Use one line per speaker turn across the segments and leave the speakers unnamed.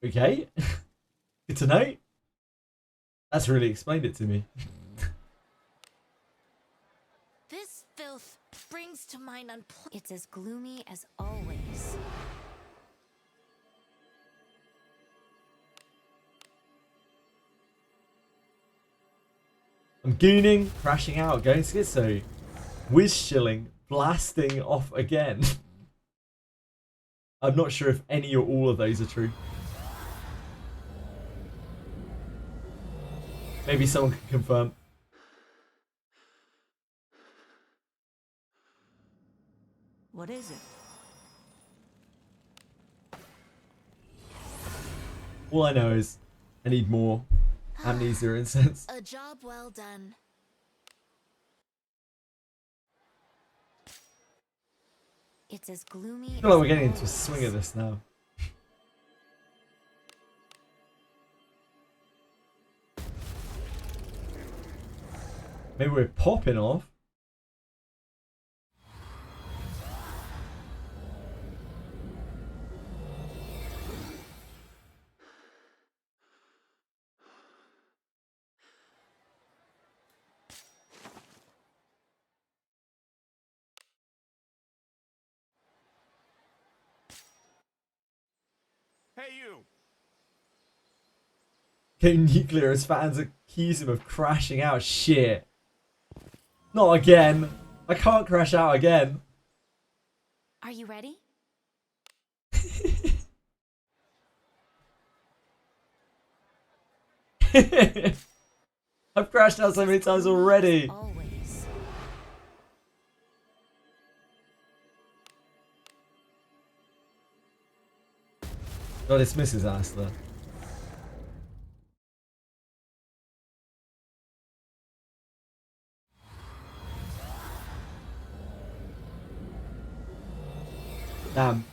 Okay. Good to know. That's really explained it to me.
This filth brings to mind it's as gloomy as always.
I'm gooning, crashing out, going schizo, whiz shilling, blasting off again. I'm not sure if any or all of those are true. Maybe someone can confirm.
What is it?
All I know is I need more amnesia incense.
A job well done. It's as gloomy.
I feel like we're getting into a swing of this now. Maybe we're popping off.
Hey, you!
Okay, nuclear as fans accuse him of crashing out. Shit. Not again. I can't crash out again.
Are you ready?
I've crashed out so many times already.
Always.
God, dismiss his ass there. Damn.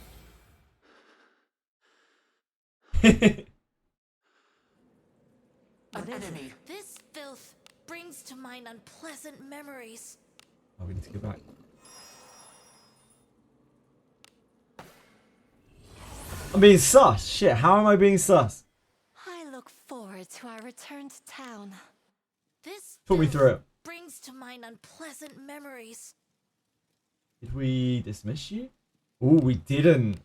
An enemy. This filth brings to mind unpleasant memories.
Oh, we need to get back. I'm being sus. Shit, how am I being sus?
I look forward to our return to town. This
Talk me through it.
brings to mind unpleasant memories.
Did we dismiss you? Oh, we didn't.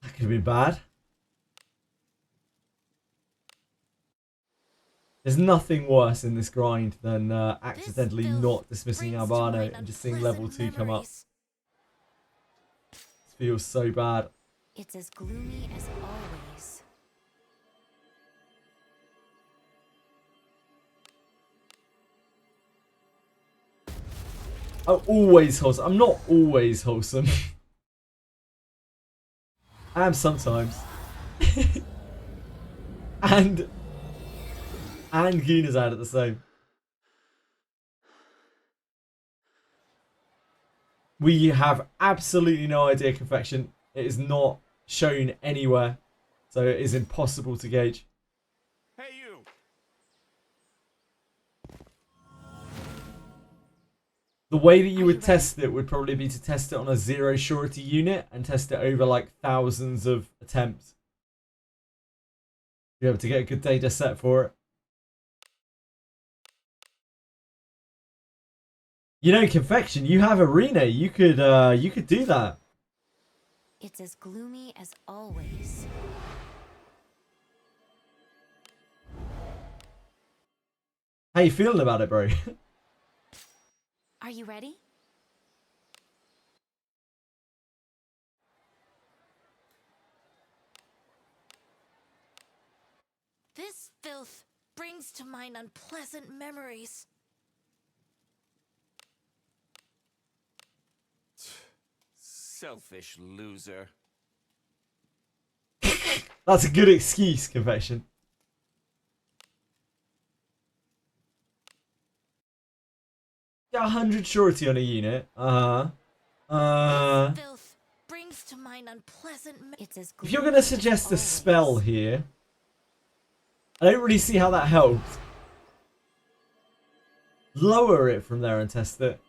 That could have been bad. There's nothing worse in this grind than accidentally not dismissing Albano and just seeing level 2 come up. This feels so bad.
It's as gloomy as always.
I'm always wholesome. I'm not always wholesome. I am sometimes. and Guna's out at the same. We have absolutely no idea, Confection. It is not shown anywhere, so it is impossible to gauge.
Hey, you!
The way that you would test it would probably be to test it on a zero surety unit and test it over like thousands of attempts. Be able to get a good data set for it. You know, Confection, you have Arena. You could do that.
It's as gloomy as always.
How you feeling about it, bro?
Are you ready? This filth brings to mind unpleasant memories.
Selfish loser.
That's a good excuse, Confection. Get 100 surety on a unit.
This filth brings to mind unpleasant it's as
If you're gonna suggest a spell here, I don't really see how that helps. Lower it from there and test it.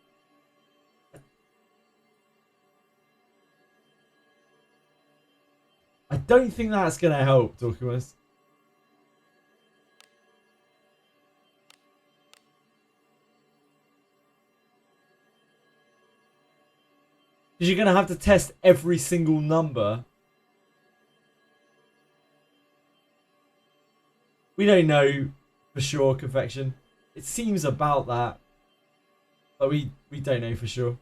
I don't think that's going to help, Dorkimus. Because you're going to have to test every single number. We don't know for sure, Confection. It seems about that. But we don't know for sure.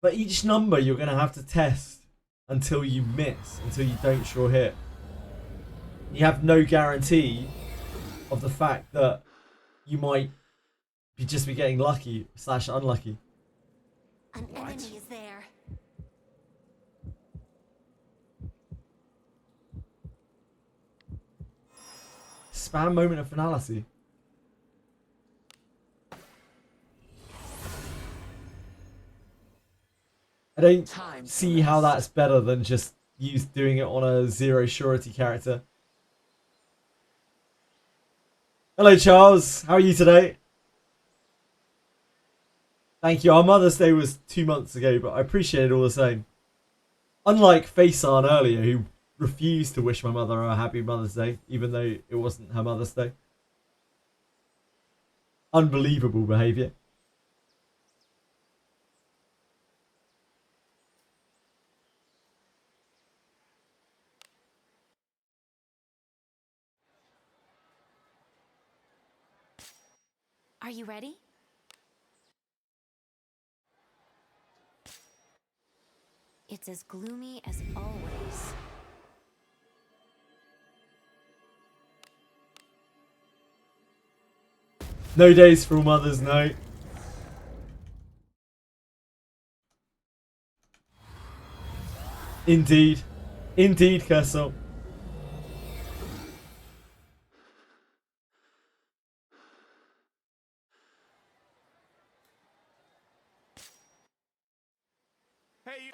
But each number you're going to have to test until you miss, until you don't sure hit. You have no guarantee of the fact that you might just be getting lucky / unlucky.
An enemy is there.
Spam moment of finality. I don't see how that's better than just doing it on a 0 surety character. Hello, Charles. How are you today? Thank you. Our Mother's Day was 2 months ago, but I appreciate it all the same. Unlike Faison earlier, who refused to wish my mother a happy Mother's Day, even though it wasn't her Mother's Day. Unbelievable behaviour.
Are you ready? It's as gloomy as always.
No days for all mothers, no. Indeed. Indeed, Kessel.
Hey, you.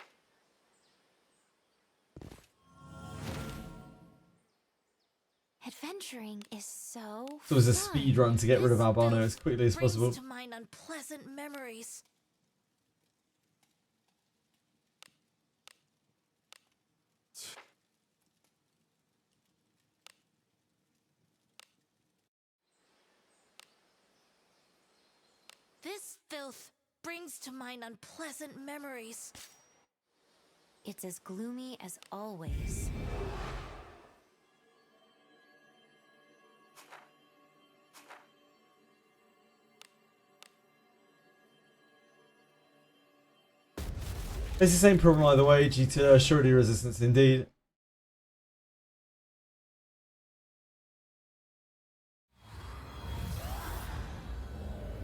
Adventuring is so
So it was a
fun.
speed run to get rid of
This
Albano
filth
as quickly as
brings
possible.
to mind unpleasant memories. This filth brings to mind unpleasant memories. It's as gloomy as always.
It's the same problem either way due to surety resistance, indeed.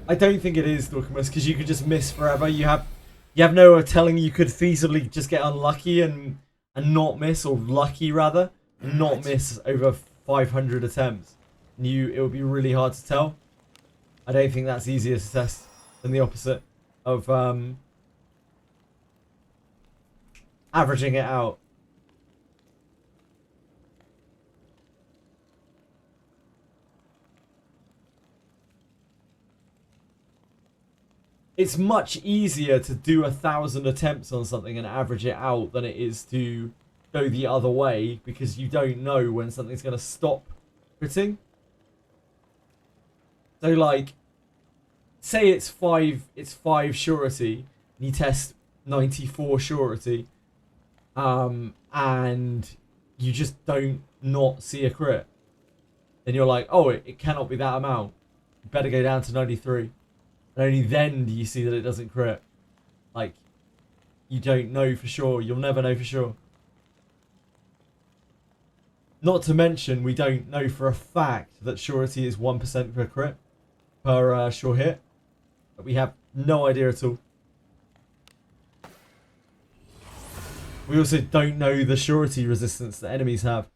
I don't think it is, Dorkimus, because you could just miss forever. You have no telling you could feasibly just get unlucky and not miss, or lucky rather, and not miss over 500 attempts. And it would be really hard to tell. I don't think that's easier to test than the opposite of averaging it out. It's much easier to do 1,000 attempts on something and average it out than it is to go the other way, because you don't know when something's going to stop critting. So like, say it's 5 surety, and you test 94 surety, and you just don't not see a crit. Then you're like, oh, it cannot be that amount. You better go down to 93. And only then do you see that it doesn't crit. Like, you don't know for sure. You'll never know for sure. Not to mention, we don't know for a fact that surety is 1% per crit, per sure hit. But we have no idea at all. We also don't know the surety resistance that enemies have.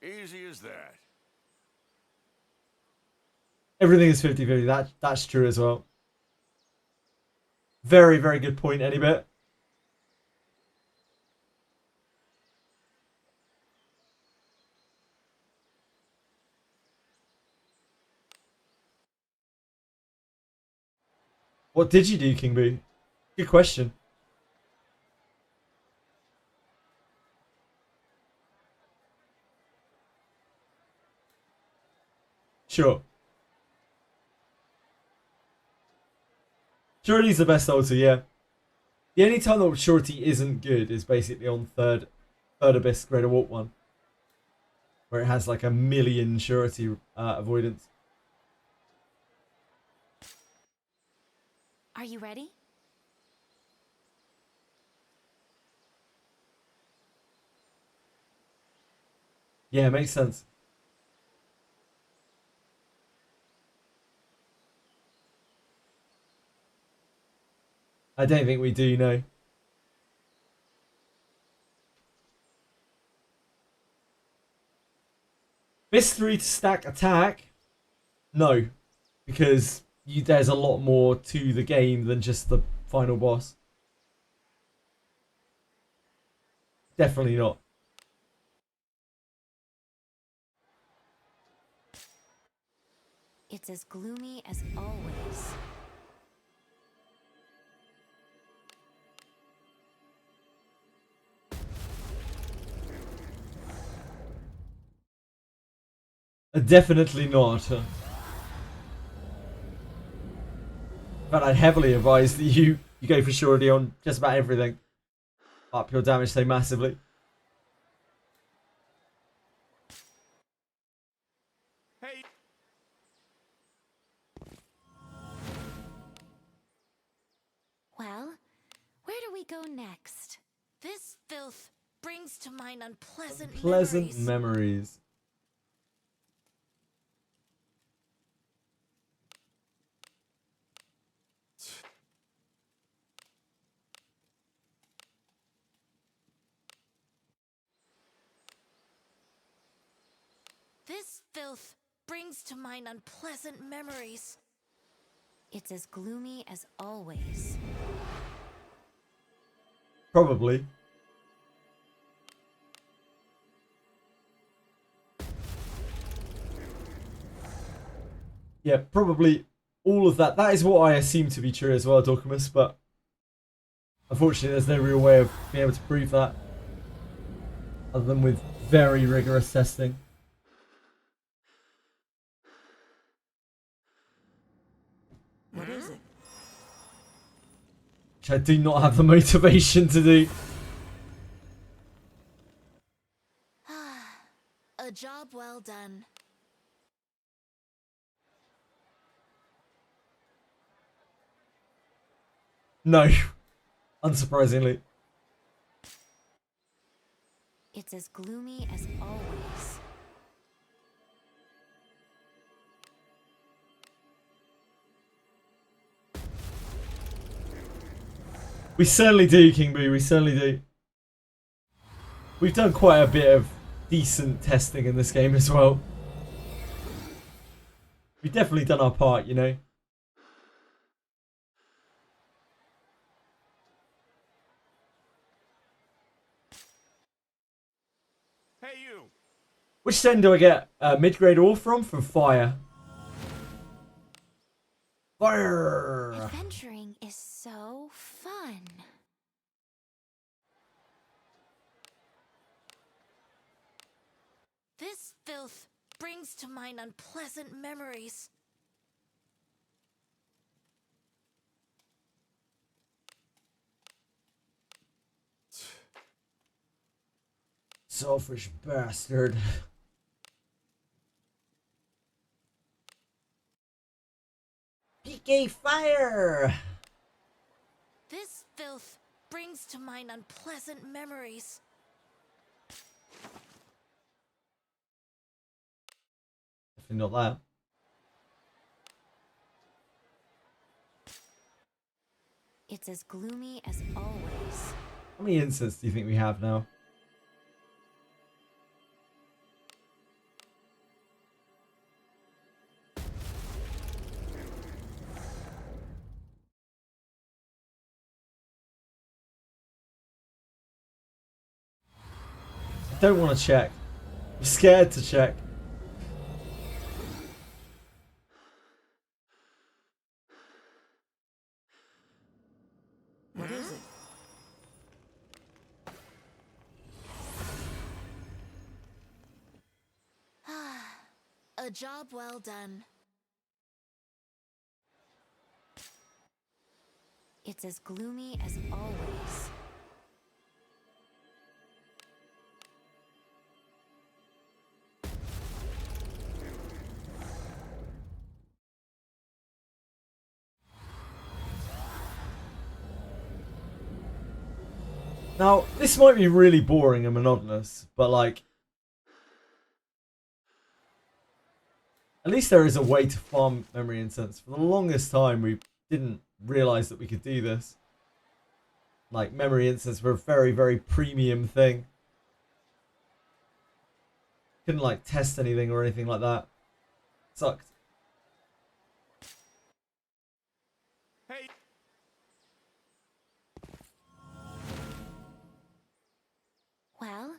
Easy as that.
Everything is 50-50. That's true as well. Very, very good point, Anybit. What did you do, King Boo? Good question. Sure. Surety's the best altar, yeah. The only time that Surety isn't good is basically on third Abyss Greater Warp 1. Where it has like a million Surety avoidance.
Are you ready?
Yeah, makes sense. I don't think we do, no. Miss 3 to stack attack? No. Because there's a lot more to the game than just the final boss. Definitely not.
It's as gloomy as always.
Definitely not. But I'd heavily advise that you go for Surety on just about everything. Up your damage so massively.
Hey.
Well, where do we go next? This filth brings to mind unpleasant
Pleasant
memories.
memories.
This filth brings to mind unpleasant memories. It's as gloomy as always.
Probably. Yeah, probably all of that. That is what I assume to be true as well, Dorcamus, but unfortunately there's no real way of being able to prove that. Other than with very rigorous testing.
What is it?
Which I do not have the motivation to do.
A job well done.
No. Unsurprisingly.
It's as gloomy as always.
We certainly do, King Boo, we certainly do. We've done quite a bit of decent testing in this game as well. We've definitely done our part, you know.
Hey, you.
Which stone do I get mid-grade ore from? From fire. Fire!
Adventuring is so fun. This filth brings to mind unpleasant memories.
Selfish bastard. PK fire!
This filth brings to mind unpleasant memories.
Definitely not that.
It's as gloomy as always.
How many incense do you think we have now? I don't want to check. I'm scared to check.
A job well done. It's as gloomy as always.
Now, this might be really boring and monotonous, but like, at least there is a way to farm memory incense. For the longest time, we didn't realize that we could do this. Like, memory incense were a very, very premium thing. Couldn't like test anything or anything like that. Sucked.
Hey.
Well,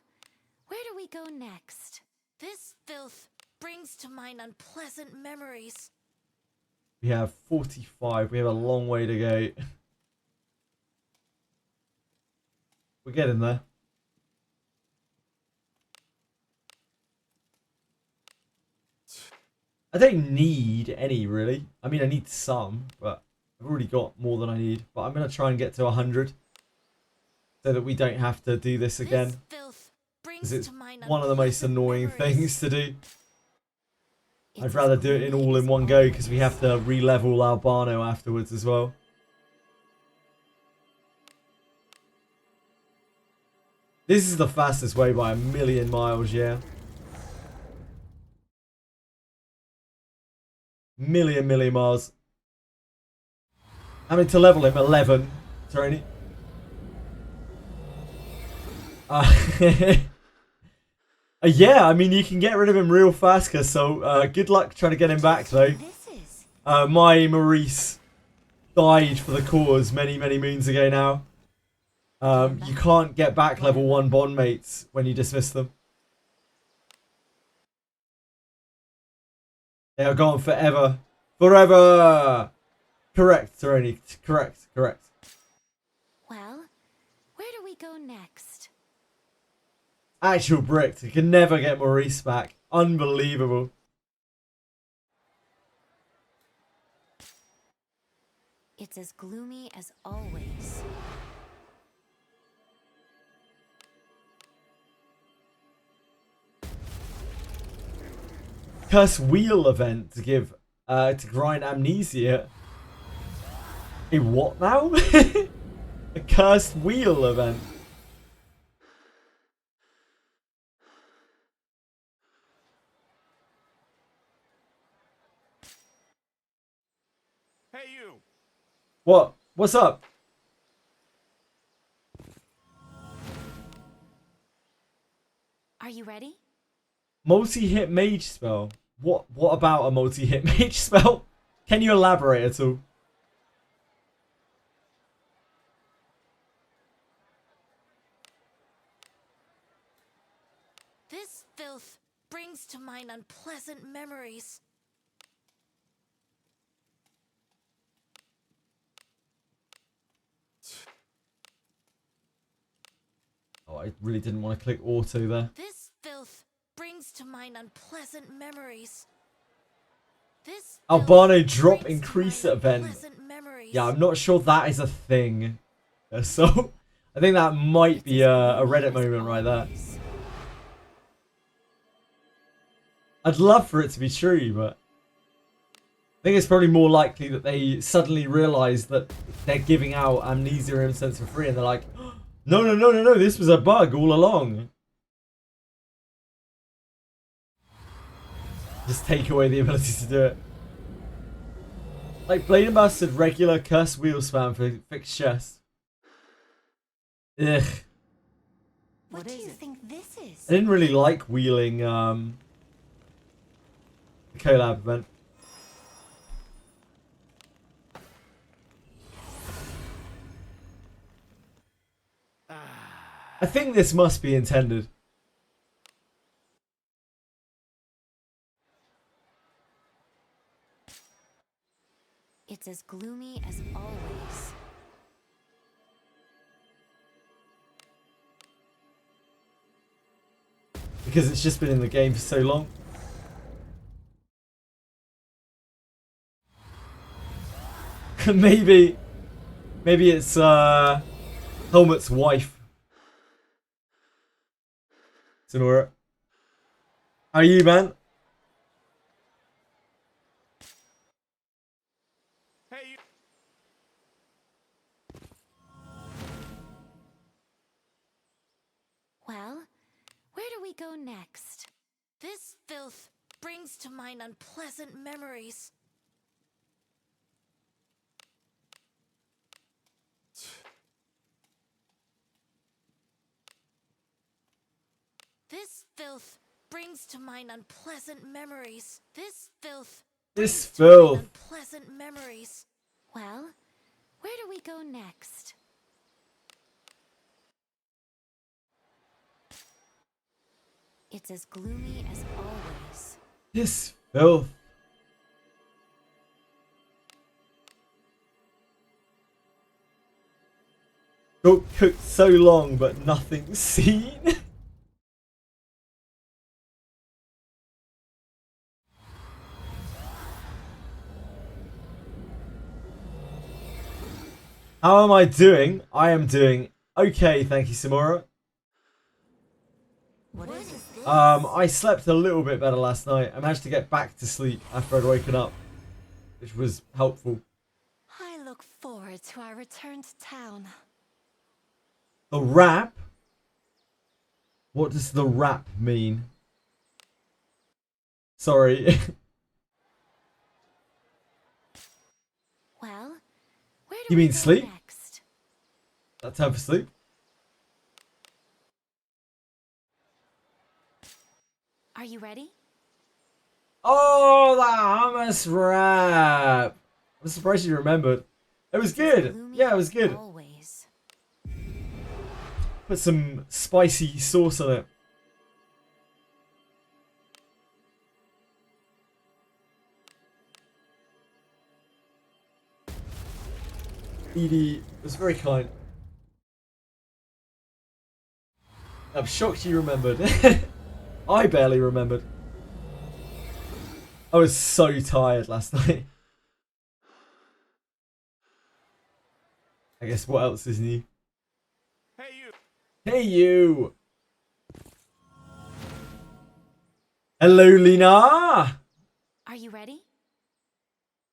where do we go next? This filth brings to mind unpleasant memories.
We have 45. We have a long way to go. We're getting there. I don't need any, really. I mean, I need some, but I've already got more than I need. But I'm going to try and get to 100 so that we don't have to do this again. Because it's one of the most annoying things to do. I'd rather do it in all in one go because we have to re-level Albano afterwards as well. This is the fastest way by a million miles, yeah. Million miles. I mean, to level him, 11. Sorry. Yeah, I mean, you can get rid of him real fast, so good luck trying to get him back, though. My Maurice died for the cause many moons ago now. You can't get back level 1 bond mates when you dismiss them. They are gone forever. Forever! Correct, Taroni. Correct.
Well, where do we go next?
Actual bricked. You can never get Maurice back. Unbelievable.
It's as gloomy as always.
Curse wheel event to give to grind amnesia. A what now? A cursed wheel event.
Hey, you.
What? What's up?
Are you ready?
Multi-hit mage spell. What about a multi-hit mage spell? Can you elaborate at all?
This filth brings to mind unpleasant memories.
Oh, I really didn't want to click auto there.
This filth brings to mind unpleasant memories. This
Albano drop increase event. Yeah, I'm not sure that is a thing. So, I think that might be a Reddit moment right there. I'd love for it to be true, but I think it's probably more likely that they suddenly realise that they're giving out amnesia incense for free and they're like, no, this was a bug all along. Just take away the ability to do it. Like, Blade Ambassador regular curse wheel spam for fixed chest. Ugh.
What do you think this is?
I didn't really like wheeling the collab event. I think this must be intended.
It's as gloomy as always.
Because it's just been in the game for so long. maybe it's Helmut's wife. Sonora. How are you, man?
Hey, you.
Well, where do we go next? This filth brings to mind unpleasant memories. This filth brings to mind unpleasant memories. This filth
This
brings to mind
filth.
unpleasant memories. Well, where do we go next? It's as gloomy as always.
This filth. Got cooked so long, but nothing seen. How am I doing? I am doing okay, thank you, Samora.
What is it?
I slept a little bit better last night. I managed to get back to sleep after I'd woken up, which was helpful.
I look forward to our return to town.
The rap? What does the rap mean? Sorry.
Well, where do
You
we
mean
go
sleep?
next?
That time for sleep?
Are you ready?
Oh, the hummus rap! I'm surprised you remembered. It was good.
Gloomy
Yeah, it was
as
good.
Always.
Put some spicy sauce on it. Edie was very kind. I'm shocked you remembered. I barely remembered. I was so tired last night. I guess what else is new?
Hey, you.
Hey you! Hello, Lena!
Are you ready?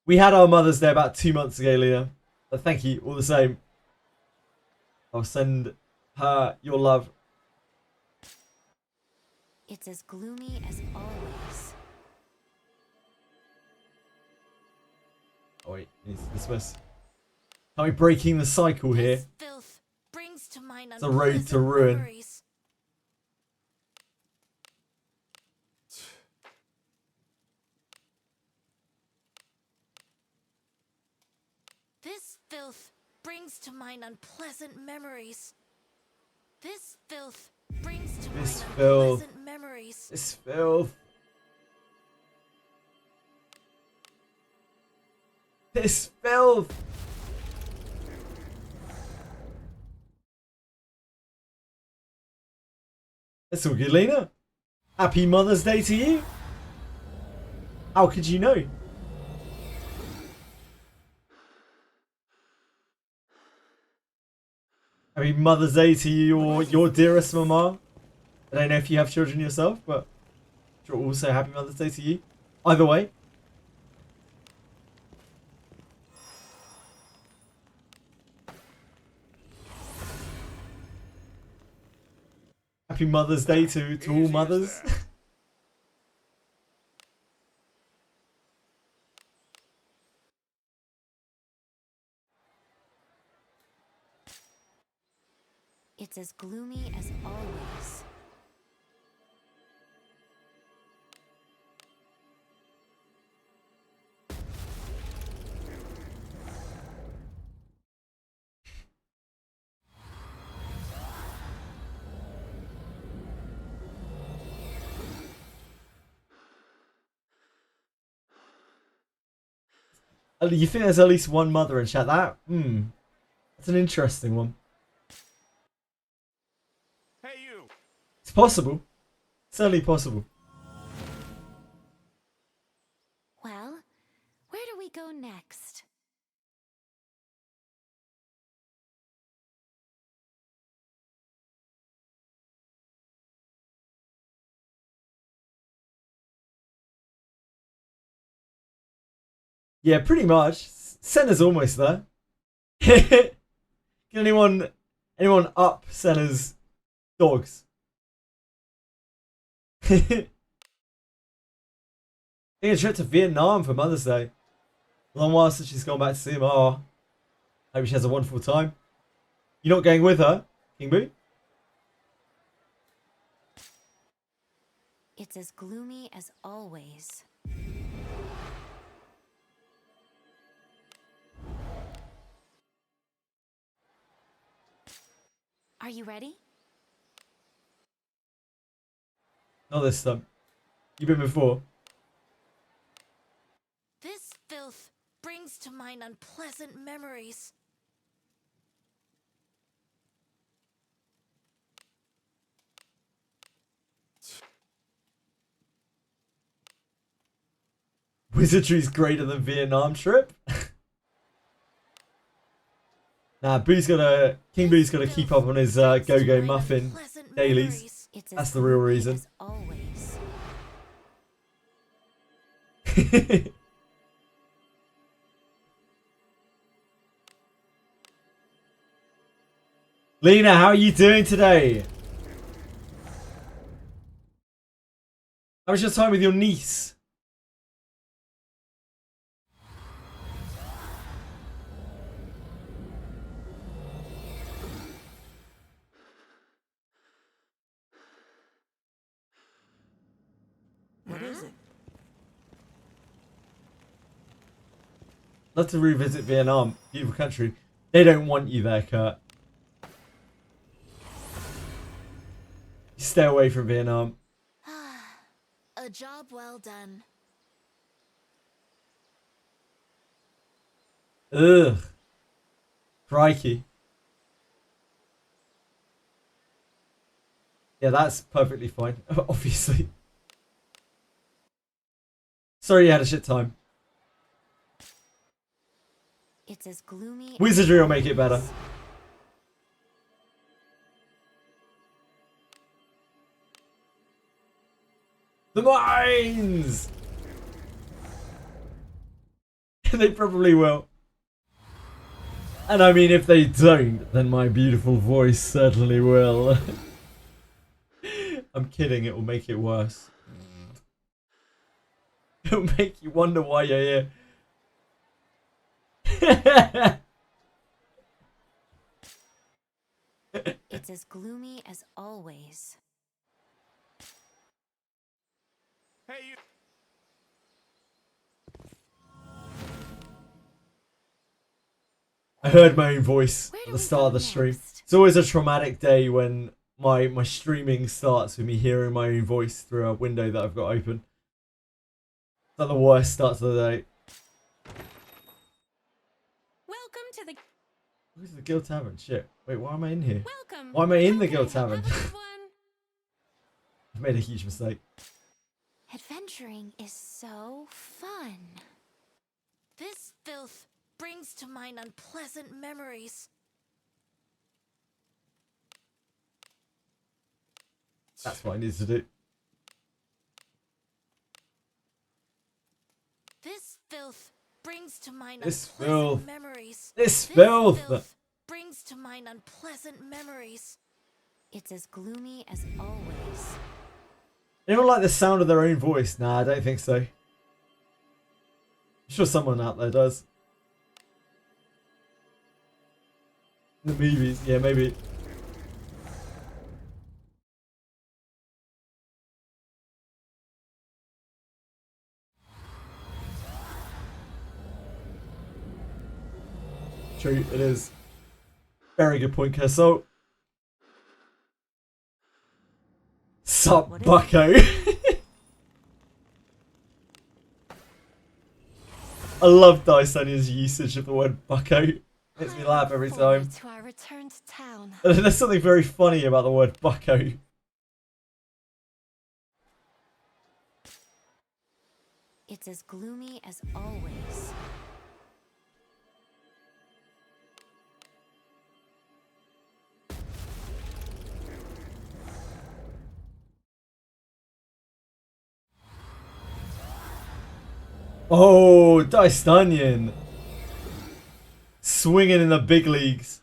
We had our Mother's Day about 2 months ago, Lena. But thank you, all the same. I'll send her your love.
It's as gloomy as always.
Oh wait, it's dismiss. Are we breaking the cycle here?
This filth brings to mind
It's a road to
unpleasant
ruin.
memories. This filth brings to mind unpleasant memories. This filth brings to
This
mind
filth.
unpleasant memories.
This filth. This filth. That's all good, Lena. Happy Mother's Day to you. How could you know? Happy Mother's Day to you, your dearest mama. I don't know if you have children yourself, but also happy Mother's Day to you. Either way. Happy Mother's Day to all
Easy as
mothers.
that.
It's as gloomy as always.
You think there's at least one mother in chat? That's an interesting one.
Hey, you.
It's possible. Certainly possible.
Well, where do we go next?
Yeah, pretty much. Senna's almost there. Can anyone up Senna's dogs? Taking a trip to Vietnam for Mother's Day. A long while since she's gone back to see him. Oh, hope she has a wonderful time. You're not going with her, King Boo?
It's as gloomy as always. Are you ready?
Not this time. You've been before.
This filth brings to mind unpleasant memories.
Wizardry's greater than Vietnam trip. Nah, King Boo's gotta keep up on his go-go muffin dailies. That's the real reason.
Always.
Lena, how are you doing today? How was your time with your niece?
What is it?
Love to revisit Vietnam. Beautiful country. They don't want you there, Kurt. Stay away from Vietnam.
A job well done.
Ugh. Crikey. Yeah, that's perfectly fine. Obviously. Sorry you had a shit time.
It's as gloomy.
Wizardry will make it better. The mines! They probably will. And I mean, if they don't, then my beautiful voice certainly will. I'm kidding, it will make it worse. It'll make you wonder why you're here.
It's as gloomy as always.
Hey, you.
I heard my own voice
Where
at
do
the
we
start
go
of the stream.
next?
It's always a traumatic day when my streaming starts with me hearing my own voice through a window that I've got open. It's like the worst start to the day.
Welcome to the
Where's the Guild Tavern? Shit. Wait, why am I in here?
welcome.
Why am I in the
How
Guild
can I
Tavern?
help? Have a good one.
I've made a huge mistake.
Adventuring is so fun. This filth brings to mind unpleasant memories.
That's what I need to do.
This filth brings to mind
This
unpleasant
filth.
memories.
This filth.
Brings to mind unpleasant memories. It's as gloomy as always.
Anyone like the sound of their own voice? Nah, I don't think so. I'm sure someone out there does. The movies, yeah, maybe. True, it is. Very good point, Kersol. Sup,
What is
bucko? I love Dysonia's usage of the word bucko. Makes me laugh every time.
To our return to town.
There's something very funny about the word bucko.
It's as gloomy as always.
Oh, Diced Onion. Swinging in the big leagues.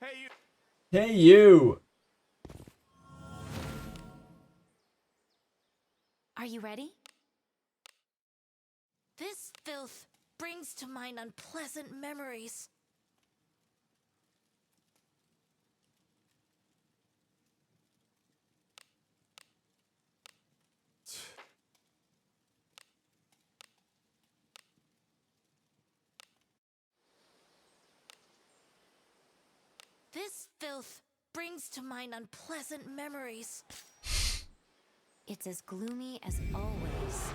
Hey, you.
Hey, you.
Are you ready? This filth brings to mind unpleasant memories. This filth brings to mind unpleasant memories. It's as gloomy as always.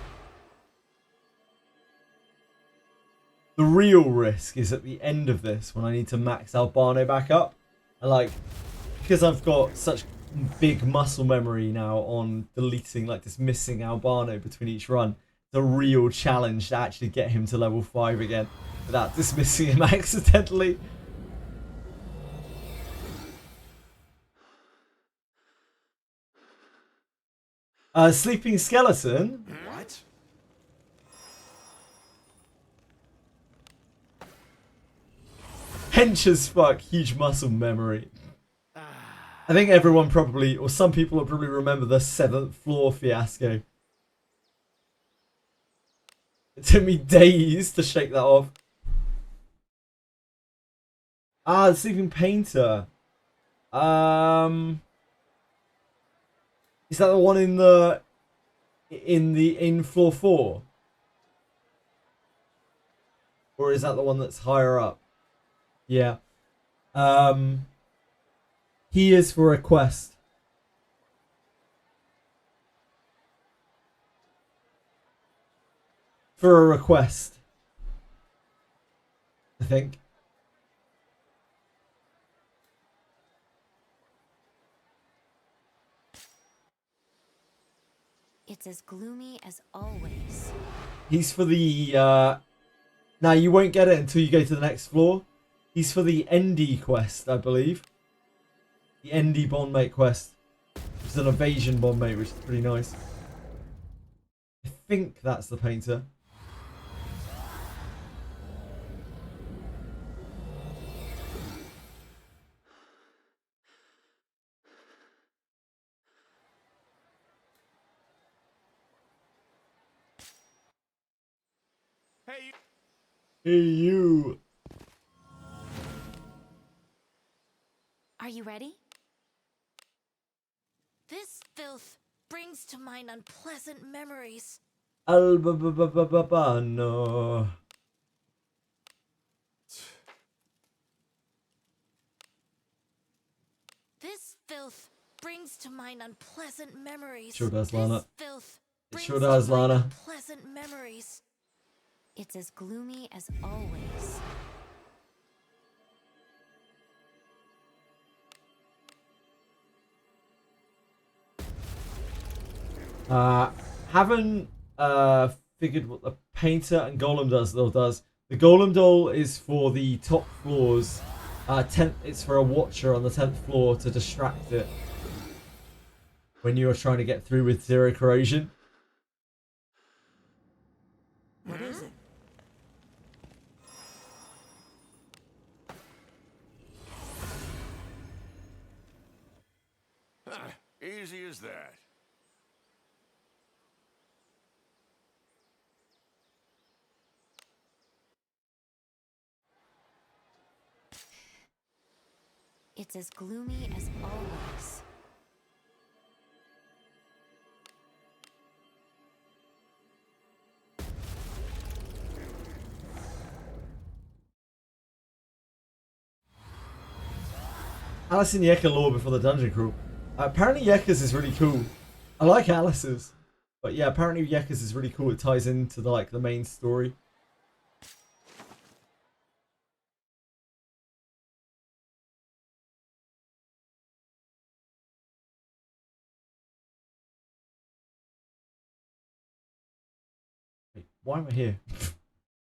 The real risk is at the end of this when I need to max Albano back up. And like, because I've got such big muscle memory now on deleting, like dismissing Albano between each run, it's a real challenge to actually get him to level 5 again without dismissing him accidentally. Sleeping Skeleton.
What?
Hench as fuck, huge muscle memory. I think everyone probably, or some people will probably remember the 7th floor fiasco. It took me days to shake that off. Ah, the Sleeping Painter. Is that the one in floor 4? Or is that the one that's higher up? Yeah. He is for a quest. For a request. I think.
It's as gloomy as always.
He's for the now you won't get it until you go to the next floor. He's for the ND quest, I believe. The ND bondmate quest. It's an evasion bondmate, which is pretty nice. I think that's the painter.
Hey, you.
Hey you.
Are you ready? This filth brings to mind unpleasant memories.
Albano.
This filth brings to mind unpleasant memories.
Sure does, Lana.
This filth
It
brings
sure does,
to mind
Lana.
unpleasant memories. It's as gloomy as always.
Haven't figured what the painter and golem does. The golem doll is for the top floors. 10th, it's for a watcher on the 10th floor to distract it when you are trying to get through with 0 corrosion.
What is it?
Easy as that.
It's as gloomy as always.
Alice and Yeka lore before the dungeon crawl. Apparently Yeka's is really cool. I like Alice's, but yeah, apparently Yeka's is really cool. It ties into the main story. Wait, why am I here?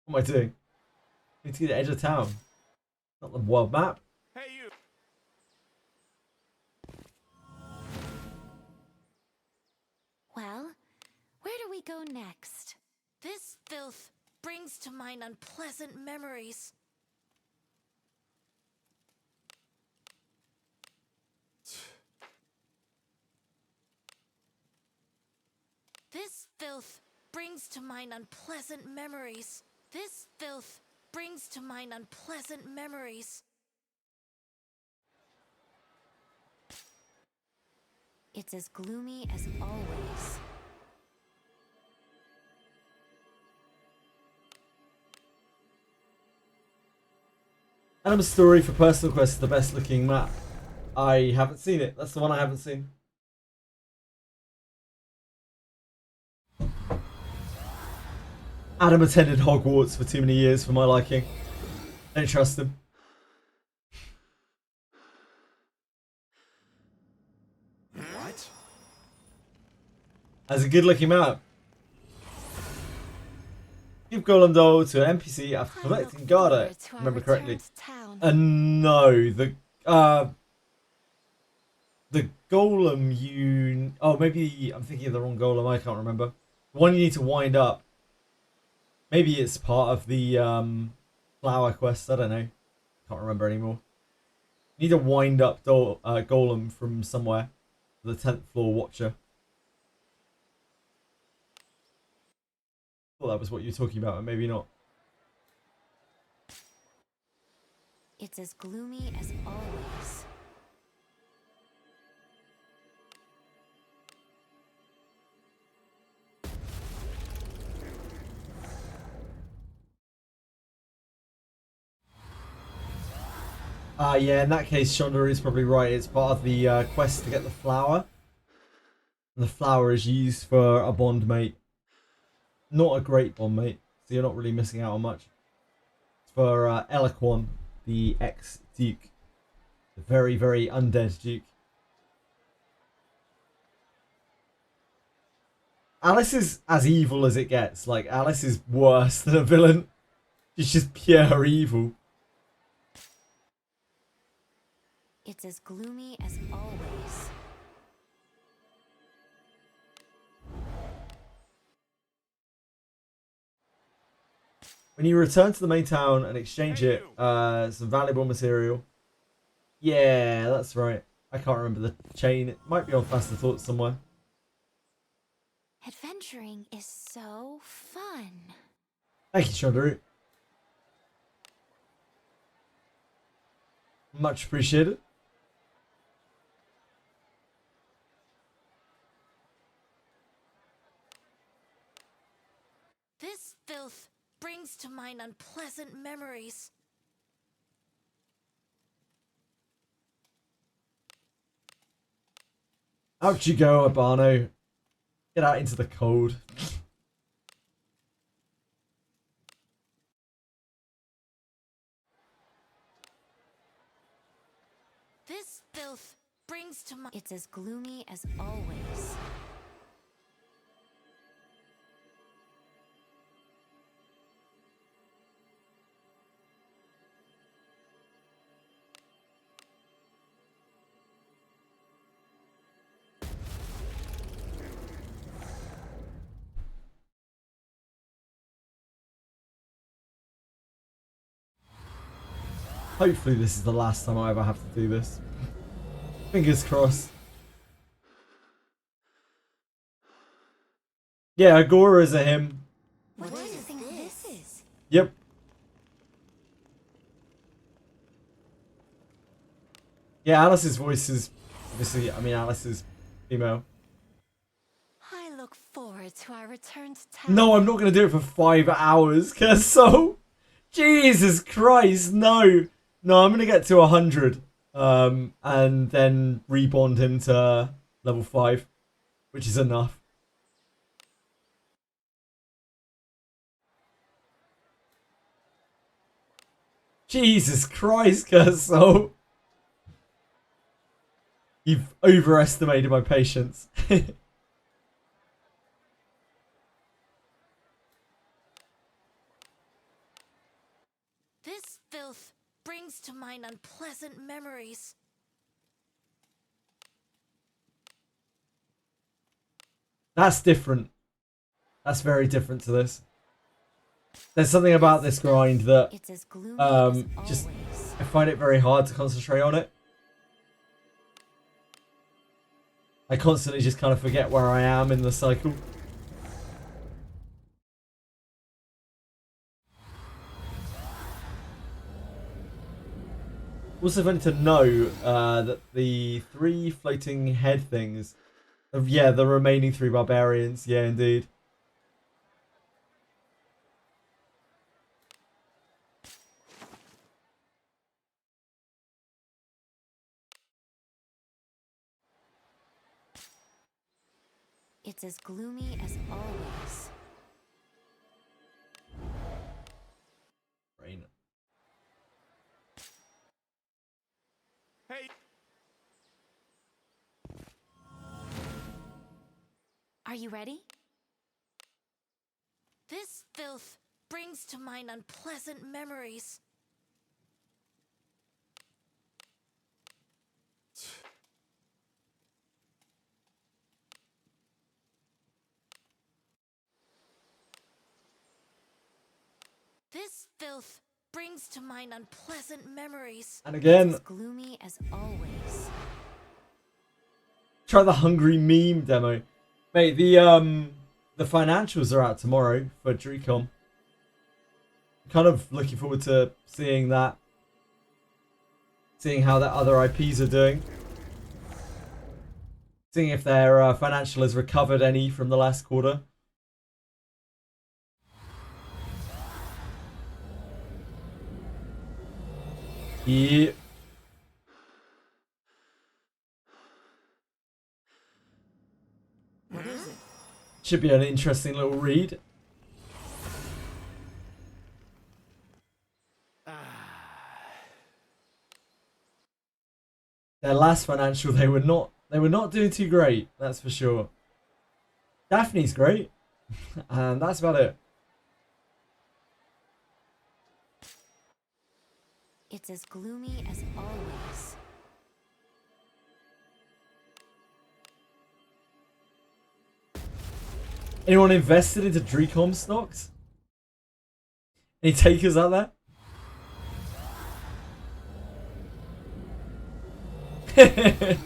What am I doing? I need to get to the edge of town. Not the world map.
Hey, you.
Well, where do we go next? This filth brings to mind unpleasant memories. This filth brings to mind unpleasant memories. This filth brings to mind unpleasant memories. It's as gloomy as always.
Animal Story for Personal Quest is the best looking map. I haven't seen it. That's the one I haven't seen. Adam attended Hogwarts for too many years for my liking. Don't trust him.
What?
As a good looking map. Give Golem Doll to an NPC after collecting Garda, if I remember correctly. No, the Golem you... Oh, maybe I'm thinking of the wrong Golem, I can't remember. The one you need to wind up. Maybe it's part of the flower quest, I don't know. Can't remember anymore. You need to wind up Golem from somewhere. The 10th floor watcher. I thought that was what you were talking about, but maybe not.
It's as gloomy as always.
Yeah, in that case, Shonda is probably right. It's part of the quest to get the flower. And the flower is used for a bond mate. Not a great bond mate, so you're not really missing out on much. It's for Eloquon, the ex-Duke. The very, very undead Duke. Alice is as evil as it gets. Like, Alice is worse than a villain. She's just pure evil.
It's as gloomy as always.
When you return to the main town and exchange it, some valuable material. Yeah, that's right. I can't remember the chain. It might be on Faster Thoughts somewhere.
Adventuring is so fun.
Thank you, Shondaru. Much appreciated.
This filth brings to mind unpleasant memories.
Out you go, Abano. Get out into the cold.
This filth brings to mind. It's as gloomy as always.
Hopefully this is the last time I ever have to do this. Fingers crossed. Yeah, Agora's a him.
What do you think this is?
Yep. Yeah, Alice's voice is obviously, I mean, Alice is female.
I look forward to our return to town.
No, I'm not going to do it for 5 hours, cause so... Jesus Christ, no. No, I'm going to get to 100. And then rebond him to level 5. Which is enough. Jesus Christ, Curso. You've overestimated my patience.
This filth brings to mind unpleasant memories.
That's different. That's very different to this. There's something about this grind that
It's as gloomy as
just
always.
I find it very hard to concentrate on it. I constantly just kind of forget where I am in the cycle. Also funny to know that the 3 floating head things, yeah, the remaining 3 barbarians, yeah, indeed.
It's as gloomy as always.
Rain.
Hey.
Are you ready? This filth brings to mind unpleasant memories. This filth brings to mind unpleasant memories.
And again,
It's as gloomy as always.
try the hungry meme demo. Mate, the financials are out tomorrow for DreamCon. Kind of looking forward to seeing that. Seeing how that other IPs are doing. Seeing if their financial has recovered any from the last quarter. Yeah.
What is it?
Should be an interesting little read. Their last financial, they were not doing too great, that's for sure. Daphne's great, and that's about it.
It's as gloomy as always.
Anyone invested into DreamCon stocks? Any takers out there? There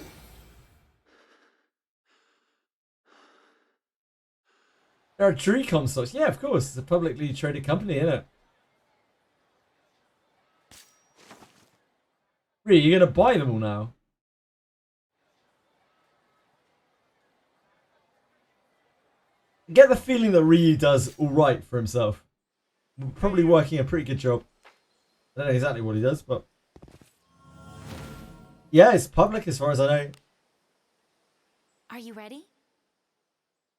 are DreamCon stocks. Yeah, of course. It's a publicly traded company, isn't it? Really, you're going to buy them all now? I get the feeling that Ryu does alright for himself. Probably working a pretty good job. I don't know exactly what he does, but... Yeah, it's public as far as I know.
Are you ready?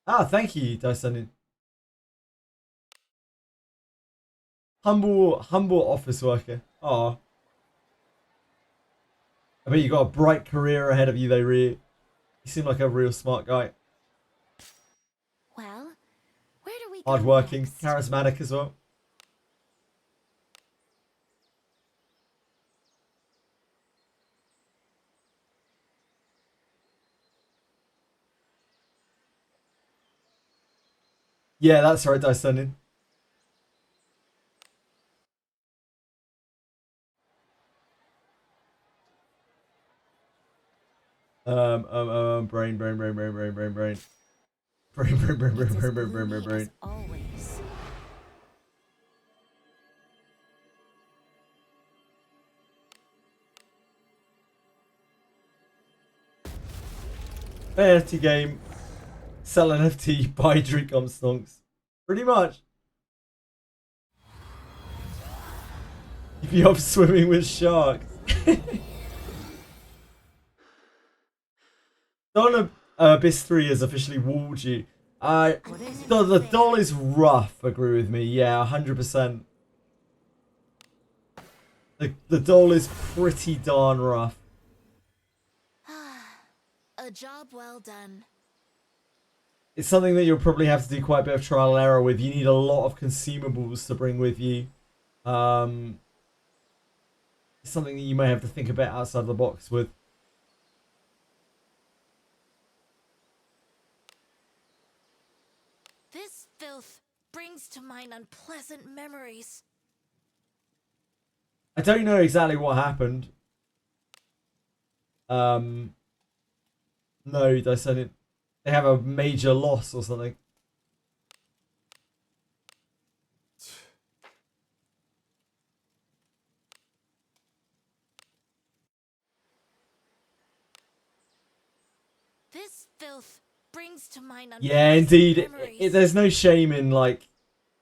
Ah, thank you, Dyson. Humble office worker. Aw. I bet you got a bright career ahead of you, though, Ryu. You seem like a real smart guy.
Well, where do we go
Hardworking,
next?
charismatic as well. Yeah, that's right, Dyson. Brain. Brain.
It's as gloomy as always.
NFT game. Sell NFT, buy DreamCon stonks. Pretty much. You'd be off swimming with sharks. Dawn Abyss 3 has officially walled you. The doll is rough, agree with me. Yeah, 100%. The doll is pretty darn rough.
A job well done.
It's something that you'll probably have to do quite a bit of trial and error with. You need a lot of consumables to bring with you. It's something that you may have to think a bit outside the box with.
brings to mind unpleasant memories.
I don't know exactly what happened. No, they said it. They have a major loss or something.
This filth brings to mind
Yeah,
unpleasant
indeed.
memories.
There's no shame in like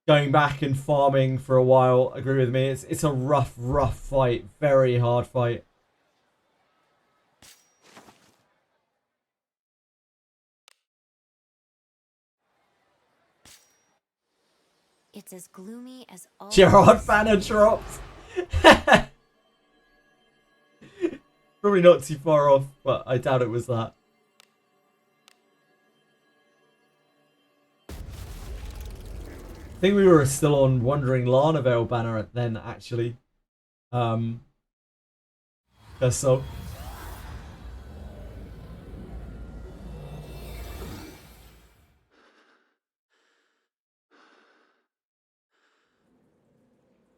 going back and farming for a while. Agree with me. It's a rough fight. Very hard fight.
It's as gloomy as always.
Gerard banner dropped. Probably not too far off, but I doubt it was that. I think we were still on Wandering Larnavale banner then, actually. So.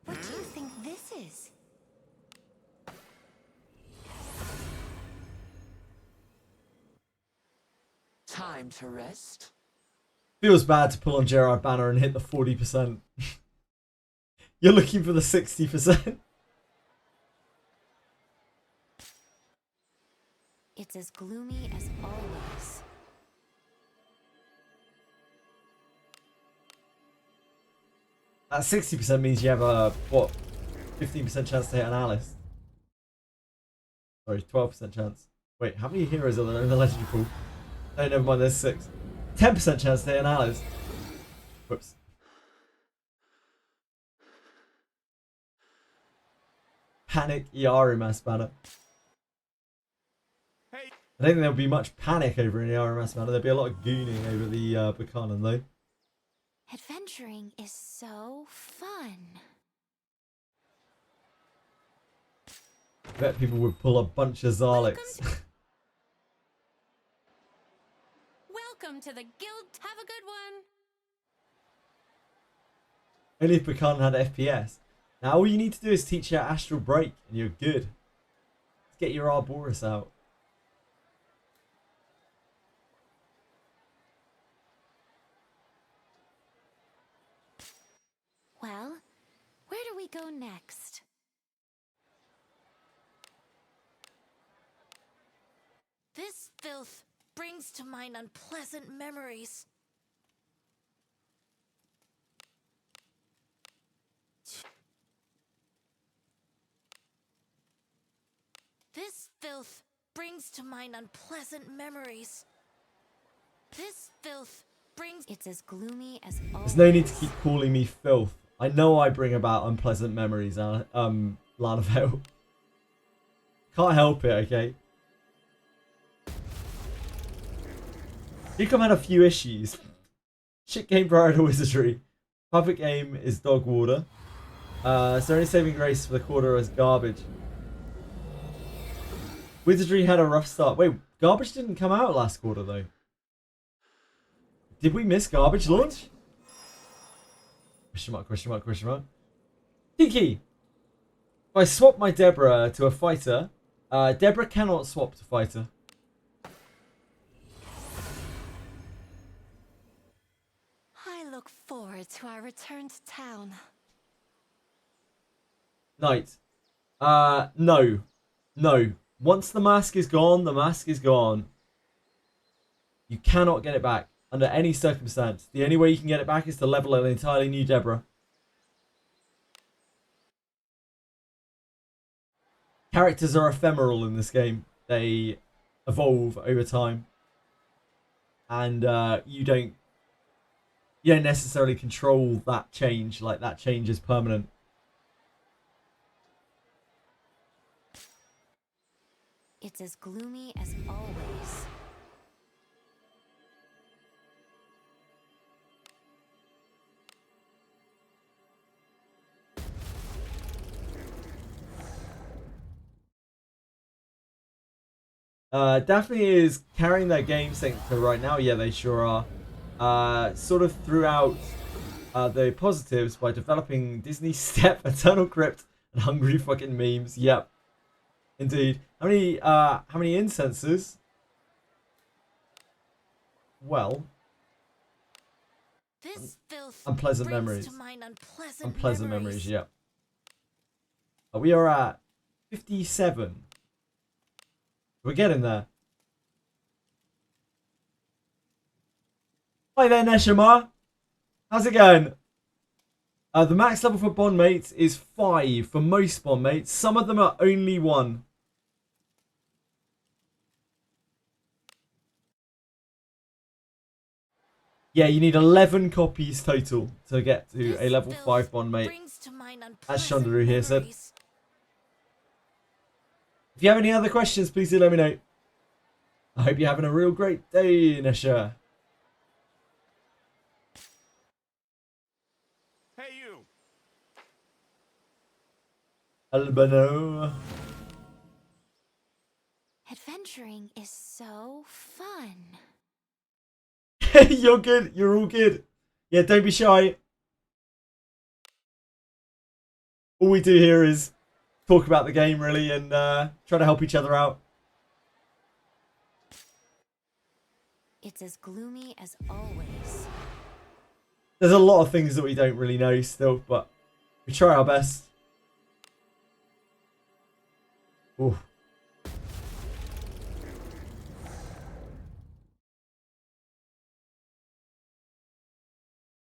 What do you think this is?
Time to rest.
Feels bad to pull on Gerard banner and hit the 40%. You're looking for the 60%.
It's as gloomy as always.
That 60% means you have a, what, 15% chance to hit an Alice. Sorry, 12% chance. Wait, how many heroes are there in the legendary pool? No, never mind, there's 6. 10% chance to hit an Alice. Whoops. Panic Yarimas banner.
Hey.
I don't think there'll be much panic over in Yarimas banner. There'll be a lot of gooning over the Buchanan though.
Adventuring is so fun.
I bet people would pull a bunch of Zarlix.
Welcome to the guild. Have a good one.
Only if Buchanan had FPS. Now all you need to do is teach her Astral Break and you're good. Let's get your Arboreus out.
Well, where do we go next? This filth brings to mind unpleasant memories. This filth brings to mind unpleasant memories. This filth brings... It's as gloomy as always.
There's no need to keep calling me filth. I know I bring about unpleasant memories, Lanavale. Can't help it, okay? Youcom had a few issues. Shit game prior to Wizardry. Public aim is dog water. So only saving grace for the quarter is garbage. Wizardry had a rough start. Wait, garbage didn't come out last quarter though. Did we miss garbage launch? Question mark, question mark, question mark. Kiki! If I swap my Deborah to a fighter, Deborah cannot swap to fighter.
I look forward to our return to town.
Knight. No. No. Once the mask is gone, the mask is gone. You cannot get it back under any circumstance. The only way you can get it back is to level an entirely new Deborah. Characters are ephemeral in this game. They evolve over time. And you don't necessarily control that change. Like, that change is permanent.
It's as gloomy as always.
Daphne is carrying their game sector right now. Yeah, they sure are. Sort of throughout the positives by developing Disney Step, Eternal Crypt, and Hungry Fucking Memes. Yep, indeed. How many incenses? Well,
This filth
unpleasant
brings
memories.
to mind
Unpleasant memories. Yep. We are at 57. We're getting there. Hi there, Neshama. How's it going? The max level for bond mates is 5 for most bond mates. Some of them are only 1. Yeah, you need 11 copies total to get to a level 5 bond mate. As Shondaru here said. If you have any other questions, please do let me know. I hope you're having a real great day, Nesha.
Hey, you.
Albano.
Adventuring is so fun.
You're good. You're all good. Yeah, don't be shy. All we do here is talk about the game, really, and try to help each other out.
It's as gloomy as always.
There's a lot of things that we don't really know still, but we try our best. Ooh.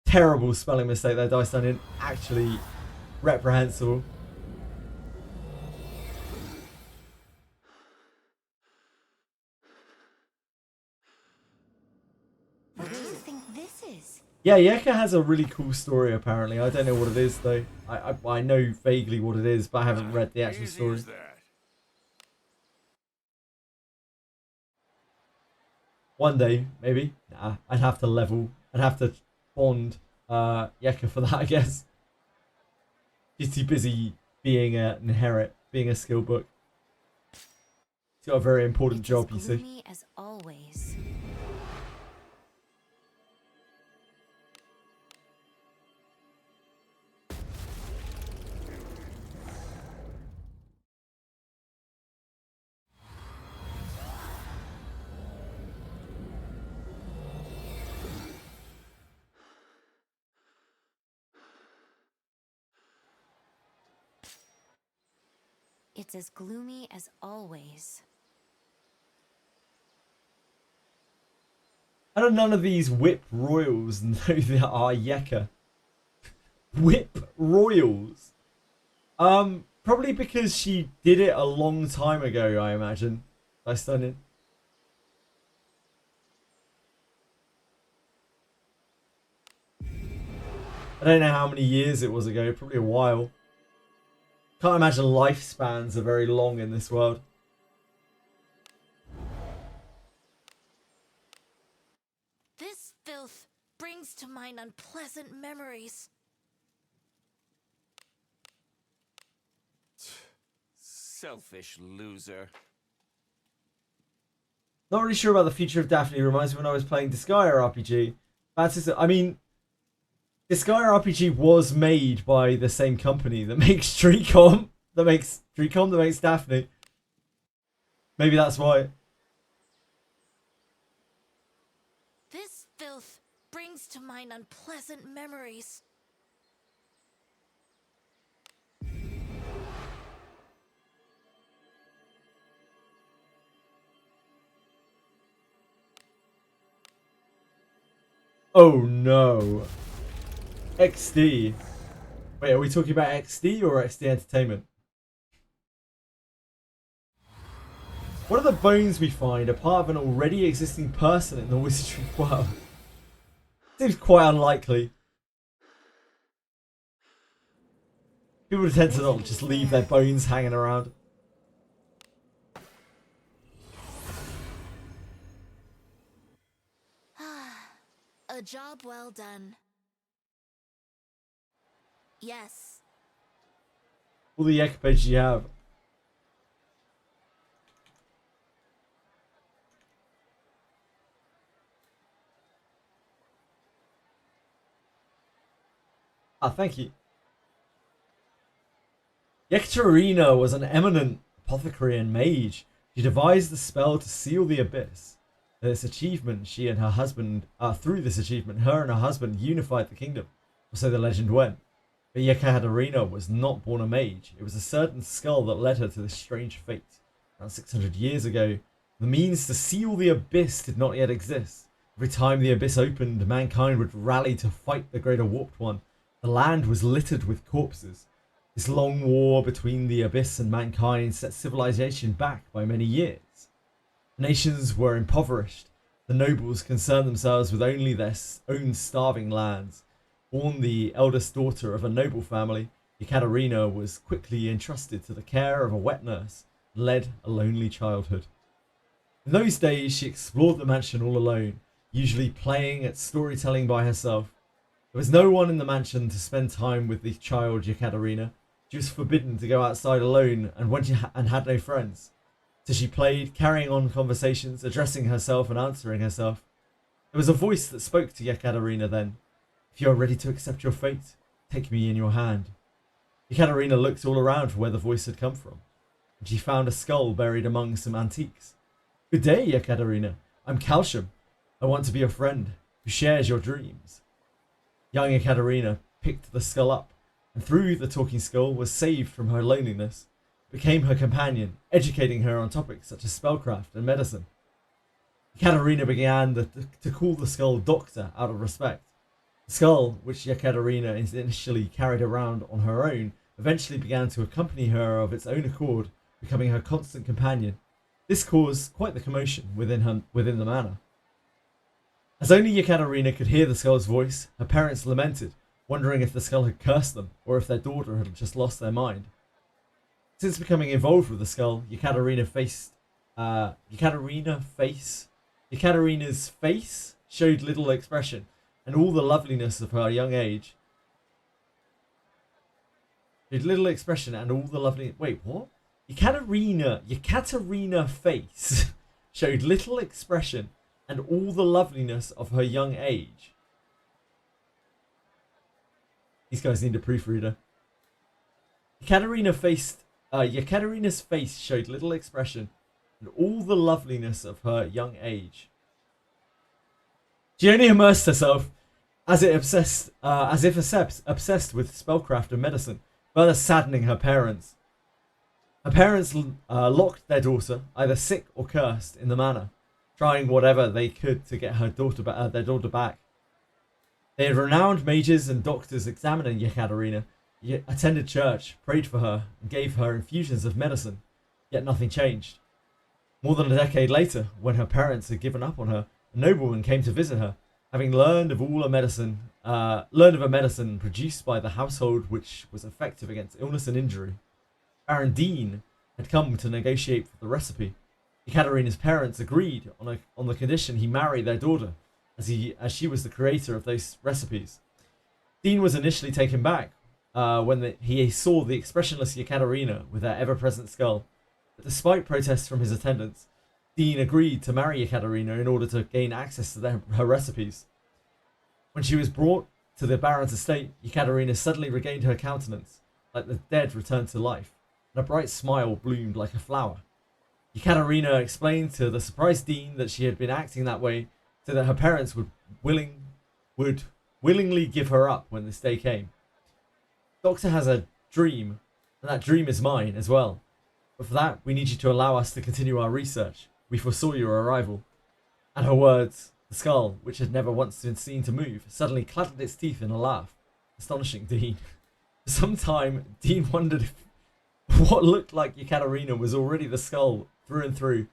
Terrible spelling mistake there, Dice Onion. Actually reprehensible.
What do you think this is?
Yeah, Yeka has a really cool story apparently. I don't know what it is though. I know vaguely what it is, but I haven't read the actual
Easy
story.
as that.
One day, maybe. Nah, I'd have to level. I'd have to bond Yeka for that, I guess. She's too busy being an inherit, being a skill book. She's got a very important job, you see.
Gloomy as always. It's as gloomy as always.
How do none of these whip royals know that are Yeka? Whip royals? Probably because she did it a long time ago, I imagine. By stunning. I don't know how many years it was ago, probably a while. Can't imagine lifespans are very long in this world.
This filth brings to mind unpleasant memories.
Selfish loser.
Not really sure about the future of Daphne. Reminds me when I was playing Disgaea RPG. I mean, Disgaea RPG was made by the same company that makes Streetcom, that makes Daphne. Maybe that's why.
This filth brings to mind unpleasant memories.
Oh no. XD. Wait, are we talking about XD or XD Entertainment? What are the bones we find are part of an already existing person in the Wizardry world? Seems quite unlikely. People tend to not just leave their bones hanging around.
A job well done. Yes.
All the Yeka pages you have. Ah, thank you. Yekaterina was an eminent apothecary and mage. She devised the spell to seal the abyss. Through this achievement, her and her husband unified the kingdom, or so the legend went. But Yekaterina was not born a mage. It was a certain skull that led her to this strange fate. Around 600 years ago, the means to seal the abyss did not yet exist. Every time the abyss opened, mankind would rally to fight the greater warped one. The land was littered with corpses. This long war between the abyss and mankind set civilization back by many years. Nations were impoverished. The nobles concerned themselves with only their own starving lands. Born the eldest daughter of a noble family, Yekaterina was quickly entrusted to the care of a wet nurse and led a lonely childhood. In those days, she explored the mansion all alone, usually playing at storytelling by herself. There was no one in the mansion to spend time with the child Yekaterina. She was forbidden to go outside alone and had no friends. So she played, carrying on conversations, addressing herself and answering herself. There was a voice that spoke to Yekaterina then. If you are ready to accept your fate, take me in your hand. Yekaterina looked all around for where the voice had come from, and she found a skull buried among some antiques. Good day, Yekaterina. I'm Calcium. I want to be your friend who shares your dreams. Young Yekaterina picked the skull up, and through the talking skull was saved from her loneliness, became her companion, educating her on topics such as spellcraft and medicine. Yekaterina began to call the skull Doctor out of respect. The skull, which Yekaterina initially carried around on her own, eventually began to accompany her of its own accord, becoming her constant companion. This caused quite the commotion within the manor. As only Yekaterina could hear the skull's voice, her parents lamented, wondering if the skull had cursed them or if their daughter had just lost their mind. Since becoming involved with the skull, Yekaterina's face showed little expression, and all the loveliness of her young age. Wait, what? Yekaterina's face showed little expression and all the loveliness of her young age. These guys need a proofreader. Yekaterina's face showed little expression and all the loveliness of her young age. She only immersed herself as if obsessed with spellcraft and medicine, further saddening her parents. Her parents locked their daughter, either sick or cursed, in the manor, trying whatever they could to get their daughter back. They had renowned mages and doctors examining Yekaterina, attended church, prayed for her, and gave her infusions of medicine, yet nothing changed. More than a decade later, when her parents had given up on her, a nobleman came to visit her, having learned of a medicine produced by the household which was effective against illness and injury. Baron Dean had come to negotiate for the recipe. Yekaterina's parents agreed on the condition he marry their daughter, as she was the creator of those recipes. Dean was initially taken back when he saw the expressionless Yekaterina with her ever-present skull, but despite protests from his attendants, Dean agreed to marry Yekaterina in order to gain access to her recipes. When she was brought to the Baron's estate, Yekaterina suddenly regained her countenance, like the dead returned to life, and a bright smile bloomed like a flower. Yekaterina explained to the surprised Dean that she had been acting that way so that her parents would willingly give her up when this day came. Doctor has a dream, and that dream is mine as well. But for that, we need you to allow us to continue our research. We foresaw your arrival. At her words, the skull, which had never once been seen to move, suddenly clattered its teeth in a laugh, astonishing Dean. For some time, Dean wondered if what looked like Yekaterina was already the skull through and through.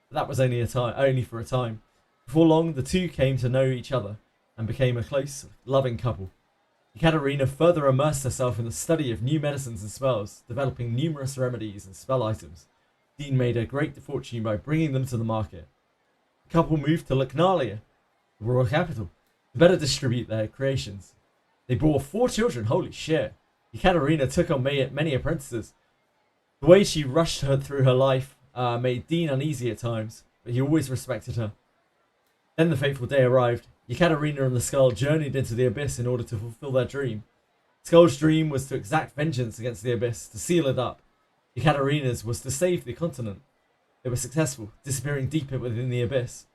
But that was only for a time. Before long, the two came to know each other and became a close, loving couple. Yekaterina further immersed herself in the study of new medicines and spells, developing numerous remedies and spell items. Dean made a great fortune by bringing them to the market. The couple moved to Lucknalia, the royal capital, to better distribute their creations. They bore 4 children, holy shit. Yekaterina took on many apprentices. The way she rushed her through her life made Dean uneasy at times, but he always respected her. Then the fateful day arrived. Yekaterina and the skull journeyed into the abyss in order to fulfill their dream. Skull's dream was to exact vengeance against the Abyss, to seal it up. Ekaterina's was to save the continent. They were successful, disappearing deep within the Abyss.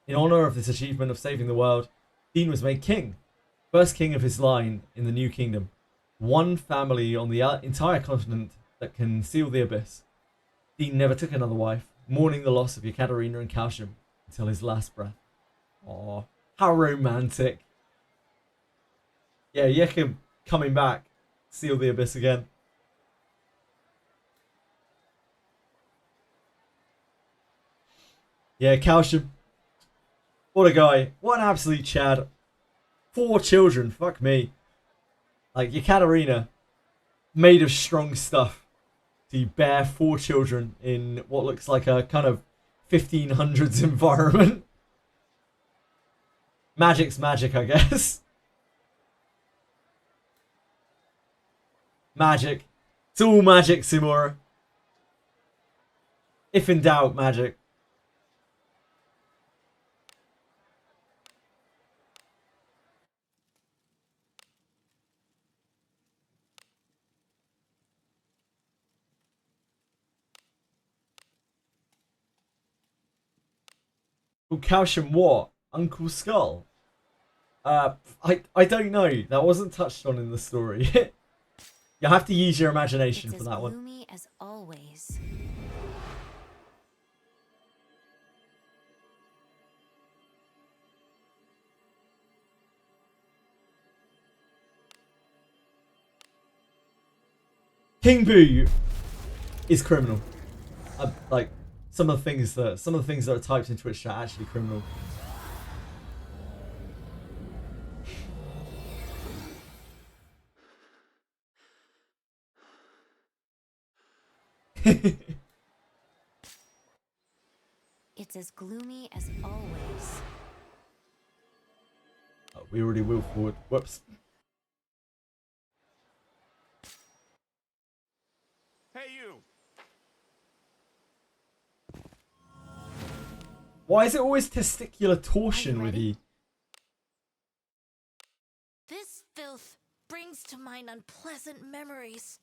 In honor of this achievement of saving the world, Dean was made king. First king of his line in the new kingdom. One family on the entire continent that can seal the Abyss. Dean never took another wife, mourning the loss of Ekaterina and Calcium until his last breath. Aww, how romantic. Yeah, Yeka coming back, seal the Abyss again. Yeah, Calcium. What a guy. What an absolute Chad. 4 children, fuck me. Like, Ekaterina, made of strong stuff, to bear 4 children in what looks like a kind of 1500s environment. Magic's magic, I guess. Magic. It's all magic, Simura. If in doubt, magic. Well, Calcium what? Uncle Skull? I don't know. That wasn't touched on in the story. You have to use your imagination for that one.
It's as gloomy as always.
King Boo is criminal. Like some of the things that are typed in Twitch chat are actually criminal.
It's as gloomy as always.
Oh, we already will forward. Whoops.
Hey, you!
Why is it always testicular torsion with
ready?
you?
This filth brings to mind unpleasant memories.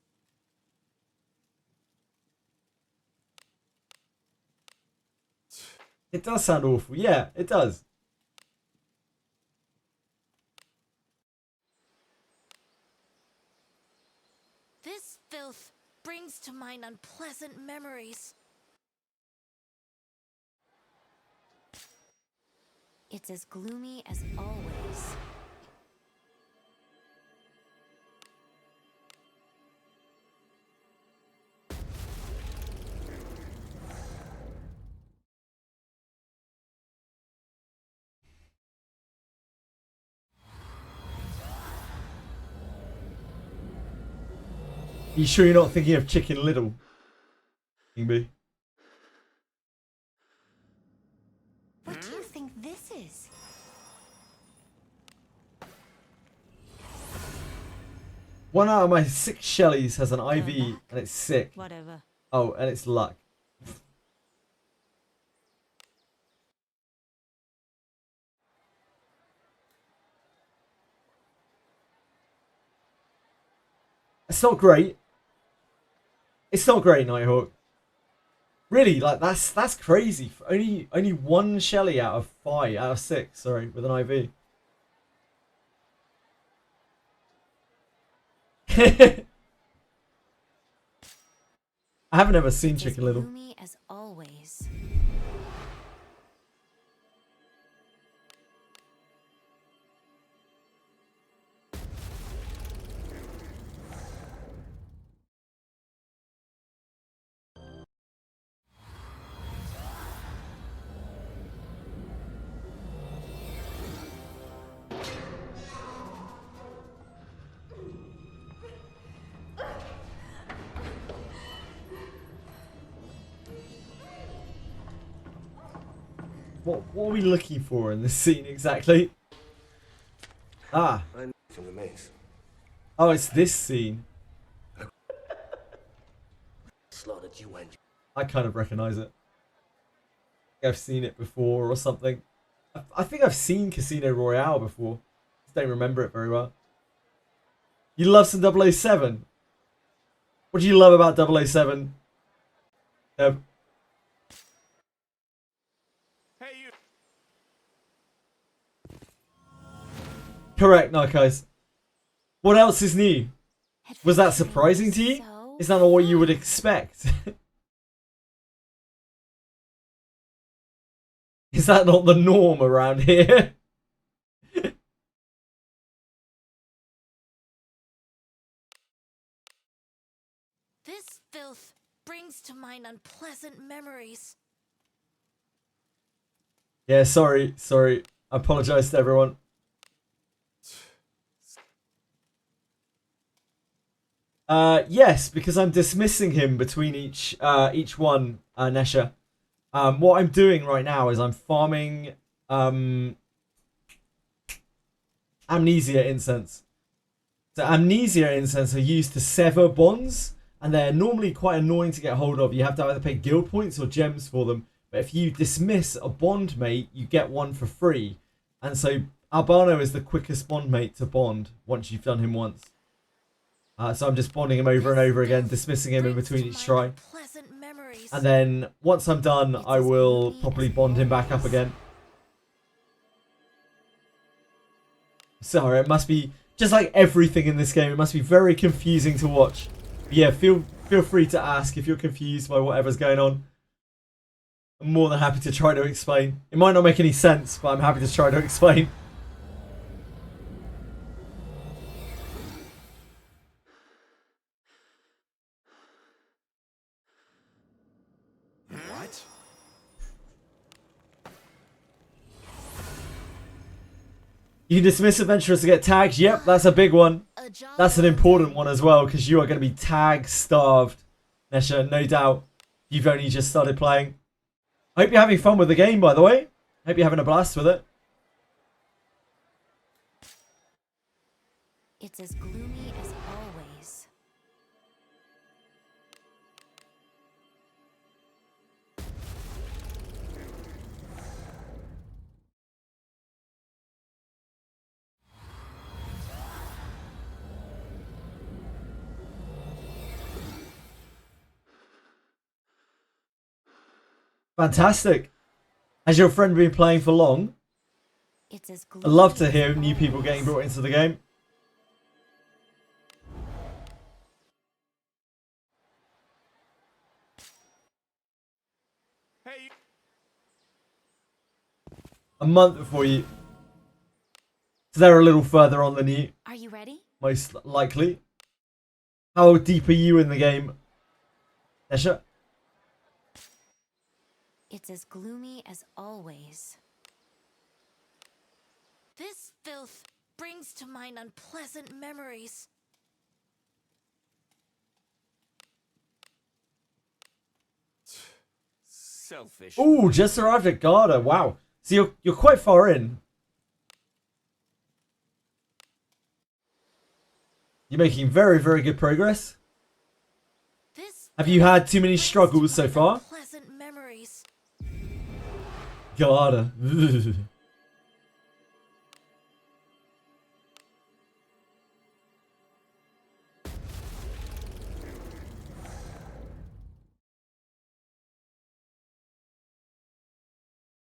It does sound awful. Yeah, it does.
This filth brings to mind unpleasant memories. It's as gloomy as always.
You sure you're not thinking of Chicken Little? King Boo?
What do you think this is?
One out of my 6 Shellies has an IV and it's sick.
Whatever.
Oh, and it's luck. It's not great. It's not great, Nighthawk. Really, like that's crazy. Only 1 Shelly out of 6, sorry, with an IV. I haven't ever seen
It's as
Chicken Little.
gloomy as always.
What are we looking for in this scene exactly? Ah.
I'm from the maze.
Oh, it's this scene.
Slaughtered you and
I kind of recognize it. I've seen it before or something. I think I've seen Casino Royale before. Just don't remember it very well. You love some 007. What do you love about 007?
Hey, you.
Correct, Narcos. What else is new? Was that
Adventuring
surprising
is
to you?
so
Is that not what you would
fun.
expect? Is that not the norm around here?
This filth brings to mind unpleasant memories.
Yeah, sorry. I apologize to everyone. Yes, because I'm dismissing him between each one, Nesha. What I'm doing right now is I'm farming amnesia incense. So amnesia incense are used to sever bonds, and they're normally quite annoying to get hold of. You have to either pay guild points or gems for them. But if you dismiss a bond mate, you get one for free. And so Albano is the quickest bond mate to bond once you've done him once. So I'm just bonding him over and over again, dismissing him in between each try. And then once I'm done, I will probably bond him back up again. Sorry, it must be just like everything in this game. It must be very confusing to watch. But yeah, feel free to ask if you're confused by whatever's going on. I'm more than happy to try to explain. It might not make any sense, but I'm happy to try to explain.
What?
You can dismiss adventurers to get tags. Yep, that's a big one. That's an important one as well, because you are going to be tag starved, Nesha, no doubt. You've only just started playing. I hope you're having fun with the game, by the way. I hope you're having a blast with it.
It's as gloomy as always.
Fantastic. Has your friend been playing for long?
It's as
I love to
gloomy
hear
as
new people
always.
getting brought into the game.
Hey, you.
A month before you. So they're a little further on than you,
Are you ready?
most likely. How deep are you in the game, Nesha?
It's as gloomy as always. This filth brings to mind unpleasant memories.
Selfish.
Ooh, just arrived at Garda. Wow. So you're quite far in. You're making very, very good progress.
This
Have you
filth
had too many
brings to
struggles so
mind
far?
unpleasant memories.
Garda. Ugh.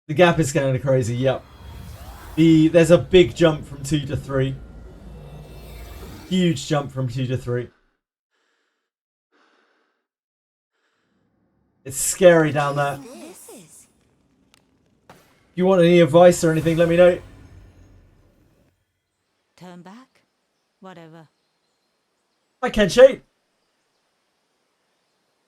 The gap is kind of crazy, yep. There's a big jump from 2 to 3. Huge jump from 2 to 3. It's scary down there.
This is.
If you want any advice or anything, let me know.
Turn back? Whatever.
Hi, Kenshade.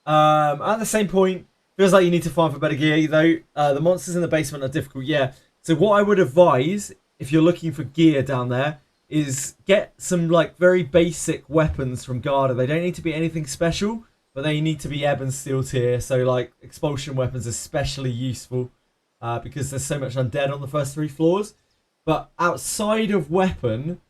At the same point, feels like you need to farm for better gear, though. The monsters in the basement are difficult, yeah. So what I would advise, if you're looking for gear down there, is get some, like, very basic weapons from Garda. They don't need to be anything special, but they need to be ebb and steel tier. So, like, expulsion weapons are especially useful because there's so much undead on the first 3 floors. But outside of weapon,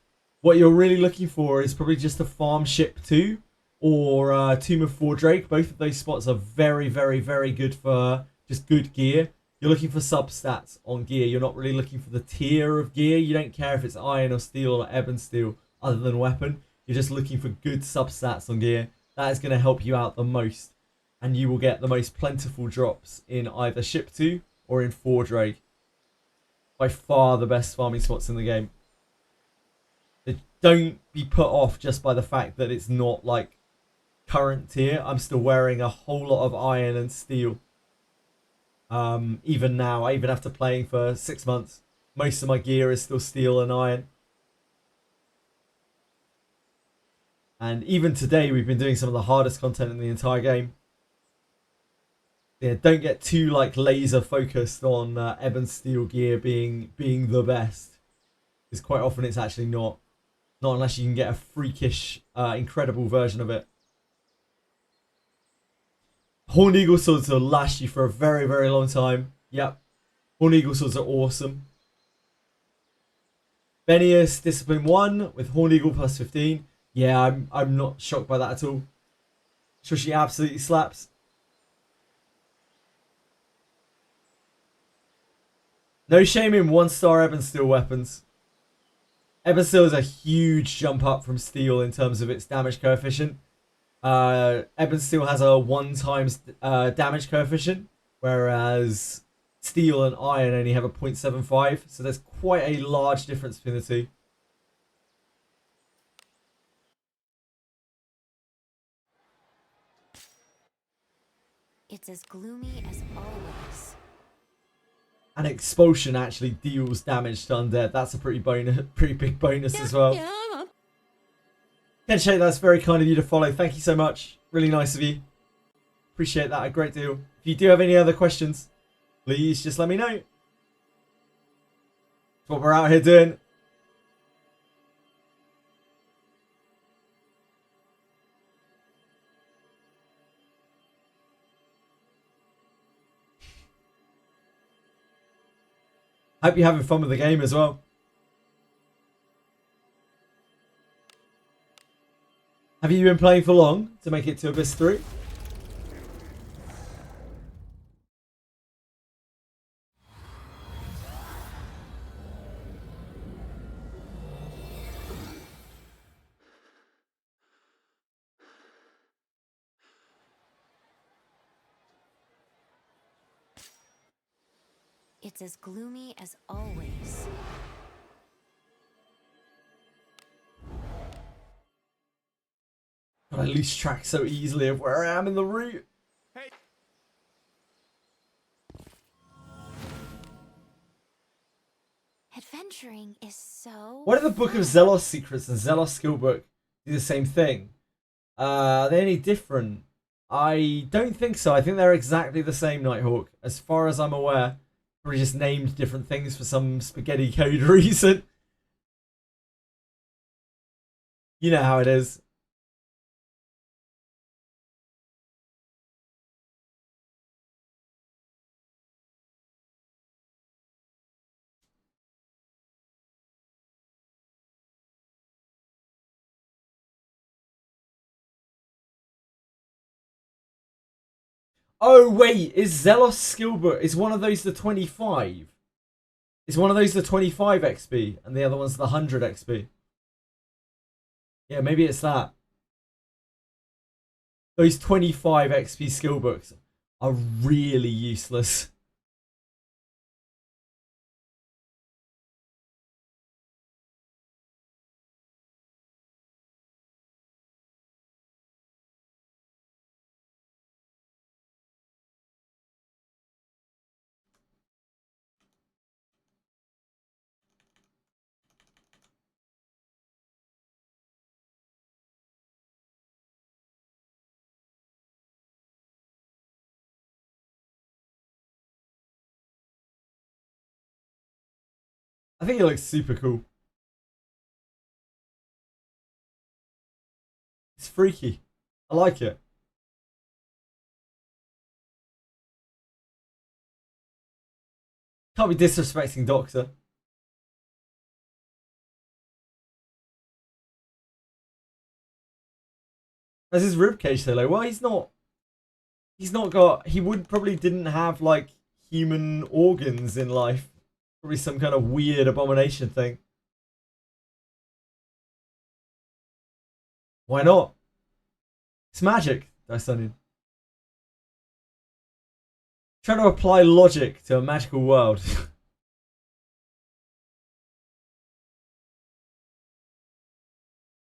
what you're really looking for is probably just a farm ship 2 or Tomb of Four Drake. Both of those spots are very, very, very good for just good gear. You're looking for substats on gear. You're not really looking for the tier of gear. You don't care if it's iron or steel or ebb and steel other than weapon. you're just looking for good substats on gear, that is going to help you out the most. And you will get the most plentiful drops in either Ship 2 or in Fordrake. By far the best farming spots in the game. So don't be put off just by the fact that it's not like current tier. I'm still wearing a whole lot of iron and steel. Even now, even after playing for 6 months, most of my gear is still steel and iron. And even today, we've been doing some of the hardest content in the entire game. Yeah, don't get too like laser focused on Ebon Steel gear being the best, because quite often it's actually not. Not unless you can get a freakish, incredible version of it. Horned Eagle Swords will last you for a very, very long time. Yep. Horned Eagle Swords are awesome. Benius Discipline 1 with Horned Eagle plus 15. Yeah, I'm not shocked by that at all. Sure, she absolutely slaps. No shame in 1-star Ebon Steel weapons. Ebon Steel is a huge jump up from Steel in terms of its damage coefficient. Ebon Steel has a 1 times damage coefficient, whereas Steel and Iron only have a 0.75. So there's quite a large difference between the two.
It's as gloomy as always.
And Expulsion actually deals damage to undead. That's a pretty big bonus as well. Kenshay, that's very kind of you to follow. Thank you so much. Really nice of you. Appreciate that a great deal. If you do have any other questions, please just let me know. That's what we're out here doing. Hope you're having fun with the game as well. Have you been playing for long to make it to Abyss 3?
It's as gloomy as always.
God, I lose track so easily of where I am in the route.
Hey.
Adventuring is so.
Why do the Book of Zelos Secrets and Zelos Skillbook do the same thing? Are they any different? I don't think so. I think they're exactly the same, Nighthawk. As far as I'm aware. Probably just named different things for some spaghetti code reason. You know how it is. Oh wait, is Zelos Skillbook, is one of those the 25? Is one of those the 25 XP and the other one's the 100 XP? Yeah, maybe it's that. Those 25 XP skill books are really useless. I think it looks super cool. It's freaky. I like it. Can't be disrespecting Doctor. As his ribcage so low. Well, he's not. He's not got. He would probably didn't have like human organs in life. Probably some kind of weird abomination thing. Why not? It's magic, Dysonian. Trying to apply logic to a magical world.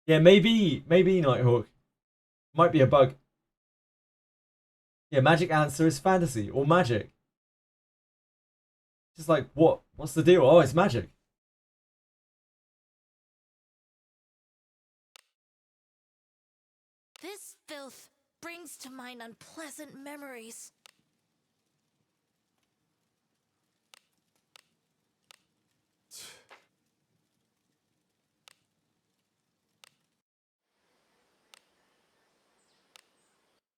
Yeah, maybe Nighthawk. Might be a bug. Yeah, magic answer is fantasy or magic. Just like, what? What's the deal? Oh, it's magic.
This filth brings to mind unpleasant memories.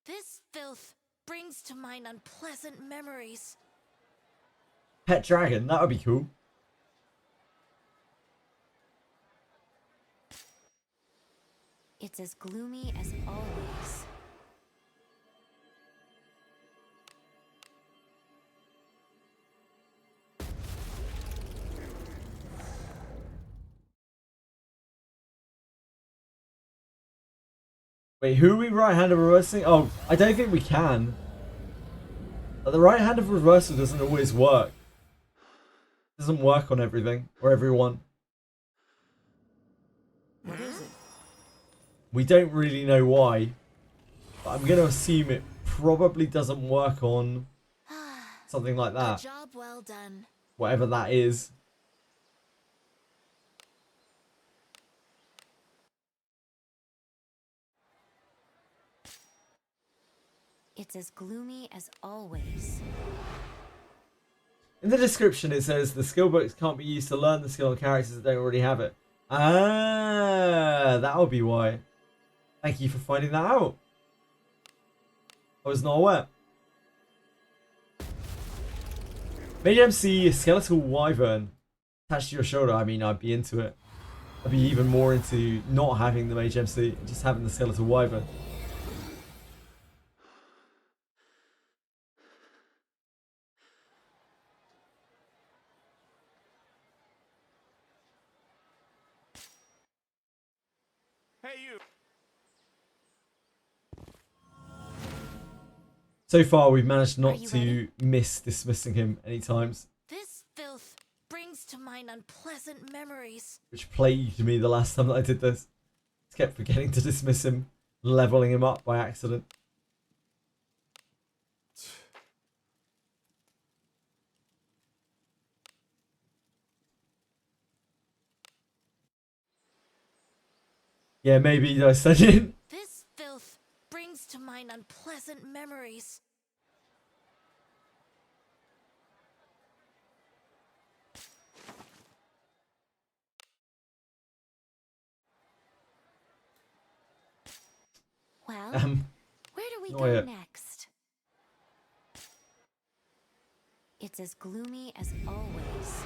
This filth brings to mind unpleasant memories.
Pet dragon, that would be cool.
It's as gloomy as always.
Wait, who are we right-handed reversing? Oh, I don't think we can. But the right-handed reversal doesn't always work. It doesn't work on everything or everyone.
What is it?
We don't really know why. But I'm going to assume it probably doesn't work on something like
A
that.
job well done.
Whatever that is.
It's as gloomy as always.
In the description it says the skill books can't be used to learn the skill on characters that don't already have it. Ah, that'll be why. Thank you for finding that out. I was not aware. Mage MC skeletal wyvern attached to your shoulder. I mean, I'd be into it. I'd be even more into not having the Mage MC, just having the skeletal wyvern.
Hey, you.
So far, we've managed not
you
to
ready?
miss dismissing him any times,
This filth brings to mind unpleasant memories.
which plagued me the last time that I did this. Just kept forgetting to dismiss him, leveling him up by accident. Yeah, maybe I said it.
This filth brings to mind unpleasant memories.
Well, where do we
not
go
yet.
next? It's as gloomy as always.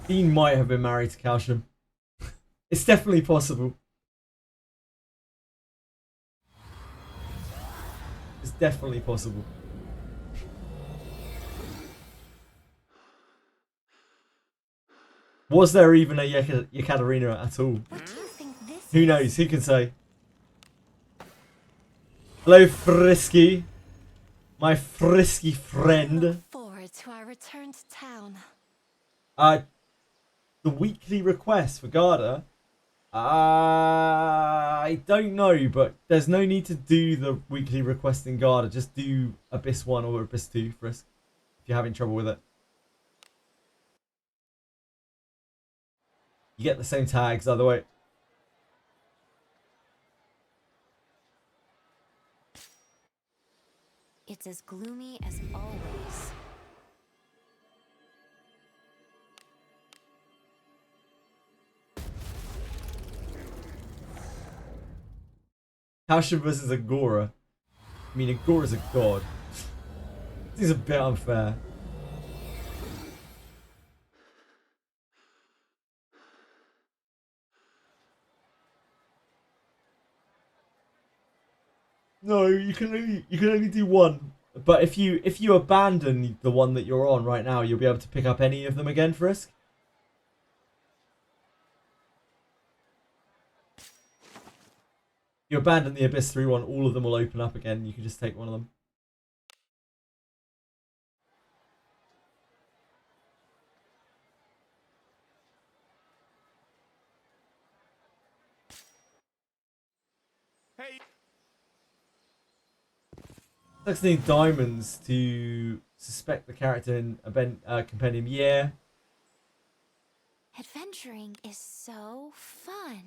Dean might have been married to Calcium. It's definitely possible. It's definitely possible. Was there even a Yekaterina at all?
What do you think this
Who
is?
knows? Who can say? Hello, Frisky. My frisky friend.
Look forward to our return to town.
The weekly request for Garda. I don't know, but there's no need to do the weekly request in Garda. Just do Abyss 1 or Abyss 2, Frisk, if you're having trouble with it. You get the same tags either way.
It's as gloomy as always.
Calcium versus Agora. I mean, Agora's a god. This is a bit unfair. No, you can only do one. But if you abandon the one that you're on right now, you'll be able to pick up any of them again, Frisk. You abandon the Abyss 3 one, all of them will open up again. You can just take one of them.
Hey.
I just need diamonds to suspect the character in a compendium. Yeah.
Adventuring is so fun.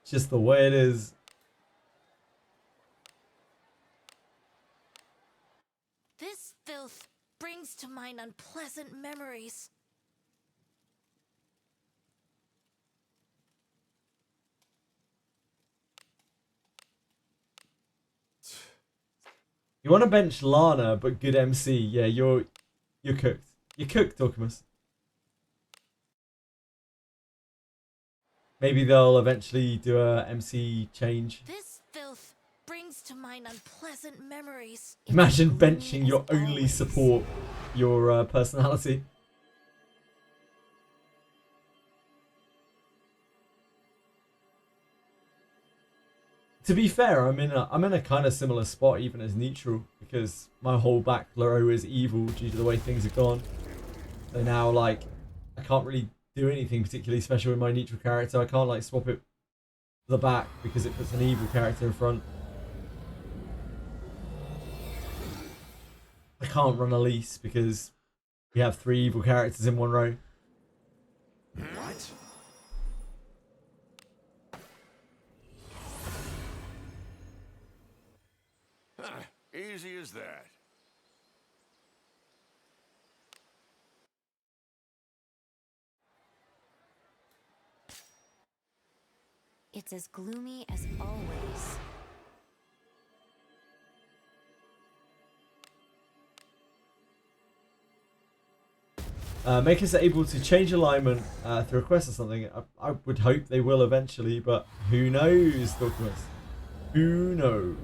It's just the way it is.
This filth brings to mind unpleasant memories.
You want to bench Lana, but good MC. Yeah, you're cooked. You're cooked, Dorcas. Maybe they'll eventually do a MC change.
This filth brings to mind unpleasant memories.
Imagine benching your only support, your personality. To be fair, I'm in a kind of similar spot even as neutral, because my whole back row is evil due to the way things have gone. So now, like, I can't really do anything particularly special with my neutral character. I can't like swap it to the back because it puts an evil character in front. I can't run Elise because we have 3 evil characters in one row.
What? Easy as that.
It's as gloomy as always.
Make us able to change alignment through a quest or something. I would hope they will eventually, but who knows, Dorcas? Who knows?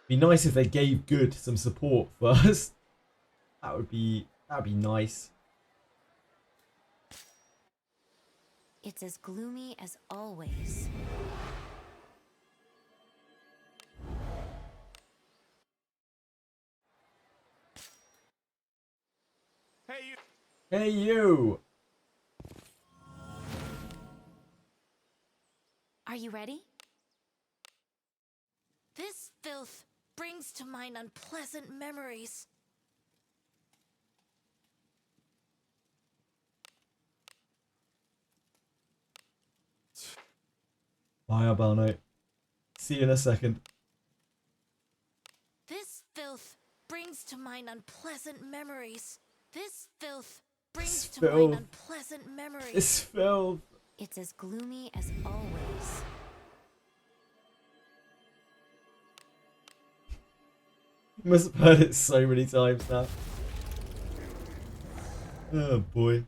Be nice if they gave good some support first. That'd be nice.
It's as gloomy as always.
Hey, you.
Hey you!
Are you ready?
This filth brings to mind unpleasant memories.
Bye, Albano. See you in a second.
This filth brings to mind unpleasant memories. This filth brings to mind unpleasant memories.
It's filth.
It's as gloomy as always.
You must have heard it so many times now. Oh boy.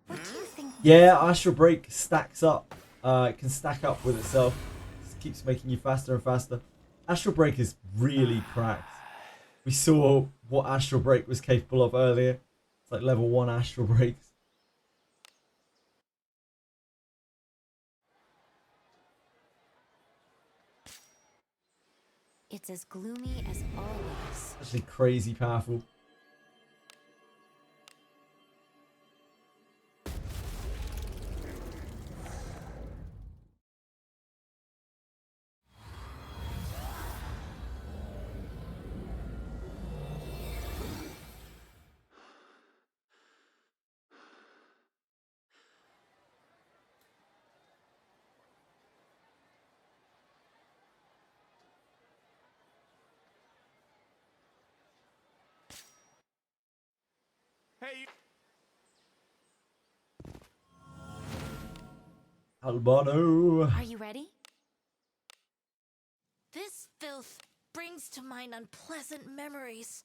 What do you think?
Yeah, Astral Break stacks up. It can stack up with itself. Just keeps making you faster and faster. Astral Break is really cracked. We saw what Astral Break was capable of earlier. It's like level 1 Astral Breaks.
It's as gloomy as always.
Actually crazy powerful.
Hey, you.
Albano.
Are you ready?
This filth brings to mind unpleasant memories.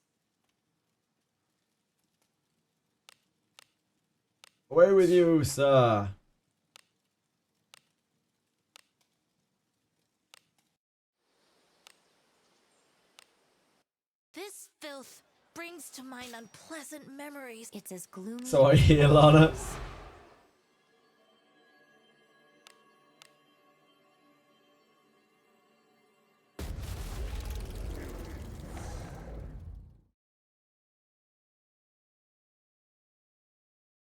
Away with you, sir.
This filth brings to mind unpleasant memories.
It's as gloomy.
So I hear, Lana.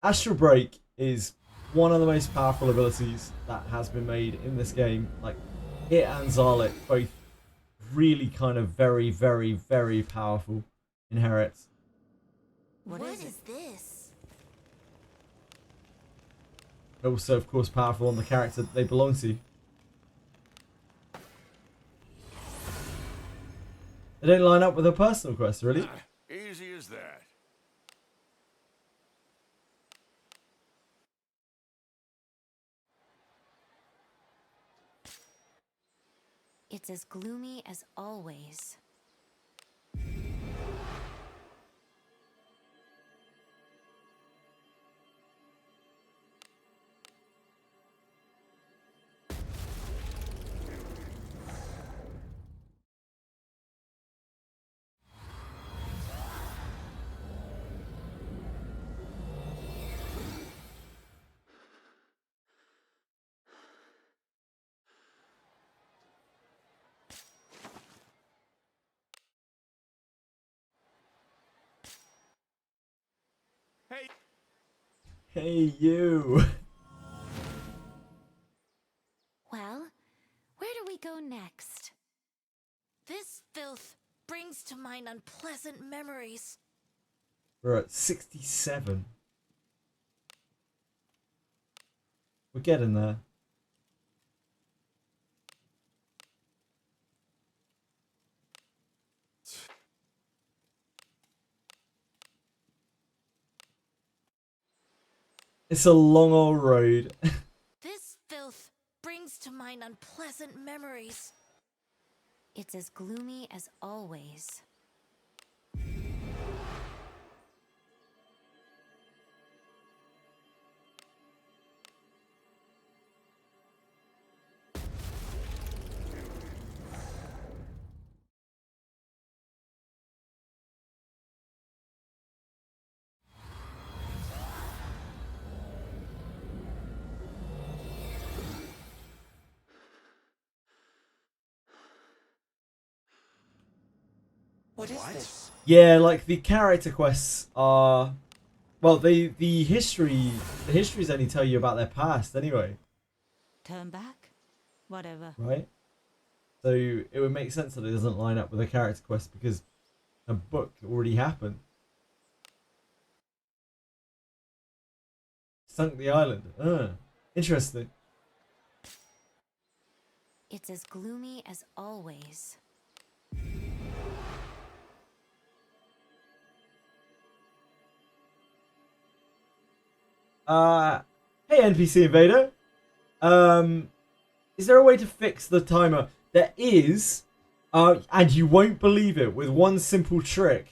Astral Break is one of the most powerful abilities that has been made in this game. Like, it and Zarlik both really kind of very, very, very powerful inherits.
What is it?
this?
Also, of course, powerful on the character that they belong to. They don't line up with her personal quest, really.
Easy as that.
It's as gloomy as always.
Hey,
Hey, you.
Well, where do we go next?
This filth brings to mind unpleasant memories.
We're at 67. We're getting there. It's a long old road.
This filth brings to mind unpleasant memories.
It's as gloomy as always.
What is this?
Yeah, like the character quests are, well, the histories only tell you about their past anyway,
Turn back? Whatever.
right? So it would make sense that it doesn't line up with a character quest because a book already happened. Sunk the island. Interesting.
It's as gloomy as always.
Hey NPC Invader. Is there a way to fix the timer? There is, and you won't believe it, with one simple trick.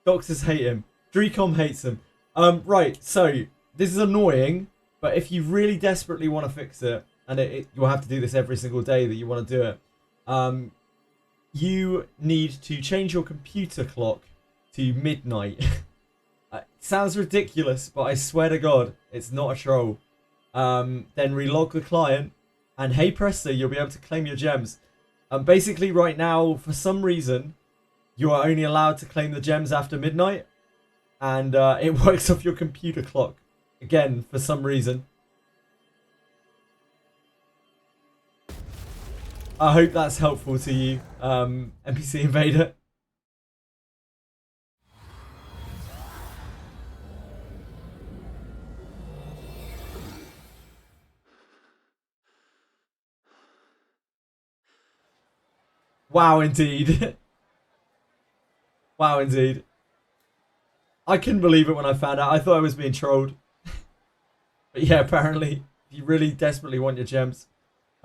Doctors hate him. Drecom hates him. Right, so this is annoying, but if you really desperately want to fix it, and you'll have to do this every single day that you want to do it, you need to change your computer clock to midnight. It sounds ridiculous, but I swear to God, it's not a troll. Then relog the client, and hey presto, you'll be able to claim your gems. Basically, right now, for some reason, you are only allowed to claim the gems after midnight, and it works off your computer clock. Again, for some reason. I hope that's helpful to you, NPC Invader. Wow, indeed. Wow, indeed. I couldn't believe it when I found out. I thought I was being trolled. But yeah, apparently If you really desperately want your gems,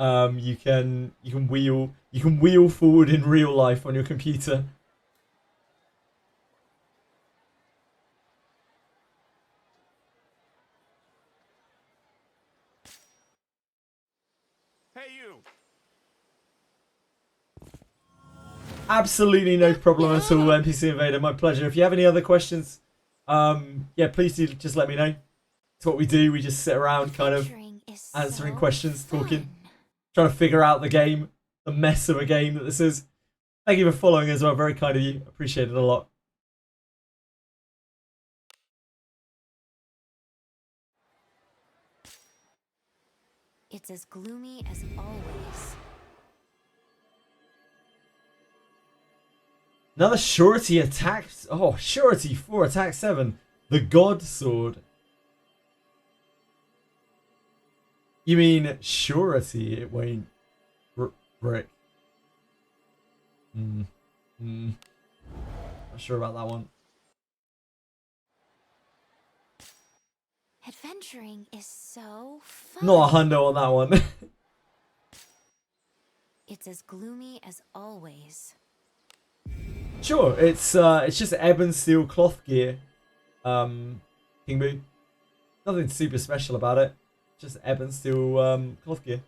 you can wheel forward in real life on your computer.
Hey, you.
Absolutely no problem at all, NPC Invader. My pleasure. If you have any other questions, yeah, please do just let me know. It's what we do. We just sit around kind of
Adventuring is
answering
so
questions, talking,
fun.
trying to figure out the game, the mess of a game that this is. Thank you for following as well. Very kind of you. Appreciate it a lot.
It's as gloomy as always.
Another surety attack. Oh, surety 4, attack 7. The God Sword. You mean surety it won't brick? Not sure about that one.
Adventuring is so fun.
Not a hundo on that one.
It's as gloomy as always.
Sure, it's just ebon steel cloth gear. King Boo. Nothing super special about it. Just ebon steel cloth gear.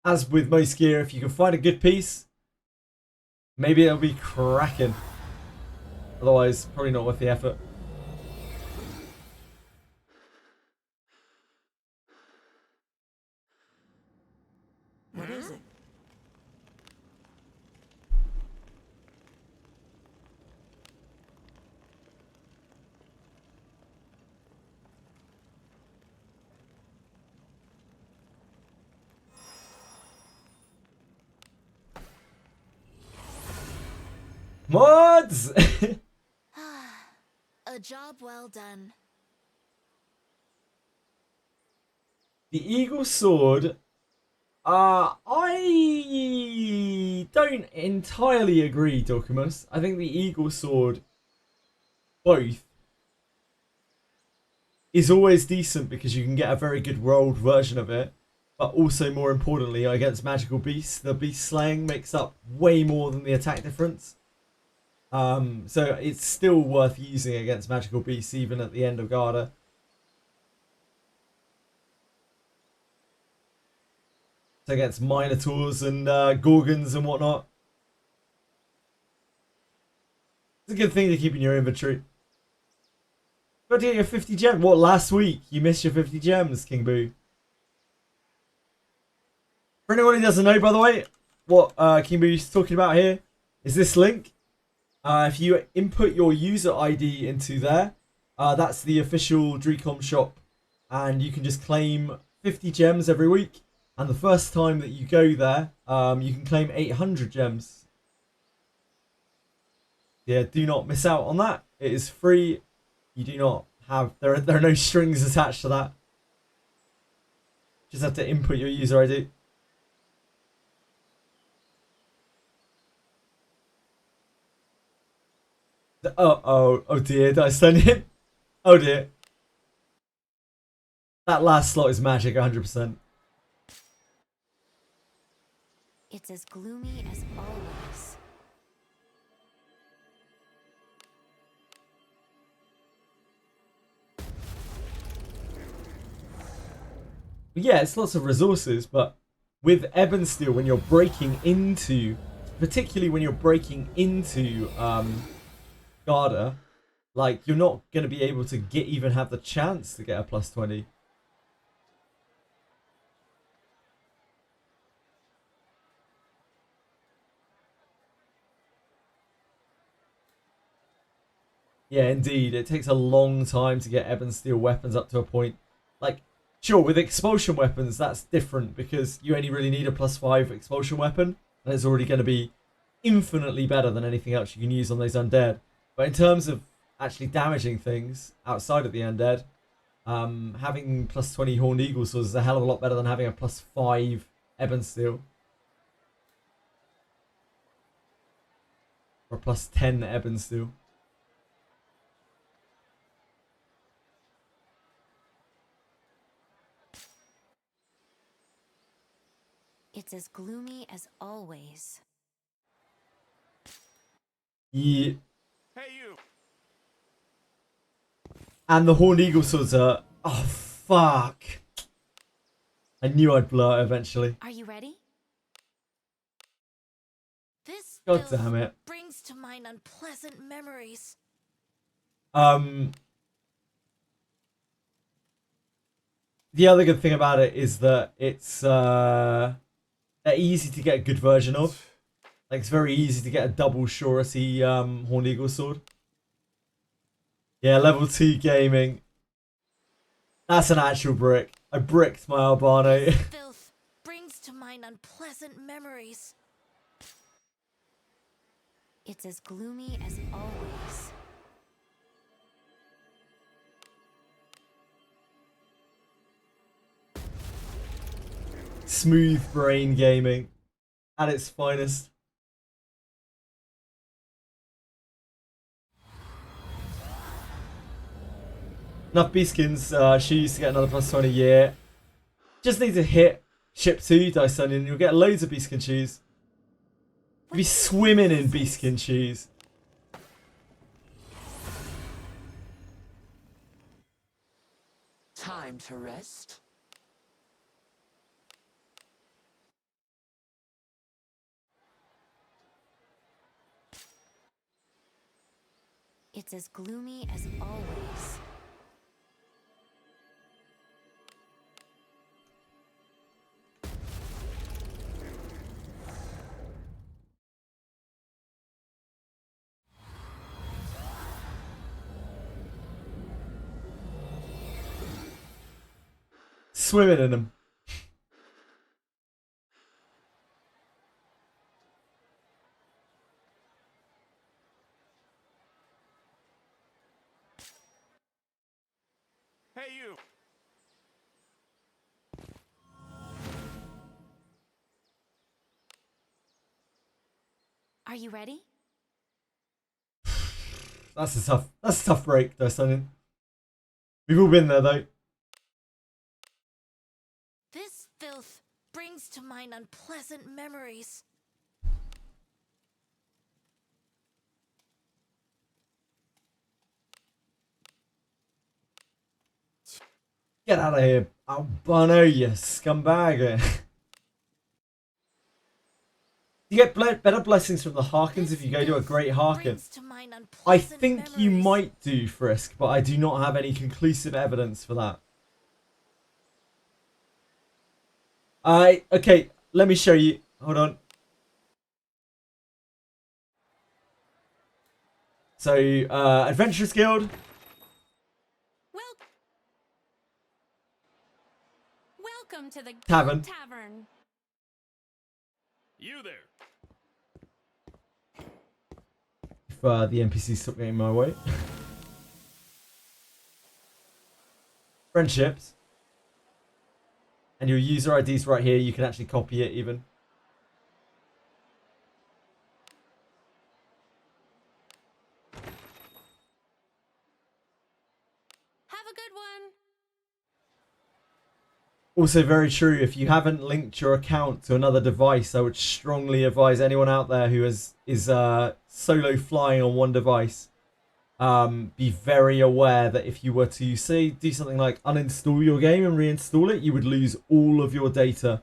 As with most gear, if you can find a good piece, maybe it'll be cracking. Otherwise, probably not worth the effort.
What is it?
Mods!
A job well done.
The Eagle Sword. I don't entirely agree, Documus. I think the Eagle Sword, both, is always decent because you can get a very good rolled version of it. But also, more importantly, against magical beasts, the beast slaying makes up way more than the attack difference. So it's still worth using against magical beasts, even at the end of Garda. So against Minotaurs and Gorgons and whatnot. It's a good thing to keep in your inventory. Got to get your 50 gems. What, last week? You missed your 50 gems, King Boo. For anyone who doesn't know, by the way, what King Boo is talking about here is this link. If you input your user ID into there, that's the official Dreecom shop. And you can just claim 50 gems every week. And the first time that you go there, you can claim 800 gems. Yeah, do not miss out on that. It is free. You do not have... There are no strings attached to that. Just have to input your user ID. Oh dear, did I stun him? Oh dear. That last slot is magic, 100%.
It's as gloomy as always.
Yeah, it's lots of resources, but with Ebon Steel, when you're breaking into, particularly when you're breaking into Garda, like, you're not going to be able to even have the chance to get a plus 20. Yeah, indeed. It takes a long time to get Ebon Steel weapons up to a point. Like, sure, with expulsion weapons, that's different because you only really need a plus 5 expulsion weapon. And it's already going to be infinitely better than anything else you can use on those undead. But in terms of actually damaging things outside of the undead, having plus 20 Horned Eagle Swords is a hell of a lot better than having a plus 5 Ebon Steel. For plus 10 Ebon Steel.
It's as gloomy as always.
Yeah.
Hey, you.
And the Horned Eagle swords are... Oh, fuck. I knew I'd blow it eventually.
Are you ready?
This
God
filth
damn it.
brings to mind unpleasant memories.
The other good thing about it is that it's they're easy to get a good version of. Like, it's very easy to get a double surety Horned Eagle sword. Yeah, level 2 gaming. That's an actual brick. I bricked my Albano.
This filth brings to mind unpleasant memories.
It's as gloomy as always.
Smooth brain gaming at its finest. Enough beastskins. She used to get another plus 20 a year. Just need to hit ship 2 dice onion and you'll get loads of beastkin shoes. You'll be swimming in beastkin shoes.
Time to rest.
It's as gloomy as always.
Swimming in them.
Hey, you.
Are you ready?
That's a tough break, dice onion. We've all been there though.
This filth brings to mind unpleasant memories.
Get out of here, Albano, you scumbag. You get better blessings from the Harkins if you go to a great Harkin.
Brings to mind
I
unpleasant
think you
memories.
might do, Frisk, but I do not have any conclusive evidence for that. Okay, let me show you. Hold on. So, Adventurers Guild.
Welcome to the
Tavern.
Guild Tavern.
You there.
If the NPCs stop getting my way. Friendships. And your user ID's right here. You can actually copy it even.
Have a good one.
Also very true, if you haven't linked your account to another device, I would strongly advise anyone out there who is solo flying on one device, be very aware that if you were to, say, do something like uninstall your game and reinstall it, you would lose all of your data.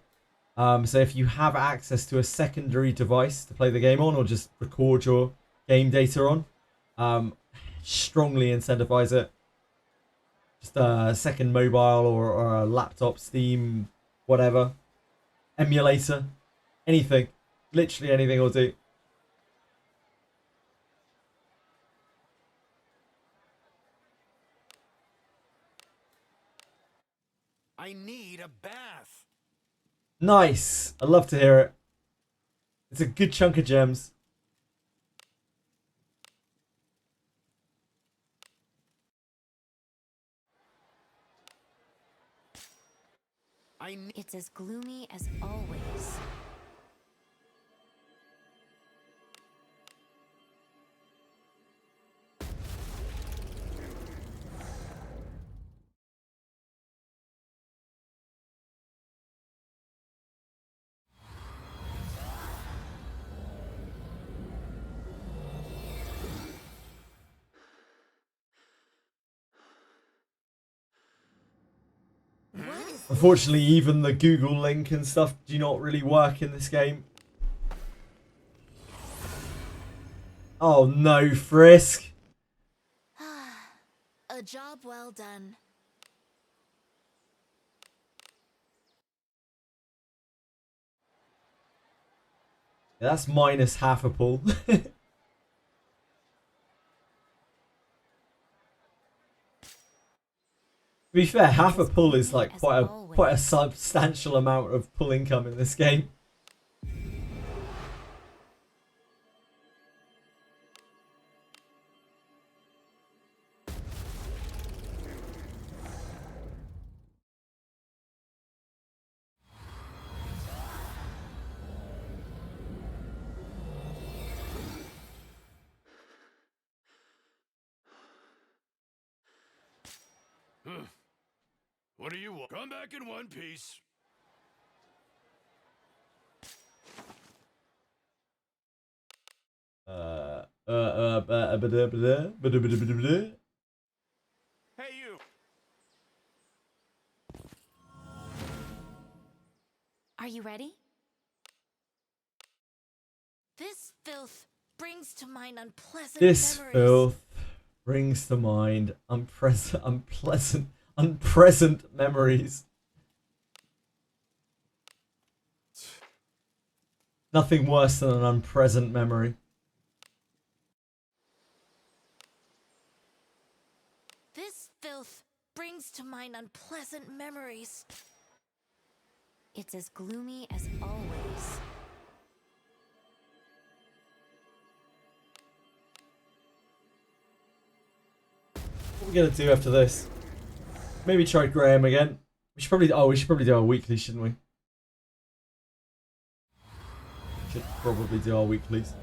So if you have access to a secondary device to play the game on, or just record your game data on, strongly incentivize it. Just a second mobile or a laptop, Steam, whatever. Emulator. Anything. Literally anything will do.
I need a bath.
Nice. I love to hear it. It's a good chunk of gems.
It's as gloomy as always.
Unfortunately, even the Google link and stuff do not really work in this game. Oh no, Frisk.
A job well done.
Yeah, that's minus half a pull. To be fair, half a pull is like quite a substantial amount of pull income in this game.
What do you want? Come back in one piece. Hey, you.
Are you ready? This filth brings to mind unpleasant
This
memories.
filth brings to mind unpleasant memories. Nothing worse than an unpleasant memory.
This filth brings to mind unpleasant memories.
It's as gloomy as always.
What are we gonna do after this? Maybe try Graham again. We should probably do our weekly, shouldn't we? Should probably do our weeklies.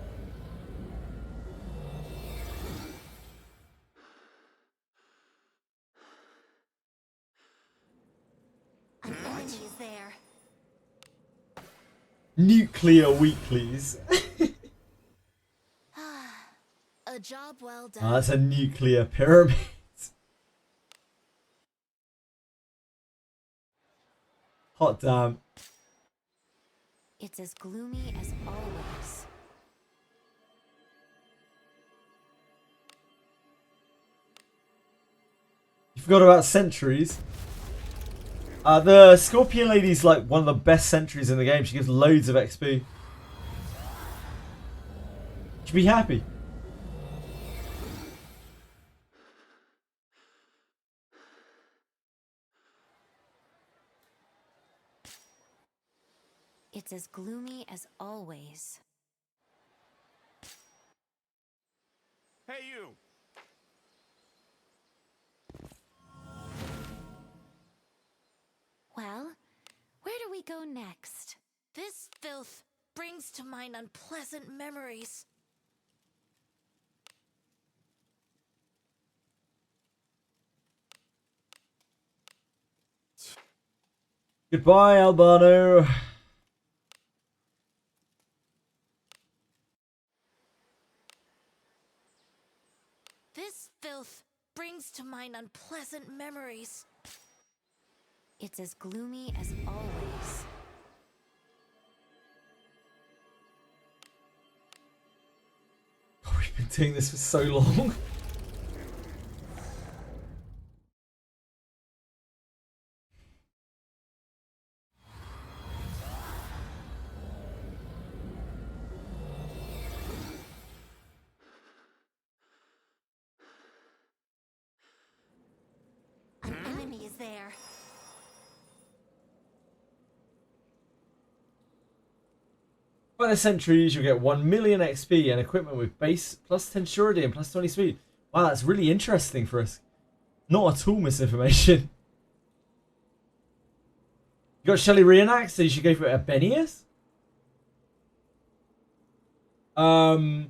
An enemy is there.
Nuclear weeklies.
A job well done.
Oh, that's a nuclear pyramid. Hot damn.
It's as gloomy as always.
You forgot about sentries. The Scorpion Lady's like one of the best sentries in the game. She gives loads of XP. You should be happy.
It's as gloomy as always.
Hey, you.
Well, where do we go next?
This filth brings to mind unpleasant memories.
Goodbye, Albano.
This filth brings to mind unpleasant memories.
It's as gloomy as always.
God, we've been doing this for so long.
An enemy is there.
By the sentries, you'll get 1 million XP and equipment with base plus 10 surety and plus 20 speed. Wow, that's really interesting for us. Not at all misinformation. You got Shelly Reenact, so you should go for a Benius? Honestly,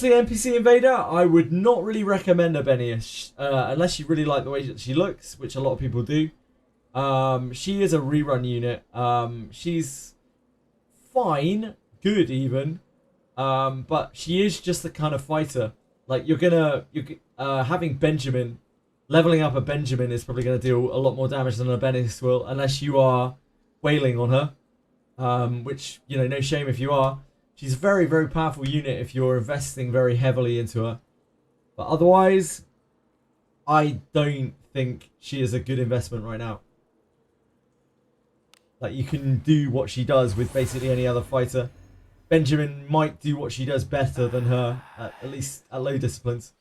NPC Invader, I would not really recommend a Benius. Unless you really like the way that she looks, which a lot of people do. She is a rerun unit. She's fine, good even, but she is just the kind of fighter. Like you're having Benjamin leveling up a Benjamin is probably going to deal a lot more damage than a Bennis will, unless you are wailing on her. Which, you know, no shame if you are. She's a very, very powerful unit if you're investing very heavily into her. But otherwise, I don't think she is a good investment right now. Like, you can do what she does with basically any other fighter. Benjamin might do what she does better than her, at least at low disciplines.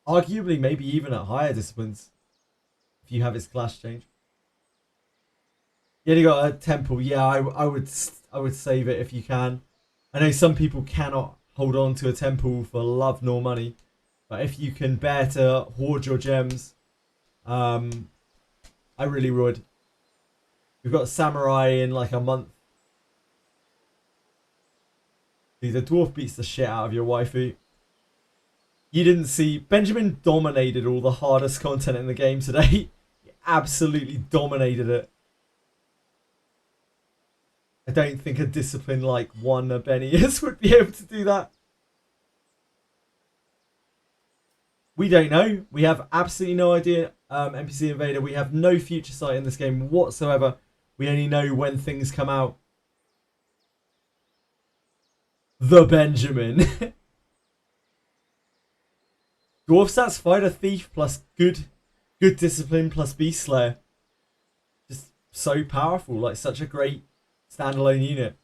Arguably, maybe even at higher disciplines, if you have his class change. Yeah, you got a temple. Yeah, I would save it if you can. I know some people cannot hold on to a temple for love nor money, but if you can bear to hoard your gems, I really would. We've got samurai in like a month. Dude, the dwarf beats the shit out of your waifu. You didn't see Benjamin dominated all the hardest content in the game today. He absolutely dominated it. I don't think a discipline like one Benius would be able to do that. We don't know. We have absolutely no idea. NPC Invader, we have no future sight in this game whatsoever. We only know when things come out. The Benjamin. Dwarf stats, Fighter, Thief, plus good discipline, plus Beast Slayer. Just so powerful. Like, such a great standalone unit.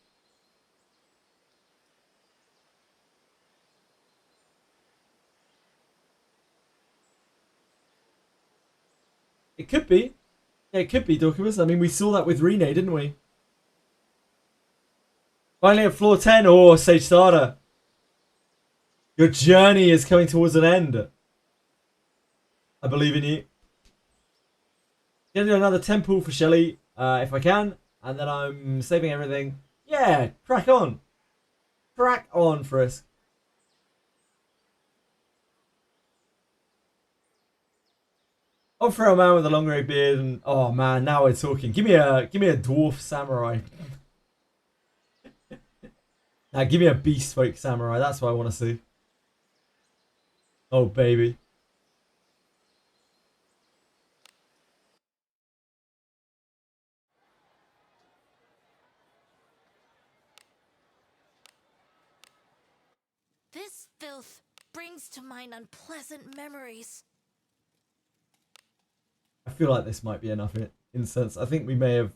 It could be. Yeah, it could be, Dorcas. I mean, we saw that with Rene, didn't we? Finally at floor 10. Oh, Sage Starter. Your journey is coming towards an end. I believe in you. Gonna do another temple for Shelly, if I can. And then I'm saving everything. Yeah, crack on. Crack on, Frisk. I'll throw a man with a long grey beard and oh man, now we're talking. Give me a dwarf samurai. Now give me a beast folk samurai. That's what I want to see. Oh baby.
This filth brings to mind unpleasant memories.
I feel like this might be enough incense. I think we may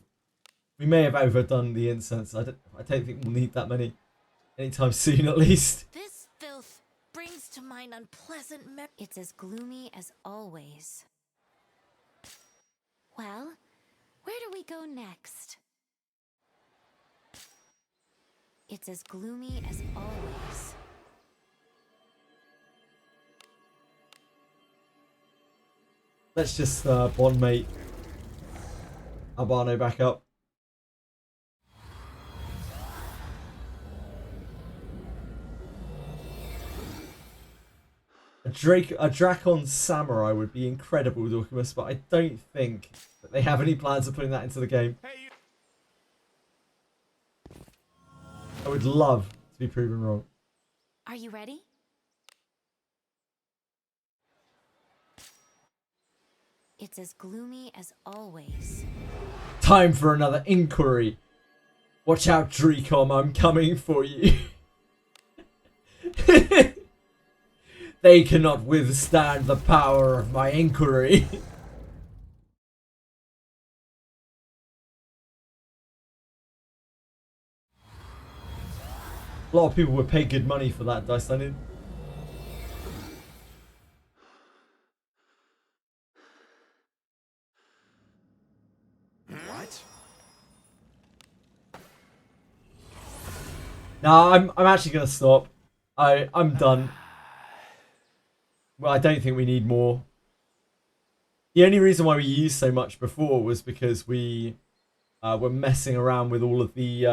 have overdone the incense. I don't think we'll need that many anytime soon, at least.
This filth brings to mind unpleasant memories.
It's as gloomy as always. Well, where do we go next? It's as gloomy as always.
Let's just bond mate Albano back up. A Drakon Samurai would be incredible, Dorcas, but I don't think that they have any plans of putting that into the game.
Hey, you.
I would love to be proven wrong.
Are you ready? It's as gloomy as always.
Time for another inquiry. Watch out, Drecom, I'm coming for you. They cannot withstand the power of my inquiry. A lot of people would pay good money for that dice landing.
What?
No, I'm actually gonna stop. I'm done. Well, I don't think we need more. The only reason why we used so much before was because we were messing around with all of the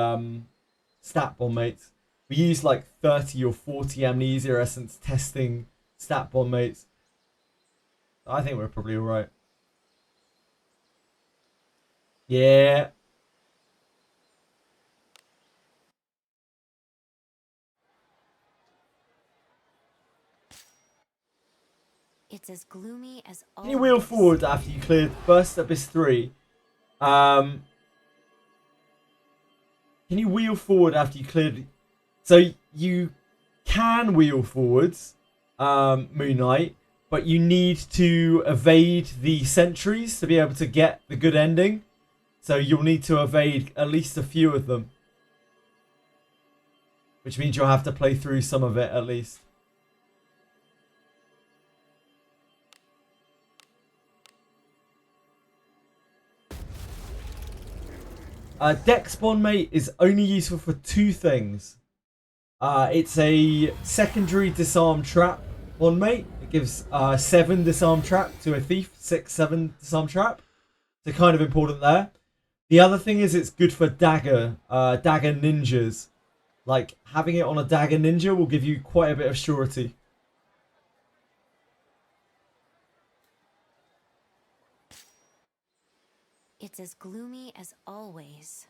stat bomb mates. We used like 30 or 40 amnesia essence testing stat bomb mates. I think we're probably alright. Yeah.
It's as gloomy as
Can
always.
you wheel forward after you cleared first Abyss 3? Can you wheel forward after you cleared... So you can wheel forwards, Moon Knight, but you need to evade the sentries to be able to get the good ending. So you'll need to evade at least a few of them. Which means you'll have to play through some of it at least. Dex Bond Mate is only useful for 2 things. It's a secondary disarm trap Bond Mate. It gives 7 disarm trap to a thief, 6, 7 disarm trap. So kind of important there. The other thing is it's good for dagger ninjas. Like having it on a dagger ninja will give you quite a bit of surety.
It's as gloomy as always.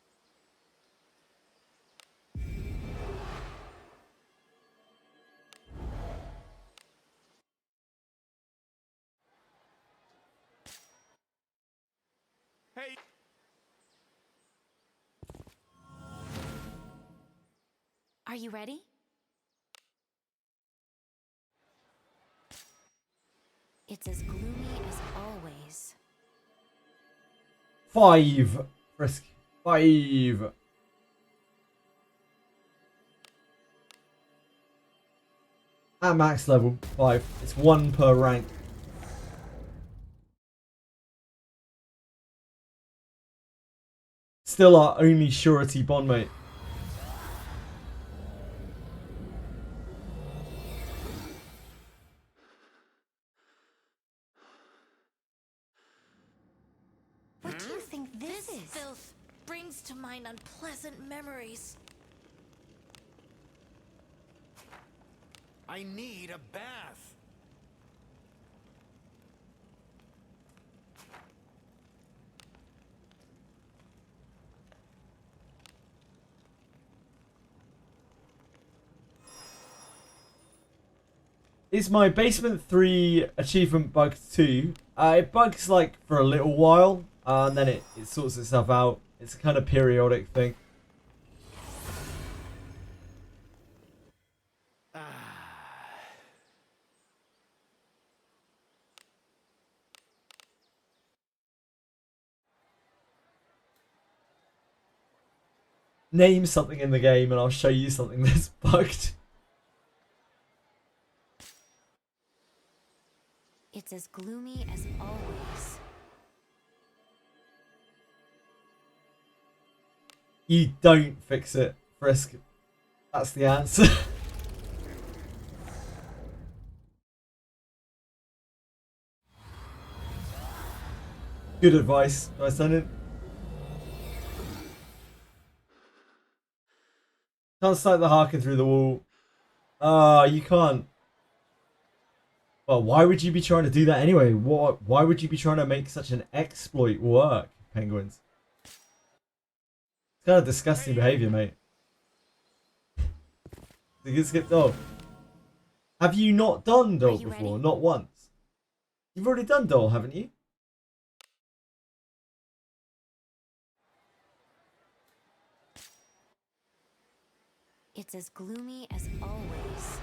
Hey.
Are you ready? It's as gloomy as always.
5. Frisk. 5. At max level, 5. It's 1 per rank. Still our only surety bond mate.
What do you think this is? Filth brings to mind unpleasant memories.
I need a bath.
Is my basement 3 achievement bugged too? It bugs like for a little while, and then it sorts itself out. It's a kind of periodic thing. Name something in the game and I'll show you something that's bugged.
It's as gloomy as always.
You don't fix it, Frisk. That's the answer. Good advice, nice sending. Can't sight the Harken through the wall. Ah, you can't. Well, why would you be trying to do that anyway? Why would you be trying to make such an exploit work, Penguins? It's kind of disgusting behavior, mate. You get skipped off. Have you not done Dole before?
Ready?
Not once. You've already done Dole, haven't you?
It's as gloomy as always.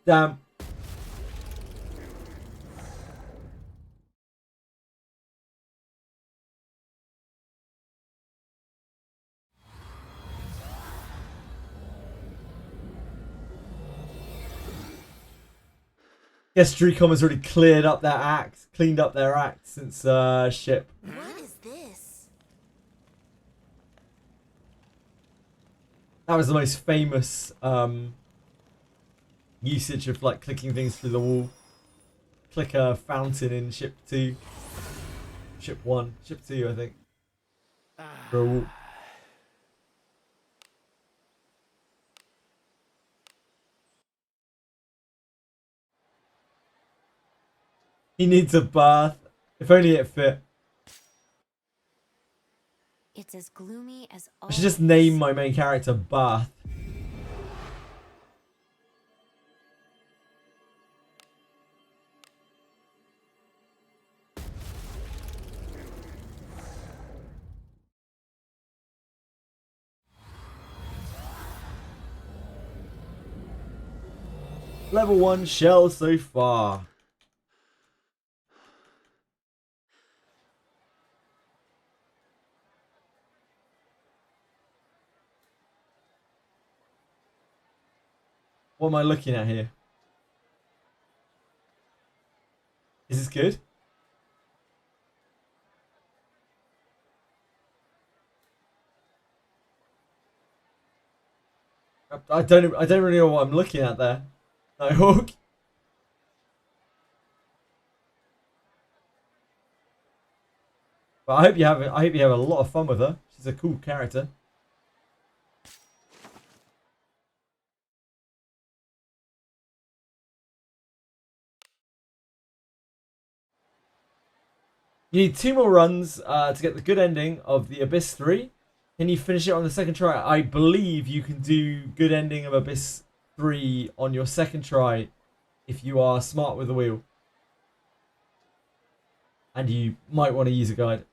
Damn. Guess Dreecom has already cleaned up their act since ship.
What is this?
That was the most famous usage of like clicking things through the wall. Click a fountain in ship 2. Ship 1. Ship 2, I think. For a wall. He needs a bath. If only it fit.
It's as gloomy as
I
always.
should just name my main character Bath. Level 1 shell so far. What am I looking at here? Is this good? I don't really know what I'm looking at there. Nighthawk. But I hope you have a lot of fun with her. She's a cool character. You need 2 more runs to get the good ending of the Abyss 3. Can you finish it on the second try? I believe you can do good ending of Abyss 3 on your second try if you are smart with the wheel. And you might want to use a guide.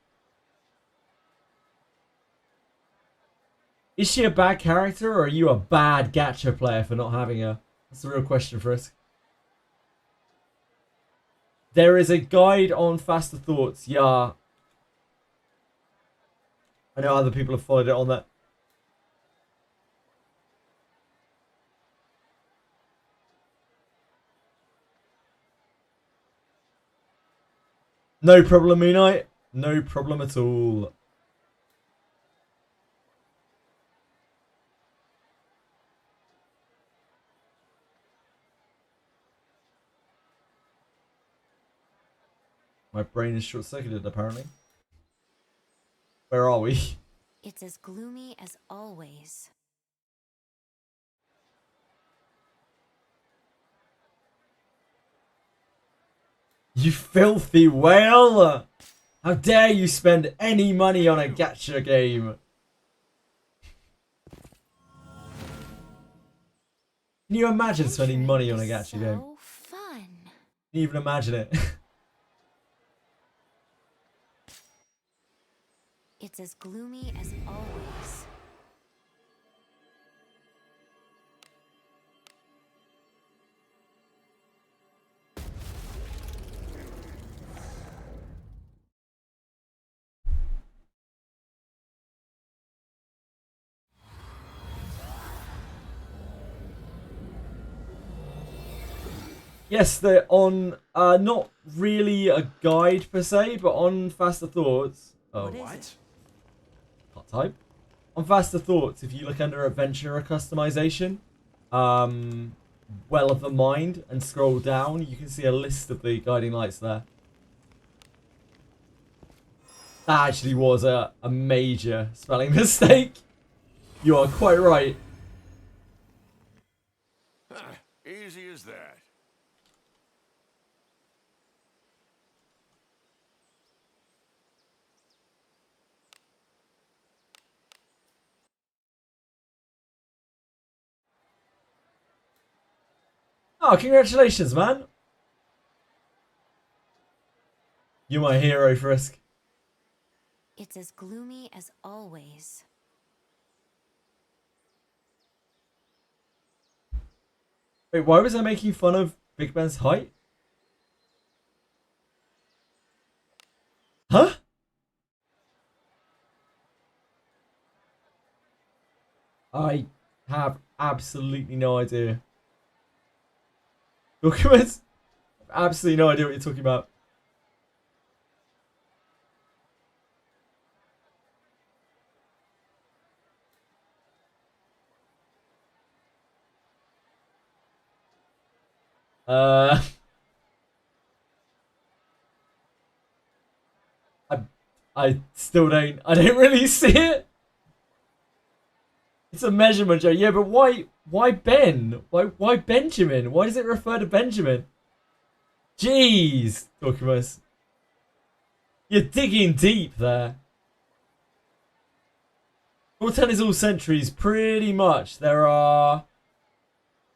Is she a bad character or are you a bad gacha player for not having her? That's the real question for us. There is a guide on Faster Thoughts, yeah. I know other people have followed it on that. No problem, Moon Knight. No problem at all. My brain is short-circuited, apparently. Where are we?
It's as gloomy as always.
You filthy whale! How dare you spend any money on a gacha game? Can you imagine spending money on a gacha game?
So fun.
Can you even imagine it?
It's as gloomy as always.
Yes, they're on, not really a guide per se, but on Faster Thoughts. Oh,
What?
can't type. On Faster Thoughts, if you look under Adventurer Customization, Well of the Mind, and scroll down, you can see a list of the guiding lights there. That actually was a major spelling mistake. You are quite right.
Easy as that.
Oh, congratulations, man. You're my hero, Frisk.
It's as gloomy as always.
Wait, why was I making fun of Big Ben's height? Huh? I have absolutely no idea. Documents? Absolutely no idea what you're talking about. Uh, I still don't. I don't really see it. It's a measurement, Joe. Yeah, but why? Why Ben? Why Benjamin? Why does it refer to Benjamin? Jeez, Documus. You're digging deep there. Floor 10 is all sentries, pretty much. There are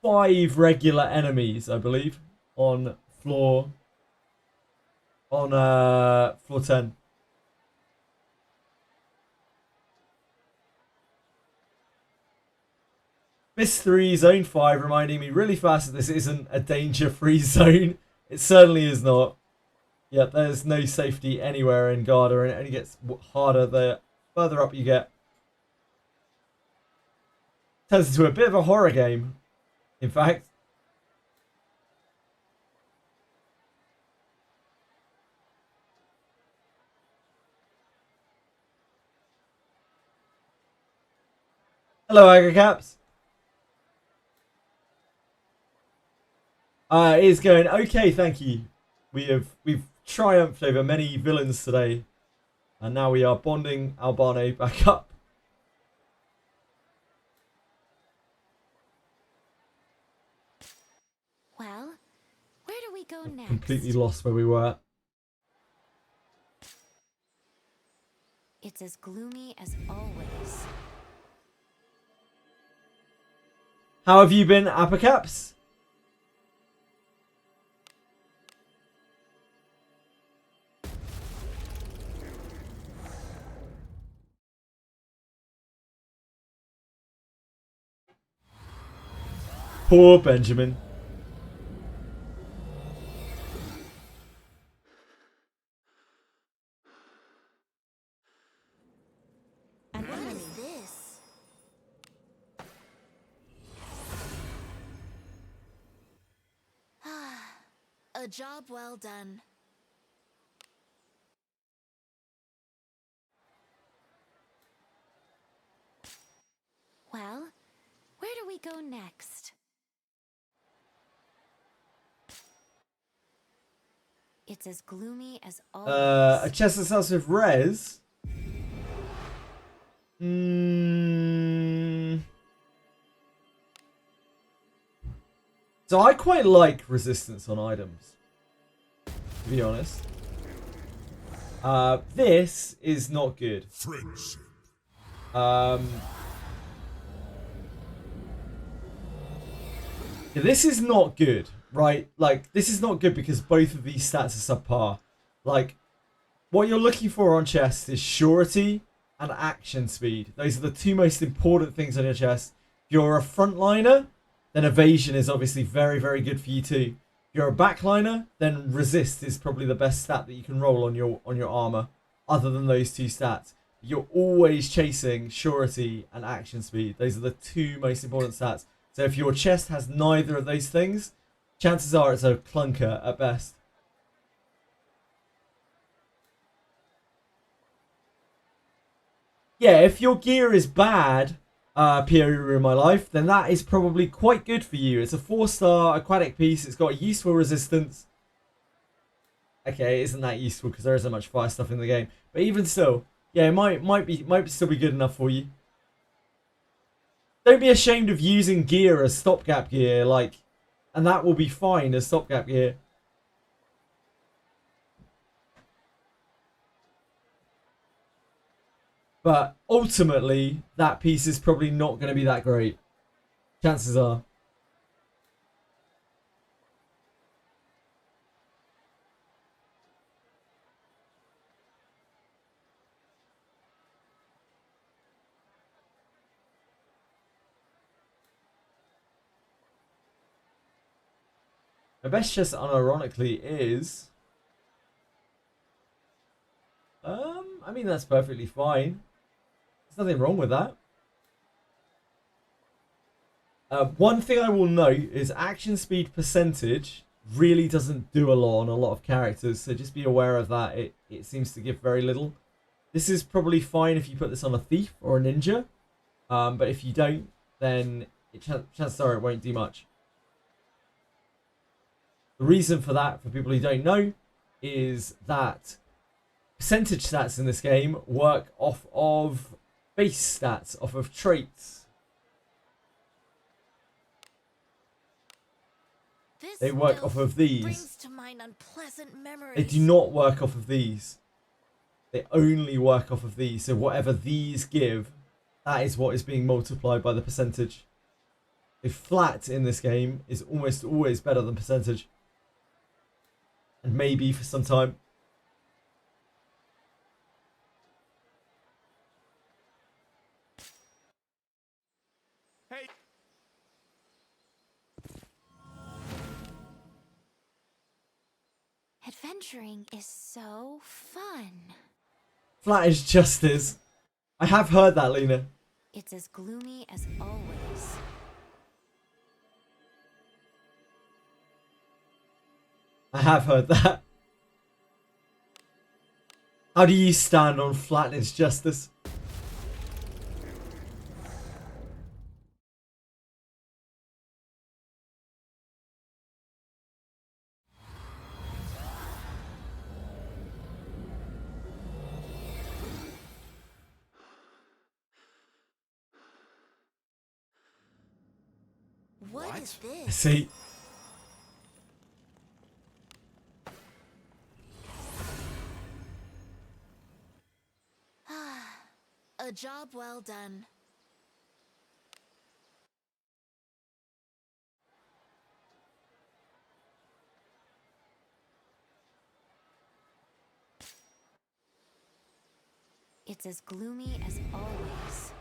5 regular enemies, I believe, on floor 10. Miss 3, Zone 5, reminding me really fast that this isn't a danger-free zone. It certainly is not. Yeah, there's no safety anywhere in Garda, and it only gets harder the further up you get. Turns into a bit of a horror game, in fact. Hello, Agacaps. It is going okay, thank you. We've triumphed over many villains today, and now we are bonding Albano back up.
Well, where do we go next?
Completely lost where we were.
It's as gloomy as always.
How have you been, Apicaps? Poor Benjamin.
And
What
Emily.
is this? A job well done.
Well, where do we go next? It's as gloomy as always.
A Chester's House with Res. So I quite like resistance on items, to be honest. This is not good.
Friendship.
Yeah, this is not good, right? Like, this is not good because both of these stats are subpar. Like, what you're looking for on chest is surety and action speed. Those are the two most important things on your chest. If you're a frontliner, then evasion is obviously very, very good for you too. If you're a backliner, then resist is probably the best stat that you can roll on your armor, other than those two stats. You're always chasing surety and action speed. Those are the two most important stats. So if your chest has neither of those things, chances are it's a clunker at best. Yeah, if your gear is bad, Pierre in my life, then that is probably quite good for you. It's a 4-star aquatic piece. It's got useful resistance. Okay, it isn't that useful because there isn't much fire stuff in the game. But even still, yeah, it might still be good enough for you. Don't be ashamed of using gear as stopgap gear, like, and that will be fine as stopgap gear. But ultimately, that piece is probably not going to be that great. Chances are. My best chest, unironically, is... I mean, that's perfectly fine. There's nothing wrong with that. One thing I will note is action speed percentage really doesn't do a lot on a lot of characters, so just be aware of that. It seems to give very little. This is probably fine if you put this on a thief or a ninja, but if you don't, then chances are it won't do much. The reason for that, for people who don't know, is that percentage stats in this game work off of base stats, off of traits.
This
They work
filth
off of these.
brings to mind unpleasant memories.
They do not work off of these. They only work off of these. So whatever these give, that is what is being multiplied by the percentage. A flat in this game is almost always better than percentage. And maybe for some time.
Hey.
Adventuring is so fun.
Flat is justice. I have heard that, Lena.
It's as gloomy as always.
I have heard that. How do you stand on flat is justice?
What is
I
this?
see.
A job well done.
It's as gloomy as always.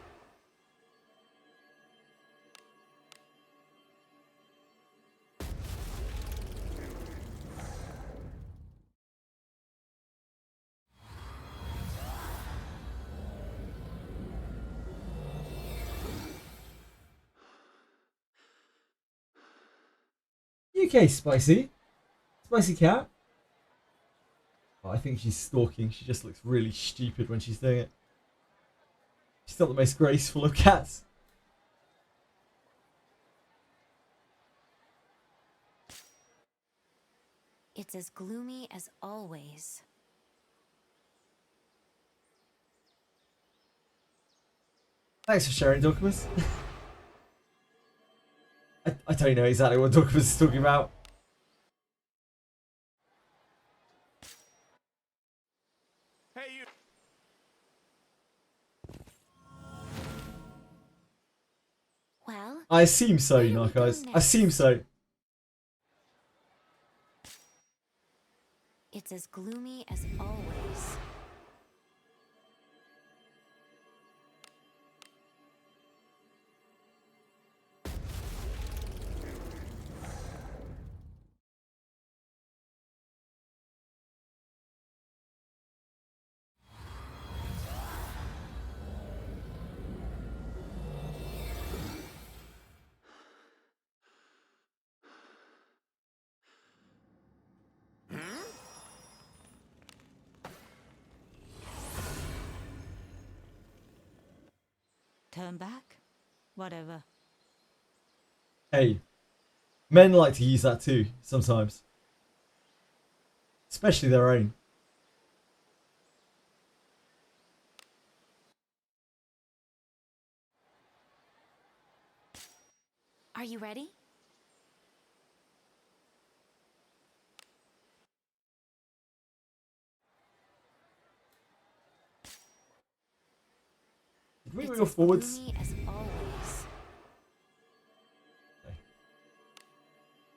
UK spicy. Spicy cat. Oh, I think she's stalking. She just looks really stupid when she's doing it. She's not the most graceful of cats.
It's as gloomy as always.
Thanks for sharing, Dorcas. I don't know exactly what Dorcas is talking about.
Hey, you.
Well,
I assume so,
where do we go
Narcos. I assume
next?
so.
It's as gloomy as always.
Turn back? Whatever.
Hey, men like to use that too, sometimes. Especially their own.
Are you ready?
Did we
It's
move
as
forwards?
gloomy as always.
Okay.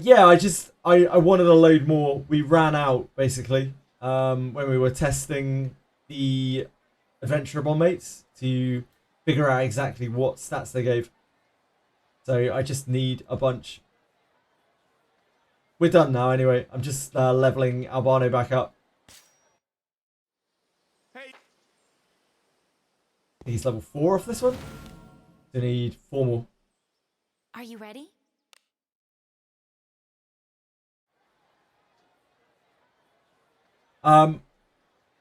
Yeah, I wanted to load more. We ran out basically when we were testing the adventurer bomb mates to figure out exactly what stats they gave. So I just need a bunch. We're done now anyway. I'm just leveling Albano back up.
Hey.
He's level 4 off this one. So need 4 more.
Are you ready?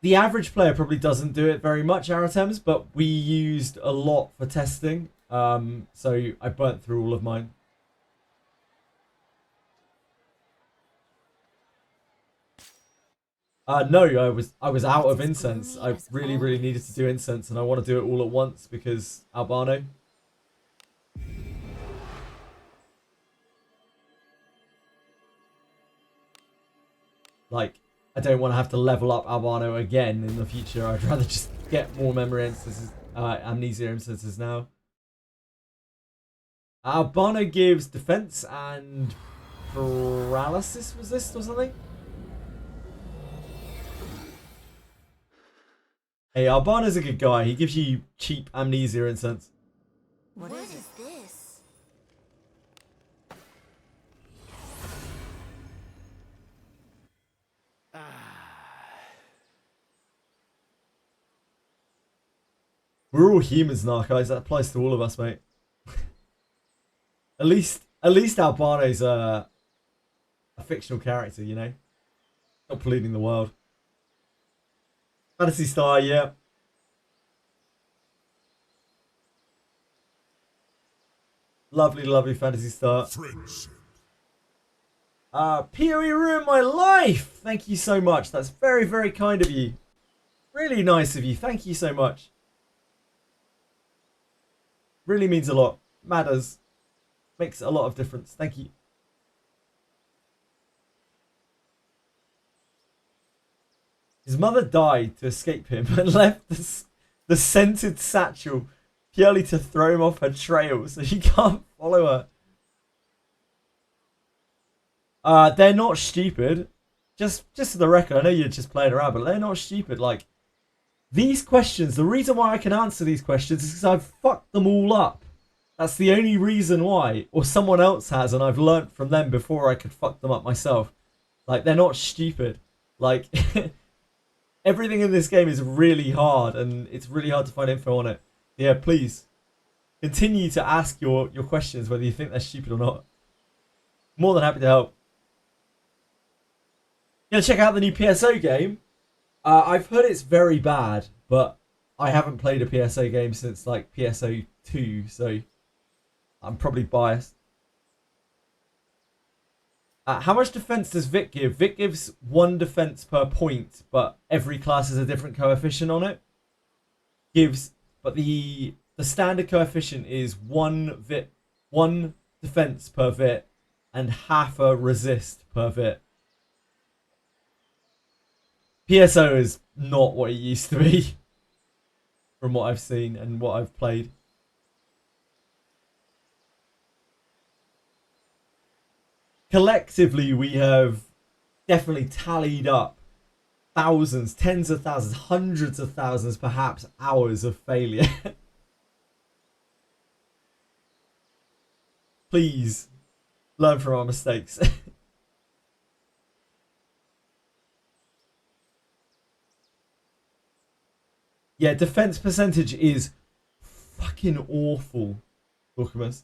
The average player probably doesn't do it very much, Aratems, but we used a lot for testing. So I burnt through all of mine. No, I was out of incense. I really needed to do incense, and I want to do it all at once because Albano. Like, I don't want to have to level up Albano again in the future. I'd rather just get more memory instances, amnesia instances now. Albano gives defense and paralysis resist or something. Hey, Albano's a good guy. He gives you cheap amnesia incense.
What is this?
We're all humans now, guys. That applies to all of us, mate. At least Albano's a fictional character, you know? Not polluting the world. Fantasy Star, yeah. Lovely, lovely Fantasy Star. PoE ruined my life! Thank you so much. That's very, very kind of you. Really nice of you. Thank you so much. Really means a lot. Matters. Makes a lot of difference. Thank you. His mother died to escape him and left the scented satchel purely to throw him off her trail so he can't follow her. They're not stupid. Just for the record, I know you're just playing around, but they're not stupid. Like, these questions, the reason why I can answer these questions is because I've fucked them all up. That's the only reason why. Or someone else has, and I've learnt from them before I could fuck them up myself. Like, they're not stupid. Like, everything in this game is really hard, and it's really hard to find info on it. Yeah, please. Continue to ask your questions, whether you think they're stupid or not. More than happy to help. Gonna check out the new PSO game. I've heard it's very bad, but I haven't played a PSO game since like PSO 2, so I'm probably biased. How much defense does Vic give? Vic gives 1 defense per point, but every class has a different coefficient on it. But the standard coefficient is 1 defense per Vit and half a resist per Vit. PSO is not what it used to be, from what I've seen and what I've played. Collectively, we have definitely tallied up thousands, tens of thousands, hundreds of thousands, perhaps hours of failure. Please learn from our mistakes. Yeah, defense percentage is fucking awful, Bookmas.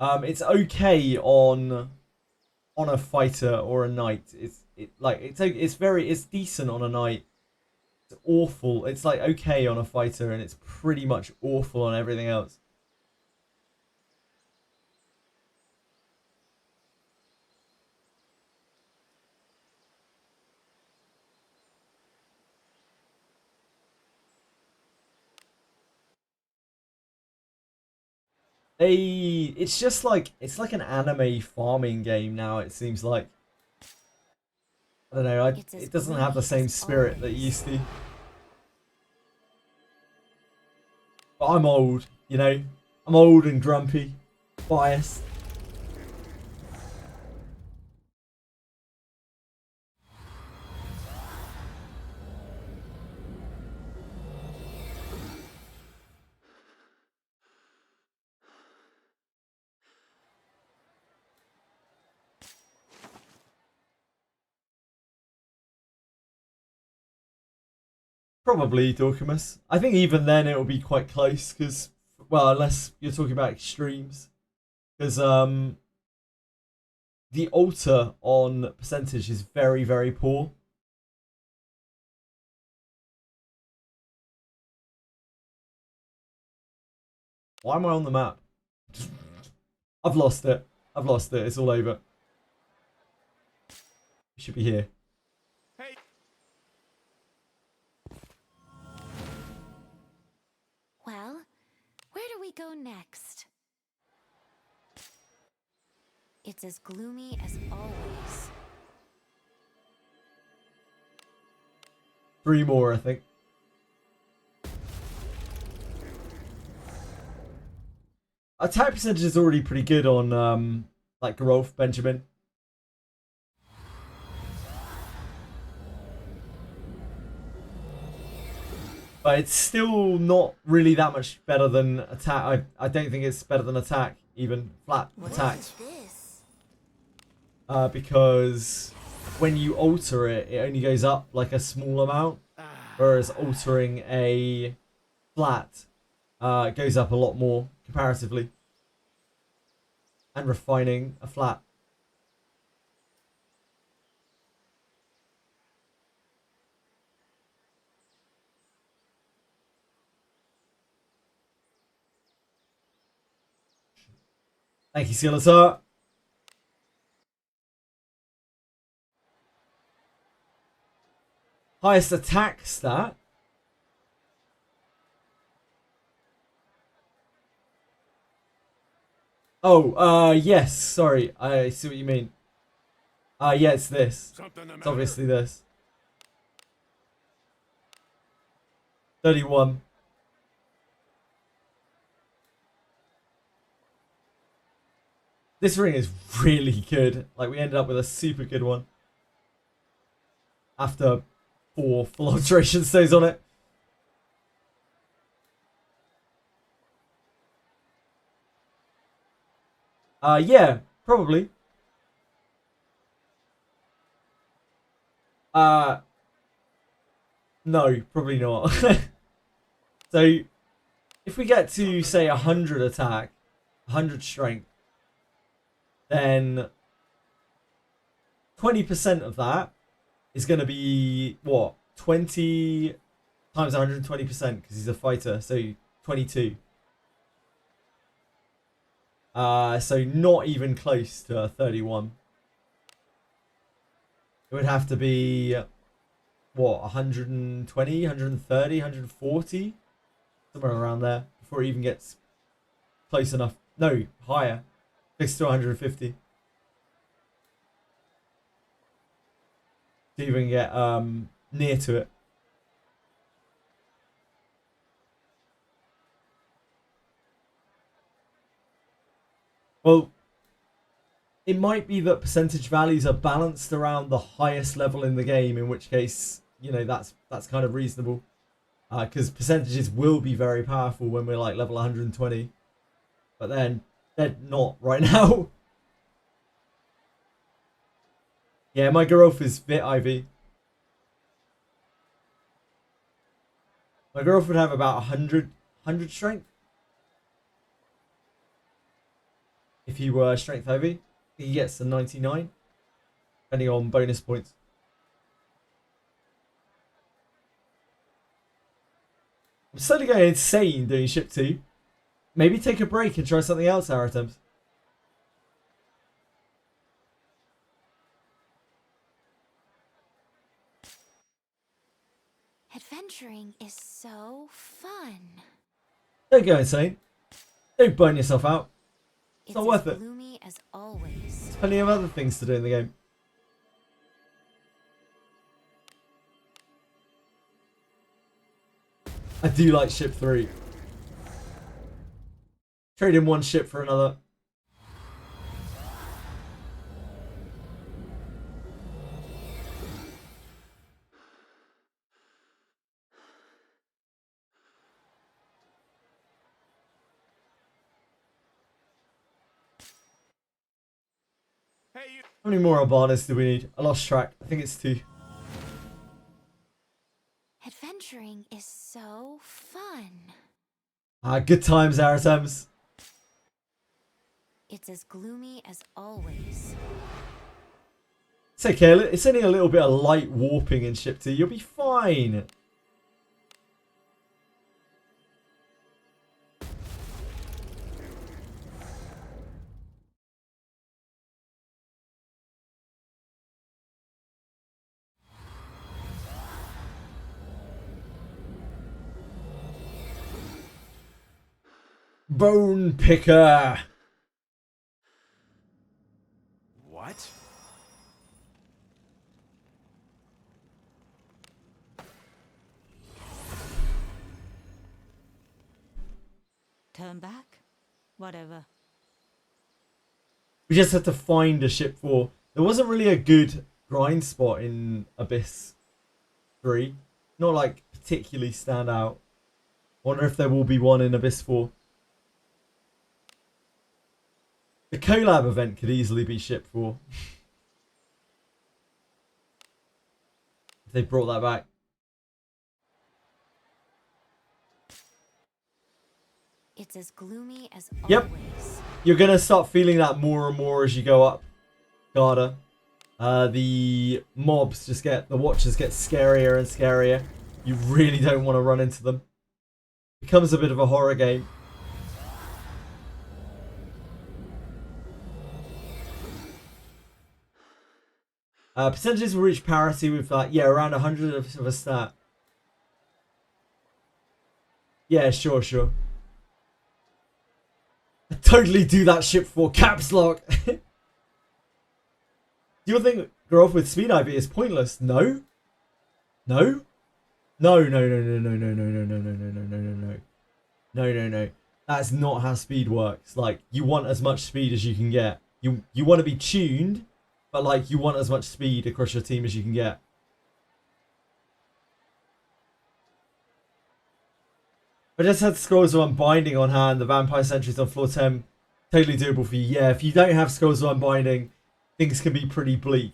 It's okay on a fighter or a knight. It's decent on a knight. It's awful. It's like okay on a fighter, and it's pretty much awful on everything else. It's like an anime farming game now. It seems like, I don't know. It doesn't have the same spirit that it used to. But I'm old, you know. I'm old and grumpy, biased. Probably Dorcamus. I think even then it will be quite close because, well, unless you're talking about extremes, because the alter on percentage is very, very poor. Why am I on the map? I've lost it. I've lost it. It's all over. We should be here.
Hey.
Well, where do we go next? It's as gloomy as always.
3 more, I think. Attack percentage is already pretty good on like Gerolf, Benjamin. But it's still not really that much better than attack. I don't think it's better than attack, even flat attack.
This.
Because when you alter it, it only goes up like a small amount. Whereas altering a flat goes up a lot more comparatively. And refining a flat. Thank you, Skeletor. Highest attack stat. Oh, yes, sorry. I see what you mean. Yeah, it's this. It's obviously this. 31. This ring is really good. Like, we ended up with a super good one. After 4 full alteration stays on it. Yeah, probably. No, probably not. So, if we get to, say, 100 attack, 100 strength, then 20% of that is going to be, what, 20 times 120% because he's a fighter, so 22. So not even close to 31. It would have to be, what, 120, 130, 140? Somewhere around there before it even gets close enough. No, higher. Close to 150. To even get near to it. Well, it might be that percentage values are balanced around the highest level in the game, in which case, you know, that's kind of reasonable. Because percentages will be very powerful when we're like level 120. But then, they're not right now. Yeah, my Gerolf is Vit IV. My Gerolf would have about 100 strength. If he were strength IV. He gets a 99. Depending on bonus points. I'm slowly going insane doing ship 2. Maybe take a break and try something else, Aratems.
Adventuring is so fun.
Don't go insane. Don't burn yourself out.
It's
not worth
as
it.
gloomy as always.
There's plenty of other things to do in the game. I do like ship 3. Trade in one ship for another.
Hey, you.
How many more Albanas do we need? I lost track. I think it's 2.
Adventuring is so fun.
Good times, Aratems.
It's as gloomy as always.
It's okay. It's only a little bit of light warping in ship 2. You'll be fine. Bone picker.
What?
Turn back? whatever.
We just had to find a ship for. There wasn't really a good grind spot in Abyss 3. Not like particularly stand out. Wonder if there will be one in Abyss 4. The collab event could easily be ship 4. If they brought that back.
It's as gloomy as
Yep.
always.
You're going to start feeling that more and more as you go up Garda. The mobs just the watchers get scarier and scarier. You really don't want to run into them. Becomes a bit of a horror game. Percentages will reach parity with around 100 of a stat. Yeah, sure. I totally do that ship for caps lock. Do you think grow off with speed IV is pointless? No. No. No. That's not how speed works. Like, you want as much speed as you can get. You want to be tuned, but like you want as much speed across your team as you can get. I just had Scrolls of Unbinding on hand. The Vampire Sentries on floor 10. Totally doable for you. Yeah, if you don't have Scrolls of Unbinding, things can be pretty bleak.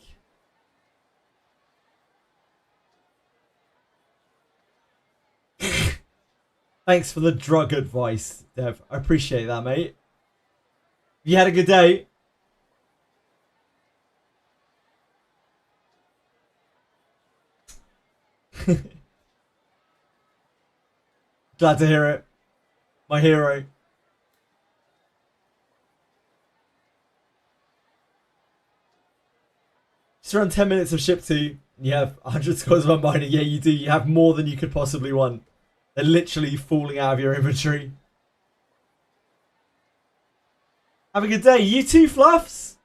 Thanks for the drug advice, Dev. I appreciate that, mate. You had a good day. Glad to hear it. My hero. Just run 10 minutes of ship 2. You have 100 scores of Unbinding. Yeah, you do. You have more than you could possibly want. They're literally falling out of your inventory. Have a good day. You too, Fluffs.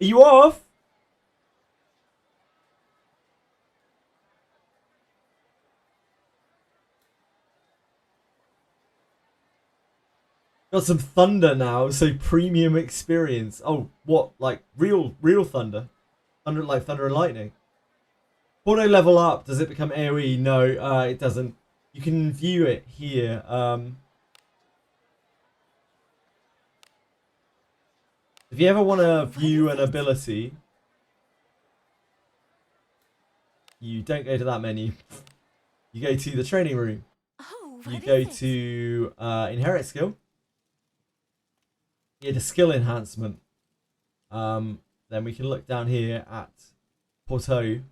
Are you off? Got some thunder now, so premium experience. Oh, what? Like real thunder? Thunder like thunder and lightning. Auto level up. Does it become AoE? No, it doesn't. You can view it here. If you ever want to view an ability, you don't go to that menu. You go to the training room.
Oh,
You
what
go
is it?
to inherit skill. Yeah, the skill enhancement. Then we can look down here at Porto.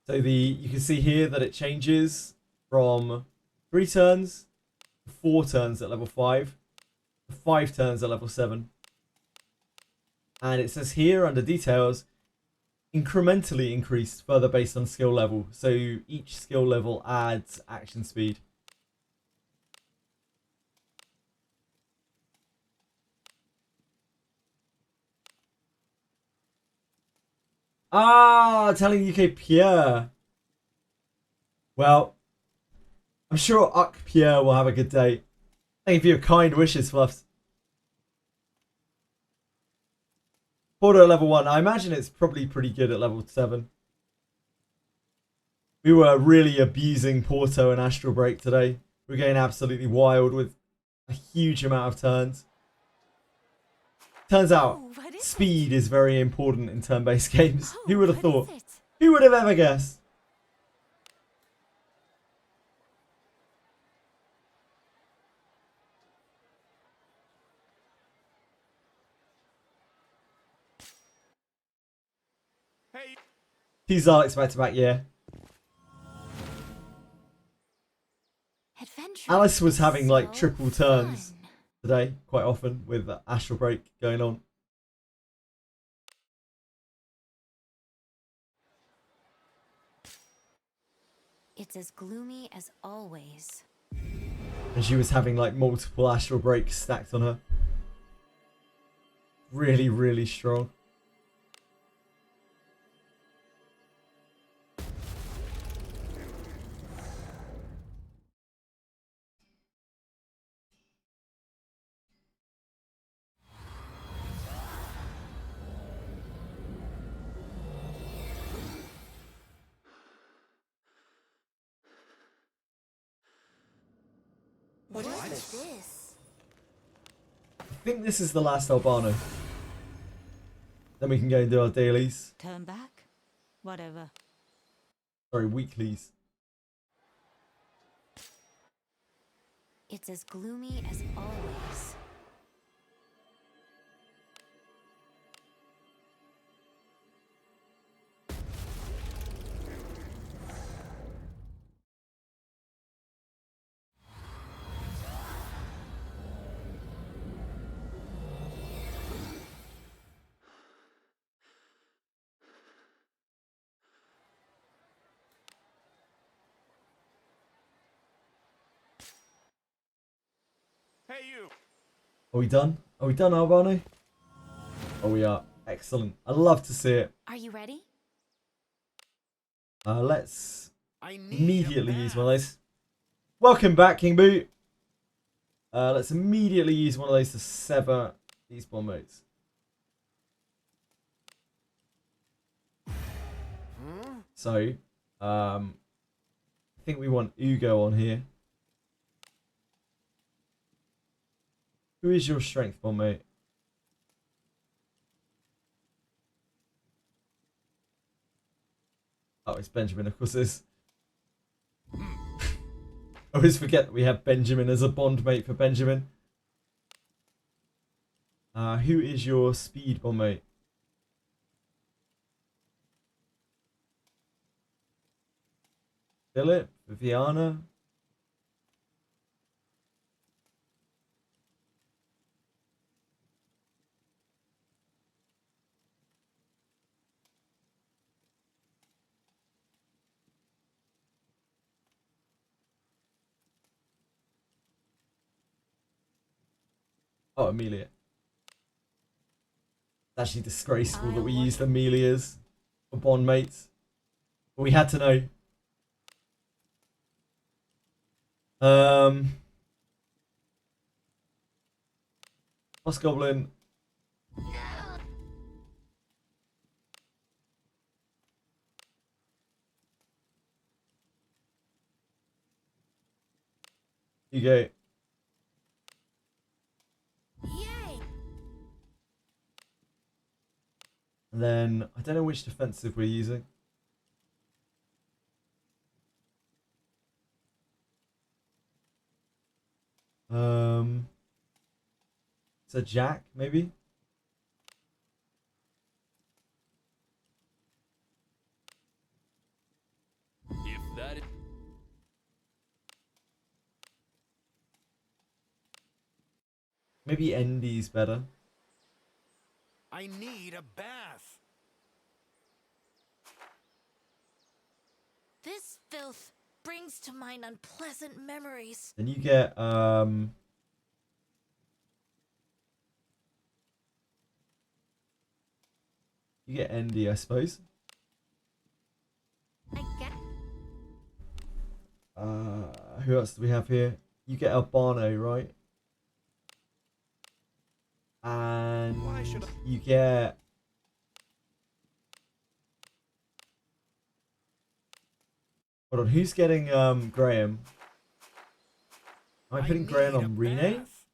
So you can see here that it changes from 3 turns to 4 turns at level 5 to 5 turns at level 7. And it says here under details, incrementally increased further based on skill level. So each skill level adds action speed. Ah, telling UK Pierre. Well, I'm sure Uck Pierre will have a good day. Thank you for your kind wishes, Fluffs. Porto at level 1. I imagine it's probably pretty good at level 7. We were really abusing Porto and Astral Break today. We're going absolutely wild with a huge amount of turns. Turns out,
Oh, what is
speed is very important in turn-based games.
Oh,
Who would have
what is
thought?
it?
Who would have ever guessed?
Hey,
He's Alex back to back, yeah.
Adventure
Alice was having like
so
triple turns
fun.
today, quite often, with Astral Break going on.
It's as gloomy as always.
And she was having like multiple Astral Breaks stacked on her. Really, really strong.
What is
What's
this?
this?
I think this is the last albino. Then we can go and do our dailies.
Turn back? Whatever.
Sorry, weeklies.
It's as gloomy as always.
Hey, you.
Are we done? Are we done, albino? Oh, we are. Excellent. I love to see it.
Are you ready?
Let's
I need
immediately
a
use one of
bath.
those. Welcome back, King Boot. Let's immediately use one of those to sever these bomb modes. So, I think we want Ugo on here. Who is your strength bomb mate? Oh, it's Benjamin, of course it is. I always forget that we have Benjamin as a bond mate for Benjamin. Who is your speed bomb mate? Philip? Viviana? Oh, Amelia. It's actually disgraceful that we used Amelia's for bond mates. But we had to know. Boss Goblin. You go.
Yay!
And then, I don't know which defensive we're using. So Jack, maybe?
If that is...
Maybe Endy's better.
I need a bath.
This filth brings to mind unpleasant memories.
Then you get, you get Endy, I suppose.
I get.
Who else do we have here? You get Albano, right? And
Why should I...
you get... Hold on, who's getting Graham? Am I putting Graham
need a
on Renee?
bath.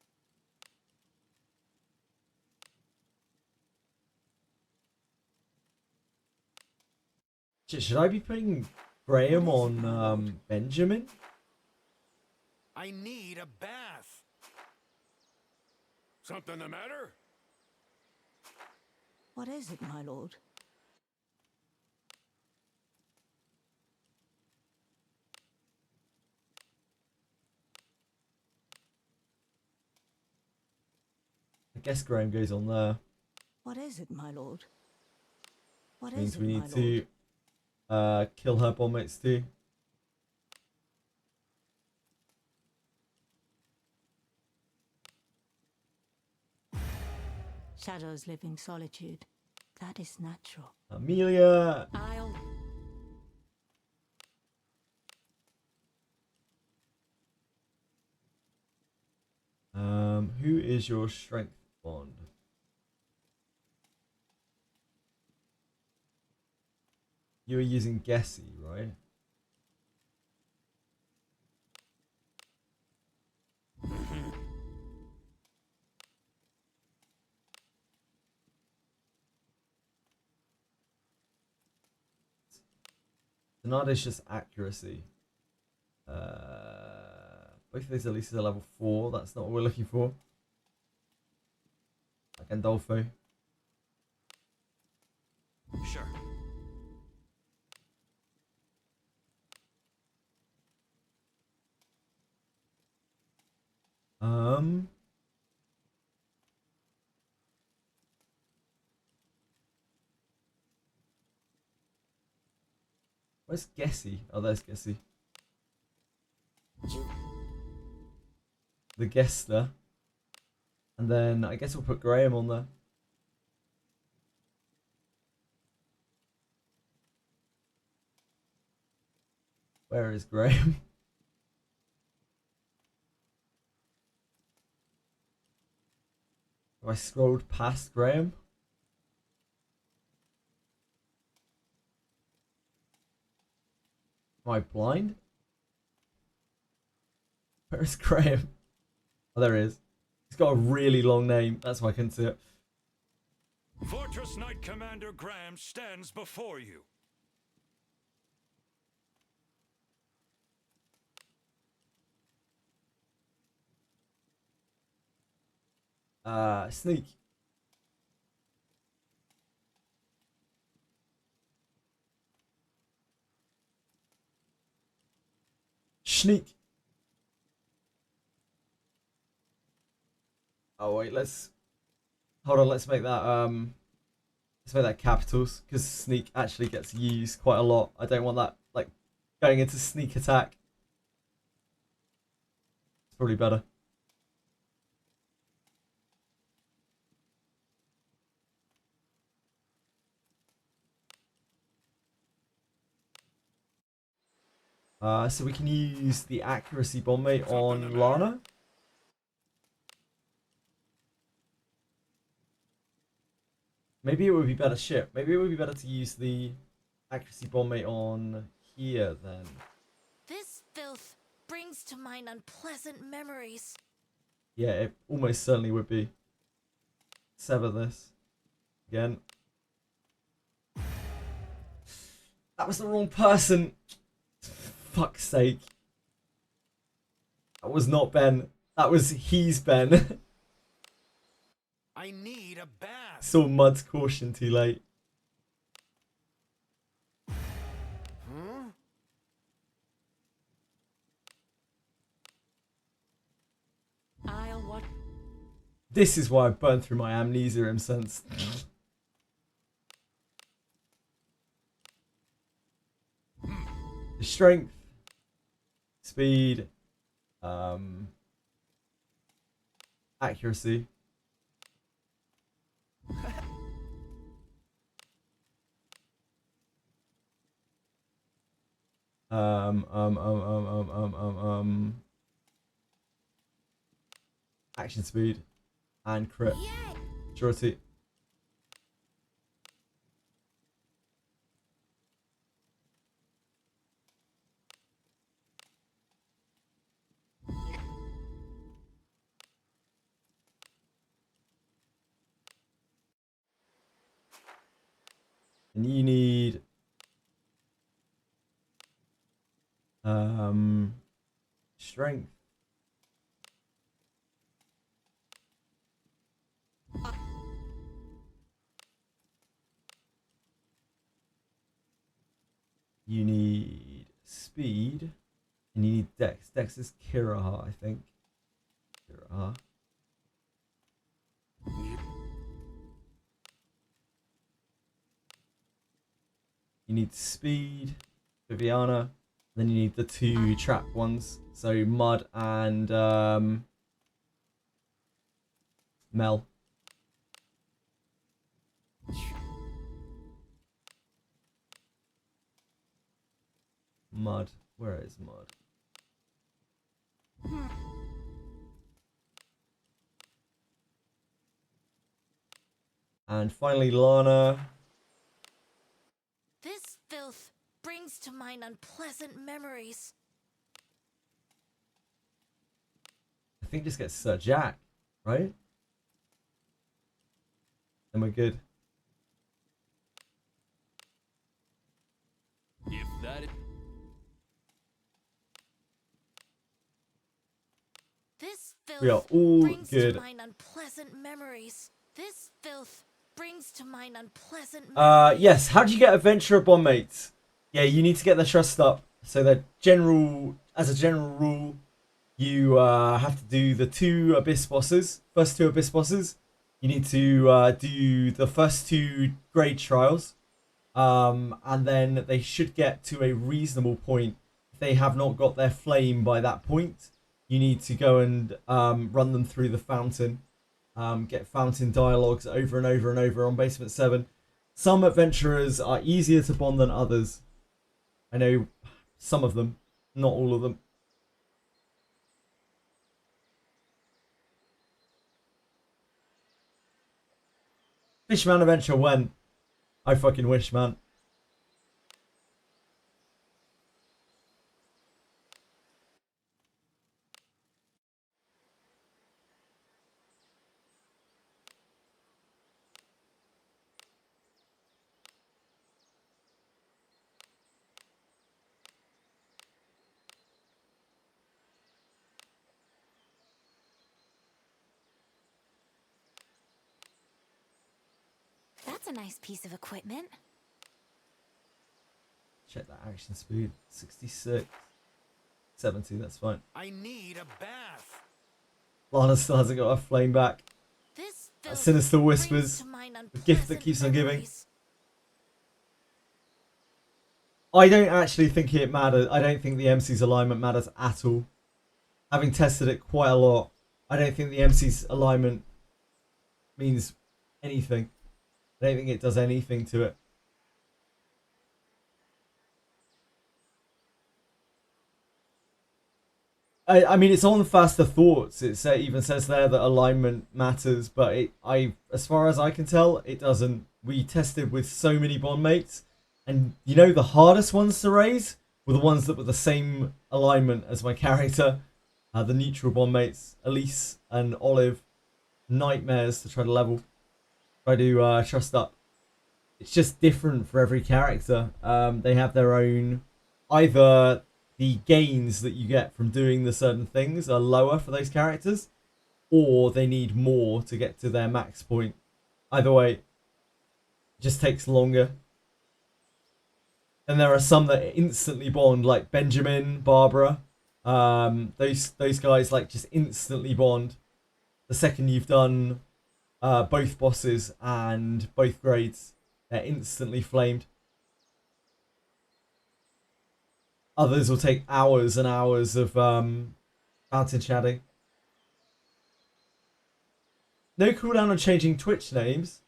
Should I be putting Graham on Benjamin?
I need a bath. Something the matter?
What is it, my lord?
I guess Graham goes on there.
What is it, my lord? What is
Means
it,
we
my
need
lord?
to kill her bomb mates too.
Shadows live in solitude. That is natural.
Amelia.
I'll.
Who is your strength bond? You were using Gessie, right? Sonata is just accuracy. Both of these at least are level 4. That's not what we're looking for. Like Gandolfo.
Sure.
Where's Gessie? Oh, there's Gessie. The Gester. And then I guess we'll put Graham on there. Where is Graham? Have I scrolled past Graham? Am I blind? Where is Graham? Oh, there he is. He's got a really long name. That's why I couldn't see it.
Fortress Knight Commander Graham stands before you.
Sneak. Sneak. Oh wait, hold on, let's make that capitals, because sneak actually gets used quite a lot. I don't want that like going into sneak attack. It's probably better. So we can use the accuracy bomb mate on Lana. Maybe it would be better ship. Maybe it would be better to use the accuracy bomb mate on here then.
This filth brings to mind unpleasant memories.
Yeah, it almost certainly would be. Sever this. Again. That was the wrong person. Fuck's sake. That was not Ben. That was he's Ben.
I need a bath.
Saw Mud's caution too late.
Huh?
I'll watch.
This is why I burned through my amnesia in sense. Strength, speed, accuracy. Action speed and crit.
Yay!
Surety. And you need strength. You need speed, and you need dex. Dex is Kiraha, I think. Kiraha. You need speed, Viviana. Then you need the 2 trap ones. So Mud and Mel. Mud. Where is Mud? And finally Lana.
This filth brings to mind unpleasant memories.
I think just get Sir Jack, right? And we're good.
If that is
We are
filth
all
brings to
good.
mind unpleasant memories. This filth brings to mind unpleasant memories.
Yes. How do you get adventurer bondmates? Yeah, you need to get their trust up. So as a general rule, you have to do the first two abyss bosses. You need to do the first two grade trials, and then they should get to a reasonable point. If they have not got their flame by that point, you need to go and run them through the fountain. Get fountain dialogues over and over and over on Basement 7. Some adventurers are easier to bond than others. I know some of them, not all of them. Fishman Adventure when? I fucking wish, man.
That's a nice piece of equipment.
Check that action speed. 66. 70, that's fine.
I need a bath.
Lana still hasn't got her flame back.
This
That
filth
sinister
brings
whispers.
to mind
The gift that
unpleasant
keeps on giving.
memories.
I don't actually think it matters. I don't think the MC's alignment matters at all. Having tested it quite a lot, I don't think the MC's alignment means anything. I don't think it does anything to it. I mean, it's on Faster Thoughts. It even says there that alignment matters, but as far as I can tell, it doesn't. We tested with so many bond mates, and you know the hardest ones to raise were the ones that were the same alignment as my character. The neutral bond mates, Elise and Olive, nightmares to try to level, try to trust up. It's just different for every character. They have their own, either the gains that you get from doing the certain things are lower for those characters, or they need more to get to their max point. Either way, it just takes longer. And there are some that instantly bond, like Benjamin, Barbara. Those guys like just instantly bond the second you've done both bosses and both grades. They're instantly flamed. Others will take hours and hours of fountain chatting. No cooldown on changing Twitch names.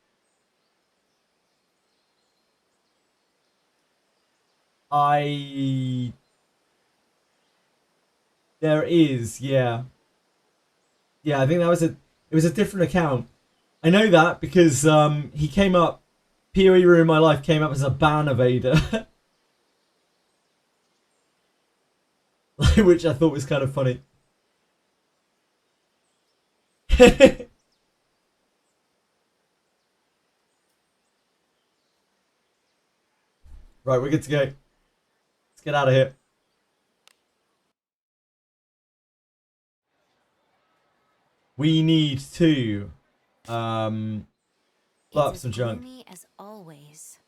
There is, yeah. Yeah, I think it was a different account. I know that because he came up, PoE Room in My Life came up as a ban evader. Which I thought was kind of funny. Right, we're good to go. Let's get out of here. We need to blow up
It's
some
as
junk.
gloomy as always.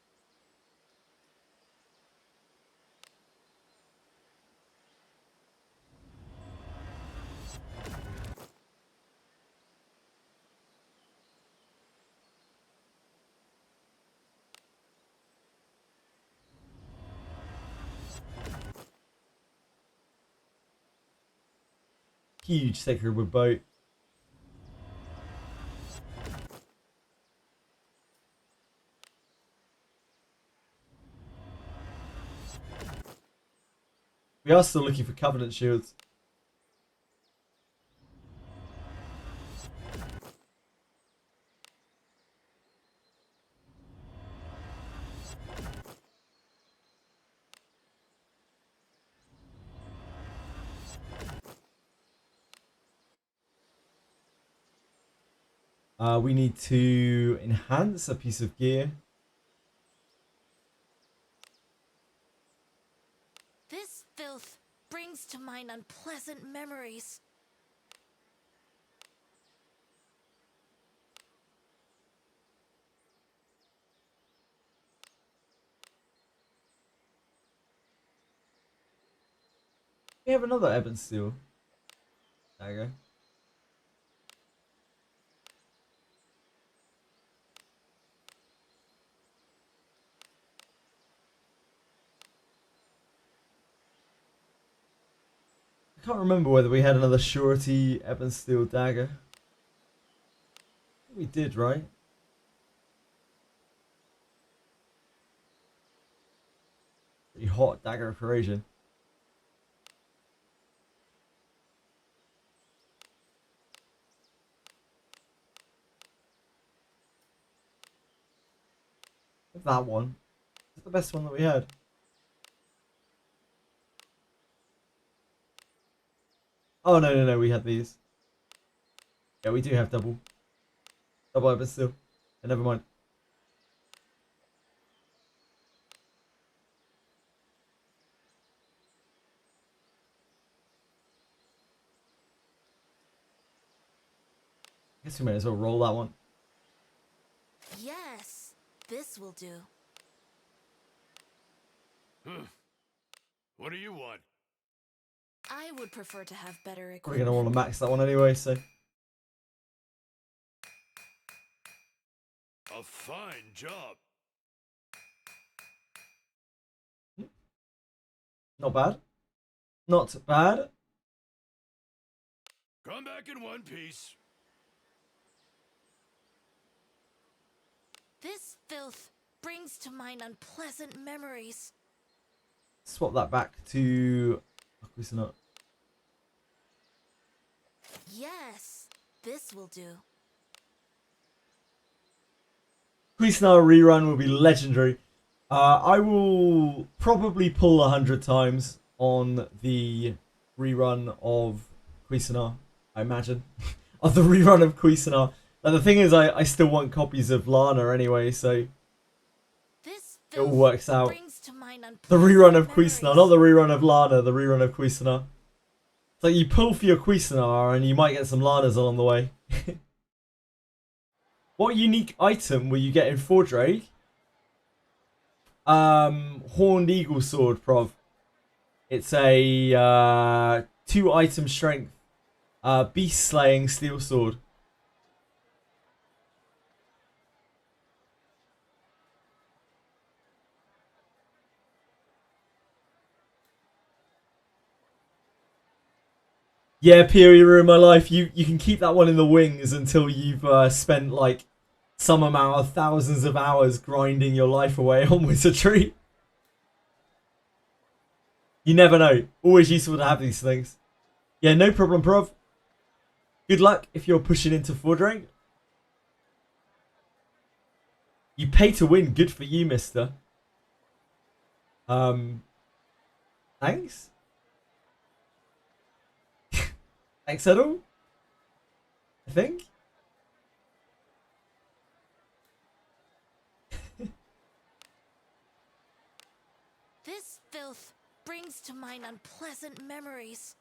Huge Sacred Wood boat. We are still looking for Covenant shields. We need to enhance a piece of gear.
This filth brings to mind unpleasant memories.
We have another Ebon Steel dagger. I can't remember whether we had another Surety Ebon Steel dagger. We did, right? Pretty hot dagger of corrosion. That one. It's the best one that we had. Oh no, we had these. Yeah, we do have double Ebon Steel. Never mind. I guess we may as well roll that one.
Yes, this will do.
What do you want?
I would prefer to have better
We're
equipment.
gonna want to max that one anyway, so.
A fine job.
Not bad. Not bad.
Come back in one piece.
This filth brings to mind unpleasant memories.
Swap that back to. Not.
Yes, this will do.
Cuisinart rerun will be legendary. I will probably pull 100 times on the rerun of Cuisinart, I imagine. Of the rerun of Cuisinart. Now the thing is, I still want copies of Lana anyway, so
This
it all
filth
works out.
brings to mind
The
unpleasant
rerun of
memories.
Cuisinart, not the rerun of Lana, the rerun of Cuisinart. So you pull for your Cuisinart and you might get some Lanas along the way. What unique item will you get in Fordrake? Horned Eagle Sword, Prov. It's a 2 item strength beast slaying steel sword. Yeah, Piri ruined my life. You can keep that one in the wings until you've spent like some amount of thousands of hours grinding your life away on Wizardry. You never know. Always useful to have these things. Yeah, no problem, Prov. Good luck if you're pushing into Fordrake. You pay to win. Good for you, mister. Thanks. Thanks, Edel. I think.
This filth brings to mind unpleasant memories.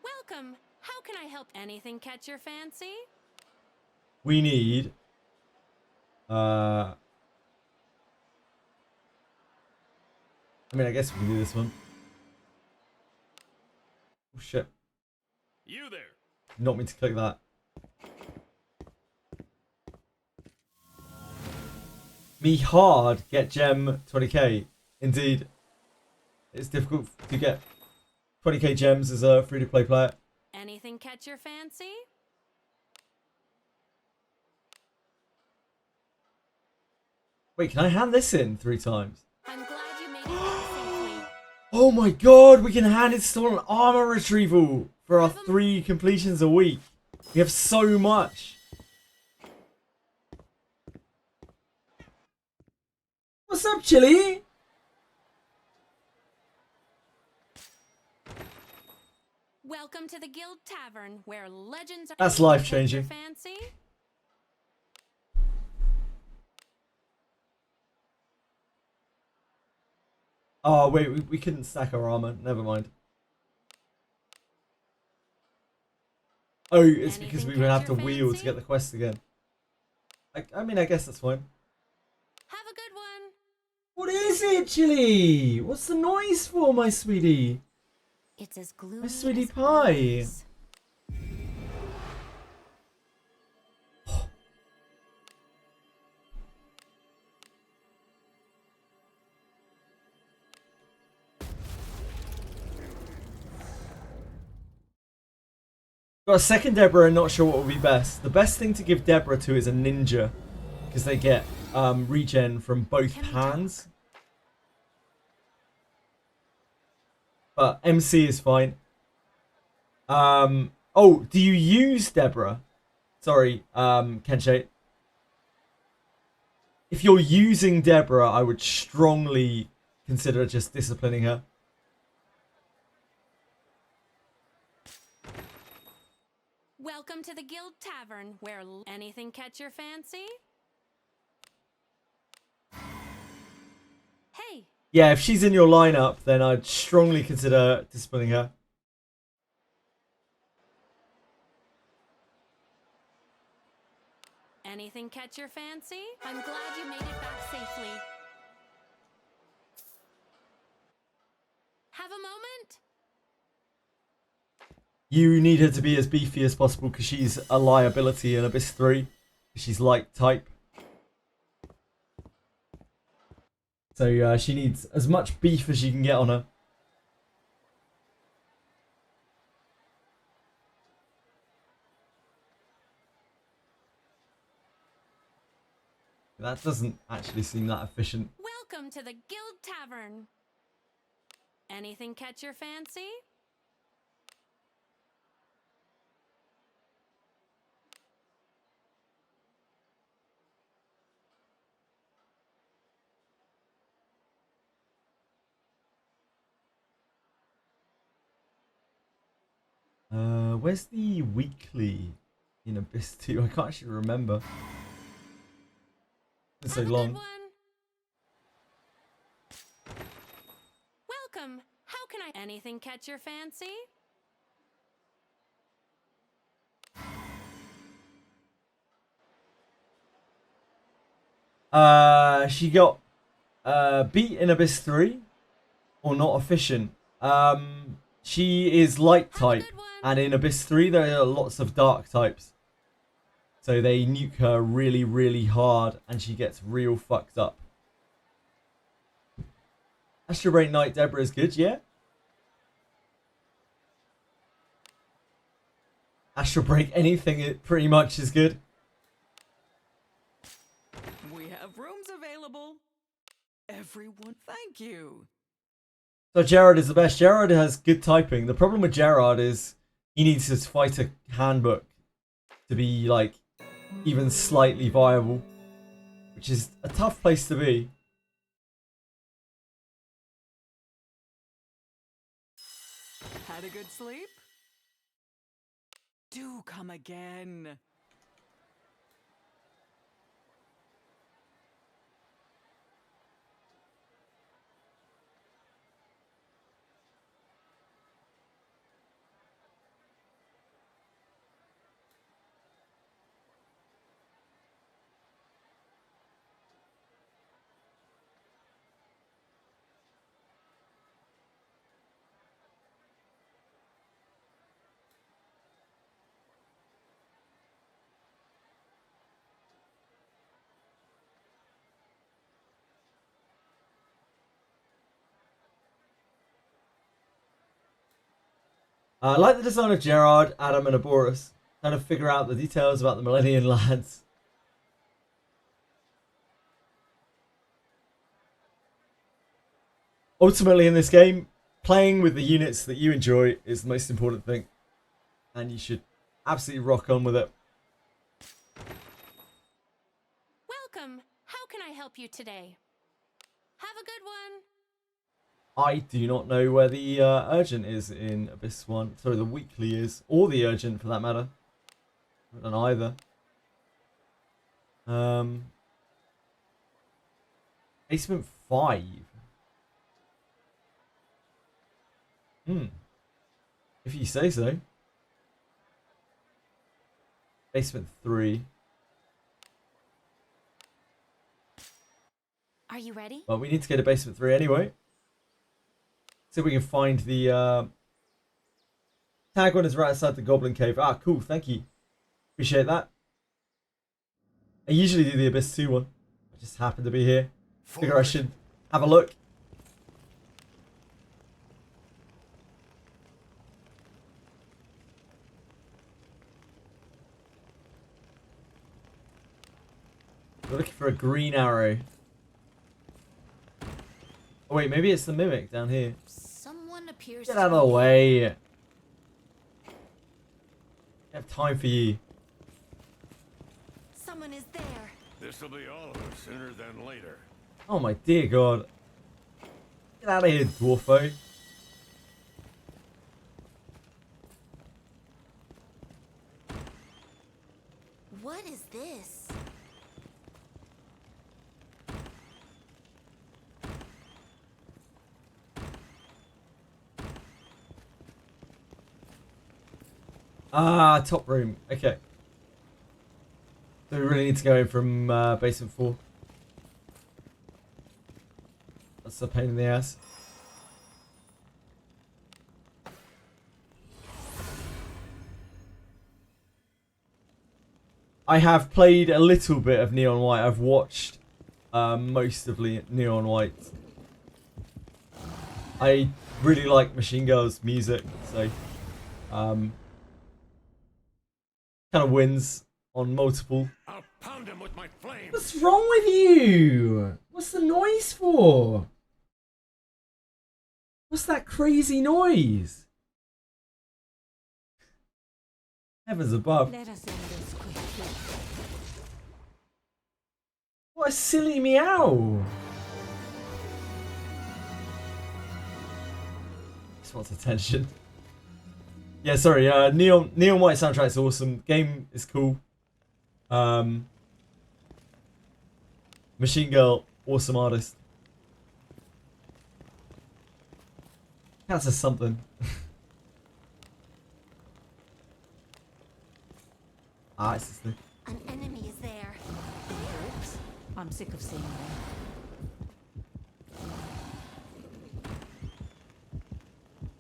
Welcome. How can I help? Anything catch your fancy?
We need I mean, I guess we can do this one. Oh shit.
You there.
Not mean to click that. Me hard get gem 20k. Indeed. It's difficult to get 20k gems as a free-to-play player.
Anything catch your fancy?
Wait, can I hand this in 3 times?
I'm glad you made it back safely.
Oh my god, we can hand install an armor retrieval for our 3 completions a week. We have so much. What's up, Chili?
Welcome to the Guild Tavern, where legends are.
That's
Anything catch
life-changing.
your fancy?
Oh wait, we couldn't stack our armor. Never mind. Oh, it's because we
Anything
would have
catch
to
your
wheel to
fancy?
get the quest again. I mean, I guess that's fine.
good one.
What is it, Chili? What's the noise for, my sweetie?
It's as gloomy
My sweetie
as
pie.
always.
Got a second Deborah and not sure what would be best. The best thing to give Deborah to is a ninja, because they get regen from both hands. But MC is fine. Oh, do you use Deborah? Sorry, Kenshate. If you're using Deborah, I would strongly consider just disciplining her.
Welcome to the Guild Tavern, where anything catch your fancy? Hey,
Yeah, if she's in your lineup, then I'd strongly consider disciplining her.
anything catch your fancy? I'm glad you made it back safely. Have a moment?
You need her to be as beefy as possible because she's a liability in Abyss 3. She's light type. So she needs as much beef as you can get on her. That doesn't actually seem that efficient.
Welcome to the Guild Tavern. Anything catch your fancy?
Where's the weekly in Abyss 2? I can't actually remember. It's so
Have a
long.
good one. Welcome. How can I... Anything catch your fancy?
She got beat in Abyss 3 or not efficient. She is light type, and in Abyss 3 there are lots of dark types. So they nuke her really, really hard, and she gets real fucked up. Astral Break Knight Deborah is good, yeah? Astral Break anything, it pretty much is good.
We have rooms available. Everyone, thank you.
So Gerard is the best. Gerard has good typing. The problem with Gerard is he needs his fighter handbook to be like even slightly viable, which is a tough place to be.
Had a good sleep? Do come again.
I like the design of Gerard, Adam, and Aboris. Trying to figure out the details about the Millennium lads. Ultimately, in this game, playing with the units that you enjoy is the most important thing, and you should absolutely rock on with it.
Welcome. How can I help you today? Have a good one.
I do not know where the urgent is in Abyss 1. Sorry, the weekly is. Or the urgent, for that matter. I don't know either. Basement 5. If you say so. Basement 3.
Are you ready?
But we need to go to basement 3 anyway. See if we can find the tag one is right outside the goblin cave. Ah, cool, thank you. Appreciate that. I usually do the Abyss 2 one. I just happened to be here. Figure I should have a look. We're looking for a green arrow. Oh wait, maybe it's the mimic down here.
Someone appears
Get
to
out of the
be-
way. I have time for you.
Someone is there.
This'll be all of us sooner than later.
Oh my dear god. Get out of here, dwarfo.
What is this?
Ah, top room. Okay. So we really need to go in from basement 4. That's a pain in the ass. I have played a little bit of Neon White. I've watched most of Neon White. I really like Machine Girl's music, so kind of wins on multiple.
I'll pound him with my flames.
What's wrong with you? What's the noise for? What's that crazy noise? Heavens above.
Let us end this quickly.
What a silly meow. Just wants attention. Yeah, sorry, Neon White soundtrack's awesome. Game is cool. Machine Girl, awesome artist. That's a something. Ah, it's this thing.
An enemy is there.
Oops. I'm sick of seeing them.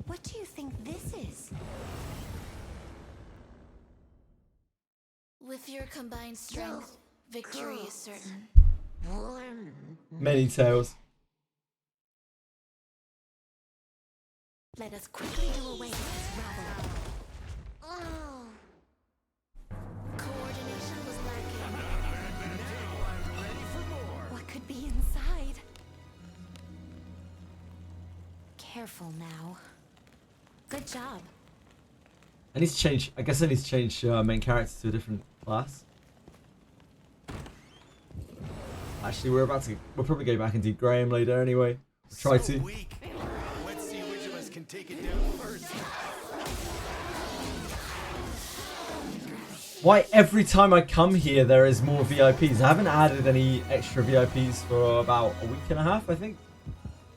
What do you think this is?
With your combined strength, victory is certain.
Many tails.
Let us quickly do away with this rabble.
Coordination was lacking.
What could be inside? Careful now. Good job.
I need to change. I guess I need to change main character to a different class. Actually, we'll probably go back and do Graham later anyway. We'll try to.
Weak. Let's see which of us can take it down first.
Why every time I come here there is more VIPs? I haven't added any extra VIPs for about a week and a half, I think.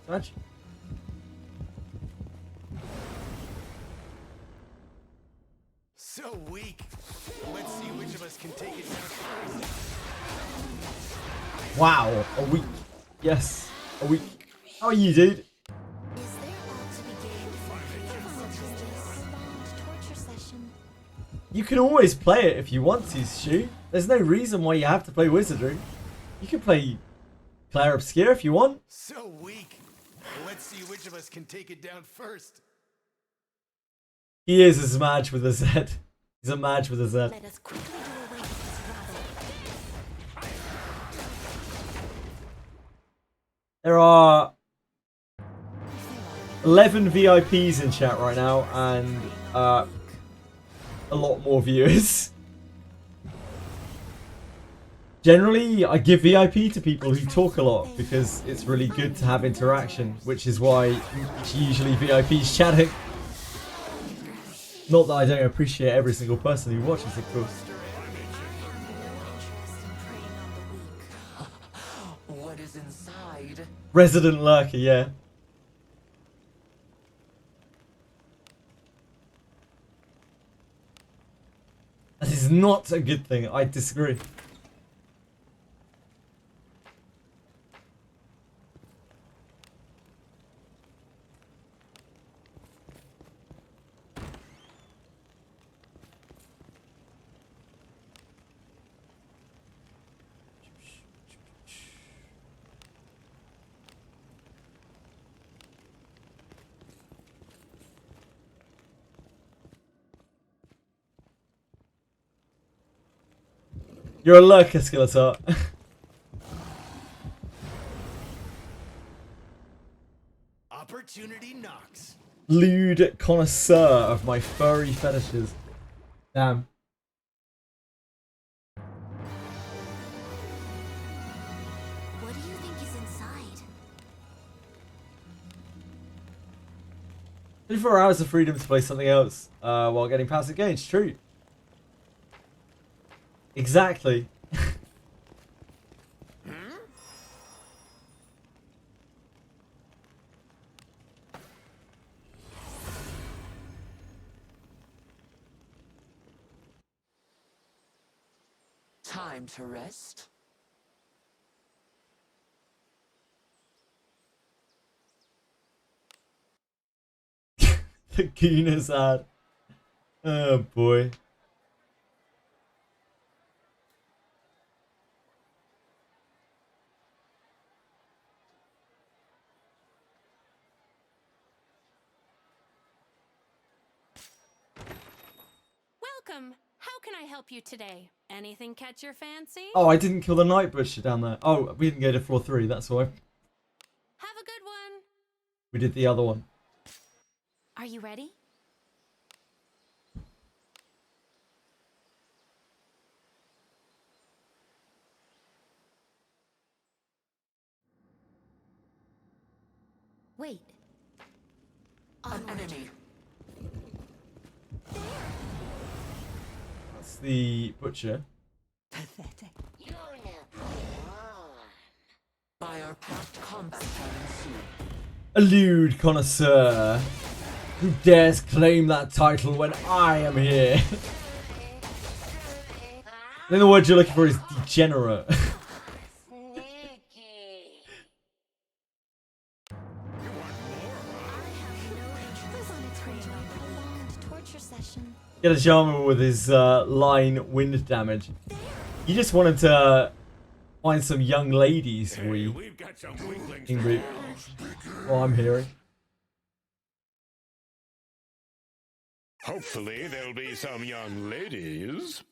Imagine.
So weak. Let's see which of us can take it down first.
Wow, a week. Yes, a week. How are you, dude?
Is there all to be gained from creatures such as this?
Prolonged torture session.
You can always play it if you want to, Stu. There's no reason why you have to play Wizardry. You can play Claire Obscure if you want.
So weak. Let's see which of us can take it down first.
He is a Smudge with a Z. He's a Madge with a Z.
Let us quickly do away with this rabble.
There are 11 VIPs in chat right now and a lot more viewers. Generally, I give VIP to people who talk a lot because it's really good to have interaction, which is why it's usually VIPs chatting. Not that I don't appreciate every single person who watches, of course.
What is inside?
Resident Lurker, yeah. That is not a good thing. I disagree. You're a lurker, Skeletor.
Opportunity knocks.
Lewd connoisseur of my furry fetishes. Damn.
What do you think is inside?
24 hours of freedom to play something else while getting past the gauge. True. Exactly.
Time to rest.
The Gooner's ad. Oh boy.
Welcome. How can I help you today? Anything catch your fancy?
Oh, I didn't kill the Night Butcher down there. Oh, we didn't go to floor 3, that's why.
Have a good one.
We did the other one.
Are you ready? Wait.
An enemy.
That's the Butcher.
Pathetic.
By our pact, combat can ensue.
A lewd connoisseur. Who dares claim that title when I am here? I think the word you're looking for is degenerate.
Torture session.
Get a Jarman with his line wind damage. You just wanted to find some young ladies,
Hey, we've got some weaklings for
Ingrid.
you.
Well, I'm hearing.
Hopefully there'll be some young ladies.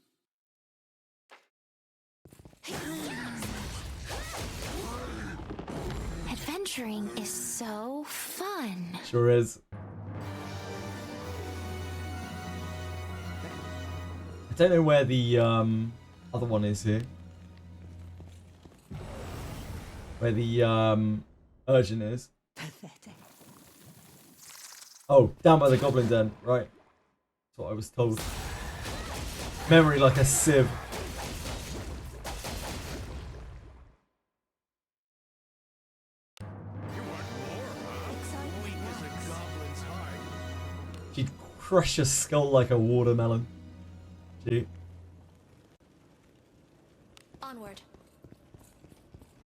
Adventuring is so fun.
Sure is. I don't know where the other one is here. Where the urgent is.
Pathetic.
Oh, down by the Goblin Den, right. That's what I was told. Memory like a sieve.
Weak as a goblin's heart.
She'd crush your skull like a watermelon. Gee.